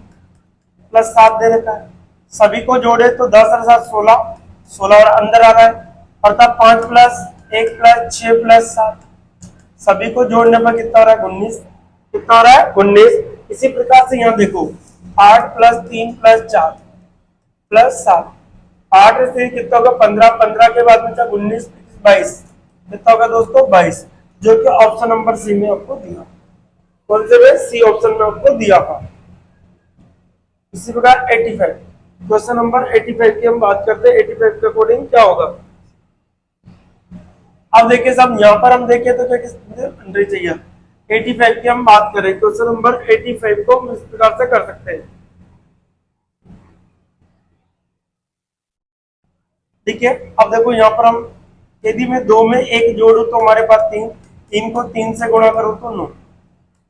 प्लस 7 दे रखा है। सभी को जोड़े तो 10 और 7 16, 16 और अंदर आ रहा है, अर्थात 5 प्लस 1 प्लस 6 प्लस 7, सभी को जोड़ने पर कितना हो रहा है 19, कितना हो रहा है 19। इसी प्रकार से यहाँ देखो 8 प्लस 3 प्लस 4 प्लस 7, 8 से कितना होगा 15, 15 के बाद में 19, 22, कितना होगा दोस्तों 22, जो कि ऑप्शन नंबर सी में आपको दिया। कौन से में? सी ऑप्शन में आपको दिया था। इसी प्रकार 85, क्वेश्चन नंबर 85 की हम बात करते हैं। 85 के अकॉर्डिंग क्या होगा? अब देखिए साहब, यहाँ पर हम देखें तो क्या किस चाहिए 85 की हम बात करें, क्वेश्चन नंबर 85 को हम इस प्रकार से कर सकते हैं। ठीक है, अब देखो यहाँ पर हम यदि मैं 2 में 1 जोड़ू तो हमारे पास 3, 3 को 3 से गुणा करूँ तो 9,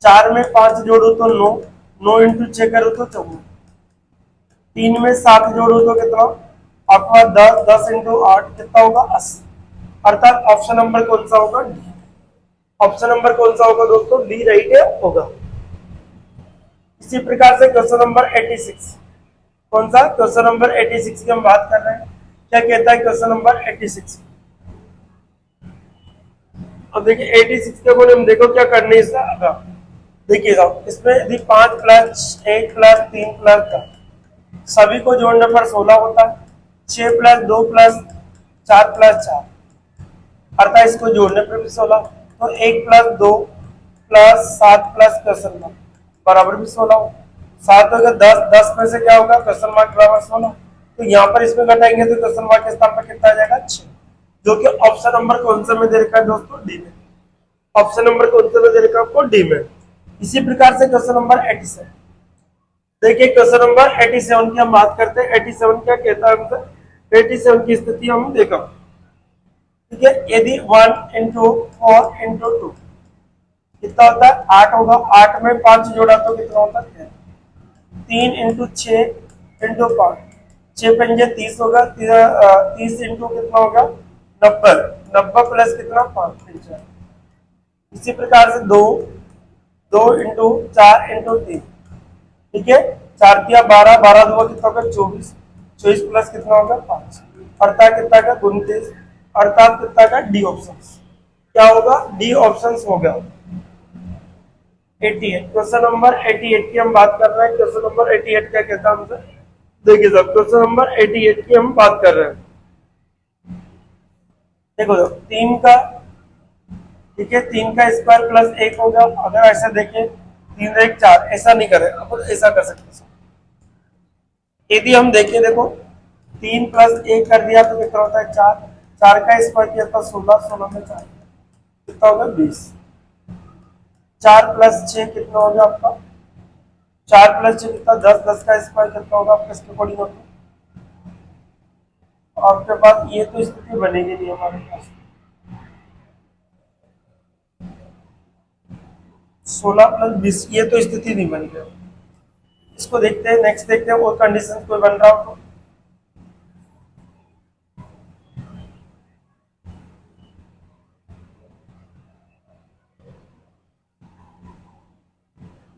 4 में 5 जोड़ू तो 9, 9 इंटू 6 करूँ तो 14, 3 में 7 जोड़ू तो कितना आपका 10, 10 इंटू 8 कितना होगा 80, अर्थात ऑप्शन नंबर कौन सा होगा? डी। ऑप्शन नंबर कौन सा होगा दोस्तों? डी राइट होगा। इसी प्रकार से क्वेश्चन नंबर 86, कौन सा? क्वेश्चन नंबर 86 की हम बात कर रहे हैं। क्या कहता है क्वेश्चन नंबर 86? अब देखिए 86 के बोले हम देखो क्या करने इसका। देखिए साहब, इसमें यदि 5 प्लस 1 प्लस 3 प्लस का सभी को जोड़ने पर 16 होता है, 6 प्लस 2 प्लस 4 प्लस 4, अर्थात इसको जोड़ने पर भी 16, तो 1 plus 2 plus 7 plus question mark बराबर भी 16, 7 अगर 10, 10 में से क्या होगा क्वेश्चन मार्क बराबर 16, तो यहाँ पर इसमें घटाएंगे तो क्वेश्चन मार्क के स्थान पर कितना आ जाएगा 6, जो कि ऑप्शन नंबर कौन सा में दे रखा है दोस्तों? डी में। ऑप्शन नंबर कौन सा में दे रखा है आपको? डी में। इसी प्रकार से क्वेश्चन नंबर 87, देखिए क्वेश्चन नंबर 87 की हम बात करते हैं। 87 क्या कहता है हमसे? 87 की स्थिति हम देखा, ठीक है, यदि 1 इंटू 4 इंटू 2 कितना होता है 8 होगा, 8 में 5 जोड़ा तो कितना होता है 3 इंटू 6 इंटू 5, 6 पंजे 30 होगा, 30 इंटू कितना होगा 90, 90 प्लस कितना 5, इसी प्रकार से 2, 2 इंटू 4 इंटू 3, ठीक है, 4 किया 12, 12 दो कितना होगा 24, 24 प्लस कितना होगा 5, अर्थात कितना का 29, अर्थात कितना का डी ऑप्शन। क्या होगा? डी ऑप्शन हो गया। 88, क्वेश्चन नंबर 88 की हम बात कर रहे हैं। क्वेश्चन नंबर 88 क्या कहता है हमसे? देखिए सर, क्वेश्चन नंबर 88 की हम बात कर रहे हैं। देखो 3 का, ठीक है, 3 का स्क्वायर प्लस 1 होगा। अगर ऐसा देखें 3 1 4, ऐसा नहीं करें, अब ऐसा कर सकते हैं। यदि हम देखें, देखो 3 प्लस 1 कर दिया तो कितना होता है 4, 4 का स्क्वायर किया था 16, 16 में 4 कितना होगा 20, 4 प्लस 6 कितना होगा आपका 4 प्लस 6 कितना 10, 10 का स्क्वायर कितना होगा आपका इसके अकॉर्डिंग होगा। आपके पास ये तो स्थिति बनेगी नहीं हमारे पास, 16 प्लस 20 ये तो स्थिति नहीं बन गया। इसको देखते हैं, नेक्स्ट देखते हैं और कंडीशन कोई बन रहा हो तो।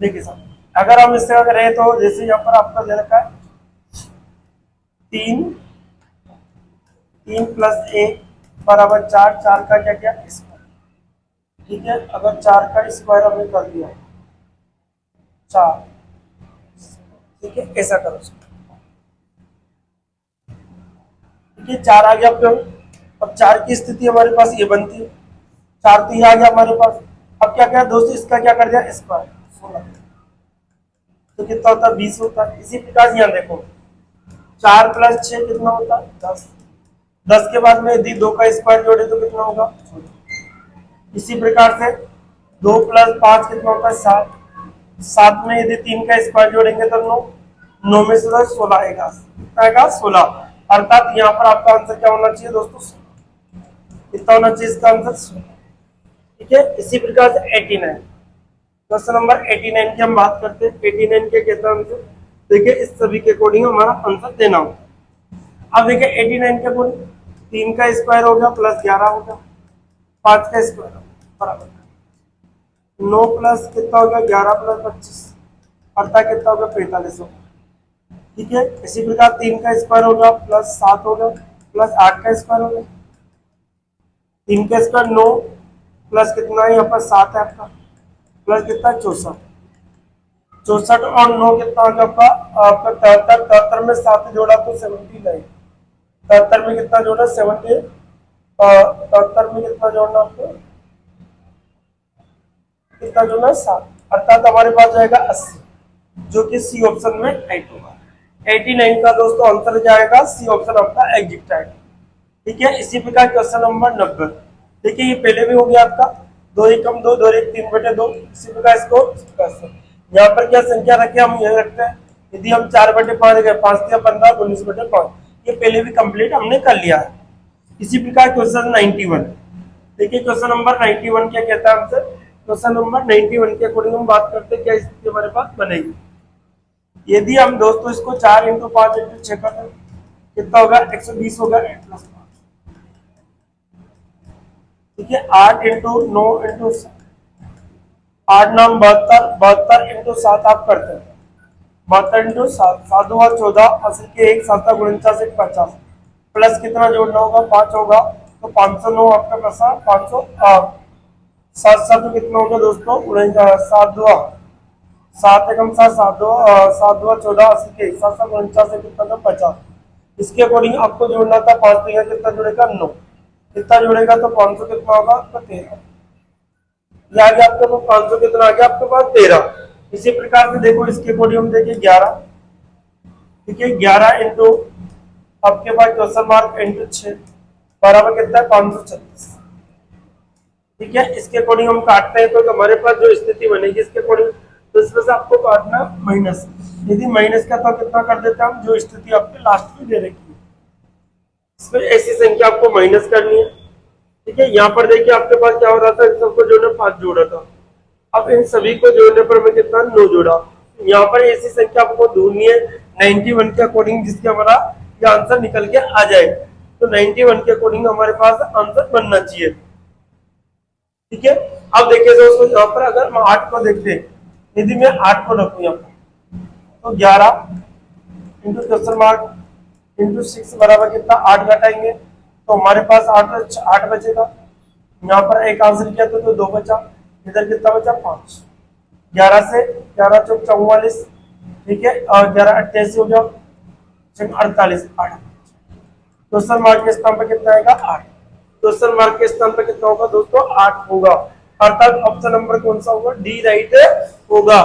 देखिए सर, अगर हम इससे अगर रहे तो जैसे यहाँ पर आपका दे रखा है 3, 3 प्लस 1 बराबर 4, 4 का क्या क्या स्क्वायर, ठीक है, अगर 4 का स्क्वायर हमने कर दिया 4, ठीक है, ऐसा करो, ठीक है, 4 आ गया आपके। अब 4 की स्थिति हमारे पास ये बनती है, 4 तो ये आ गया हमारे पास। अब क्या क्या दोस्तों, इसका क्या कर दिया स्क्वायर 16, तो कितना होता है 20 होता है। इसी प्रकार से यहाँ देखो 4 प्लस 6 कितना होता है 10, 10 के बाद में यदि 2 का स्क्वायर जोड़े तो कितना होगा। इसी प्रकार से 2 प्लस 5 कितना होता है 7, 7 में यदि 3 का स्क्वायर जोड़ेंगे तो 9, 9 में से 16 आएगा, कितना आएगा 16, अर्थात यहाँ पर आपका आंसर क्या होना चाहिए दोस्तों 16, कितना होना चाहिए इसका आंसर 16, ठीक है। इसी प्रकार से 89, क्वेश्चन नंबर 89 की हम बात करते हैं। 89 के कहता है हमसे, देखिए इस सभी के अकॉर्डिंग हमारा आंसर देना होगा। अब देखिए 89 के अकॉर्डिंग 3 का स्क्वायर हो गया प्लस 11 होगा, 5 का स्क्वायर बराबर 9 प्लस कितना हो गया 11 प्लस 25, अर्थात कितना होगा 45 होगा। ठीक है। इसी प्रकार 3 का स्क्वायर होगा प्लस 7 होगा प्लस 8 का स्क्वायर होगा, 3 का स्क्वायर 9 प्लस कितना है यहाँ पर 7 है आपका, प्लस कितना 64, 64 और 9 कितना होगा आपका, आपका 73, 73 में 7 जोड़ा तो 79, 73 में कितना जोड़ा 70, 73 में कितना जोड़ना आपको, कितना जोड़ना 7, अर्थात हमारे पास जाएगा 80, जो कि सी ऑप्शन में राइट होगा। 89 का दोस्तों आंसर जाएगा सी ऑप्शन आपका एग्जिट राइट। ठीक है। इसी प्रकार क्वेश्चन नंबर 90, देखिए ये पहले भी हो गया आपका 2 एकम 2 2 1 3/2, इसी प्रकार इसको यहाँ पर क्या संख्या रखे हम यह रखते हैं, यदि हम 4/5 गए 5 या 15 19/5, ये पहले भी कंप्लीट हमने कर लिया है। इसी प्रकार क्वेश्चन 91, देखिए क्वेश्चन नंबर 91 क्या कहता है हमसे, क्वेश्चन नंबर 91 के अकॉर्डिंग हम बात करते हैं क्या स्थिति हमारे पास बनेगी। यदि हम दोस्तों इसको 4 × 5 × 6 कर कितना होगा 120 होगा 8+5, ठीक है। 8 × 9 × 8 9 72, 72 × 7 आप करते हैं, 72 × 7 7 हुआ 14, 80 के 1 7 49 1 50, प्लस कितना जोड़ना होगा 5 होगा, तो 509 आपका पैसा 508, 7 7 कितना होगा दोस्तों 7 2 7 एकम 7 7 2 7 2 14, 80 के 1 7 49 कितना 50, इसके अकॉर्डिंग आपको जोड़ना था 5 तो कितना जुड़ेगा 9, कितना जुड़ेगा तो 500 कितना होगा आपका 13, ये आ गया आपके पास 500 कितना आ गया आपके पास 13। इसी प्रकार से देखो इसके अकॉर्डिंग हम देखिए 11, ठीक है 11 इंटू आपके पास क्वेश्चन मार्क इंटू 6 बराबर कितना है 536, ठीक है। इसके अकॉर्डिंग हम काटते हैं तो हमारे पास जो स्थिति बनेगी इसके अकॉर्डिंग, तो इसमें से आपको काटना माइनस, यदि माइनस का तो कितना कर देते हैं हम, जो स्थिति आपके लास्ट में दे रखी है इसमें ऐसी संख्या आपको माइनस करनी है, ठीक है। यहाँ पर देखिए आपके पास क्या हो रहा था, इन सबको जोड़ने 5 जोड़ा था, अब इन सभी को जोड़ने पर मैं कितना 9 जोड़ा, यहाँ पर ऐसी संख्या आपको ढूंढनी है 91 के अकॉर्डिंग जिसके हमारा ये आंसर निकल के आ जाए, तो 91 के अकॉर्डिंग हमारे पास आंसर बनना चाहिए, ठीक है। अब देखिए दोस्तों यहाँ पर अगर हम 8 को देखते हैं, यदि मैं 8 को रखूं यहाँ पर तो 11 इंटू क्वेश्चन मार्क इंटू 6 बराबर कितना 8 घटाएंगे तो हमारे पास 8 बचेगा, यहाँ पर एक आंसर किया तो 2 बचा, इधर कितना बचा 5, 11 से 11 चौक 44, ठीक है, और 11 88 हो गया 48, 8 क्वेश्चन मार्क के स्थान पर कितना आएगा 8, क्वेश्चन मार्क के स्थान पर कितना होगा दोस्तों 8 होगा, अर्थात ऑप्शन नंबर कौन सा होगा डी राइट होगा।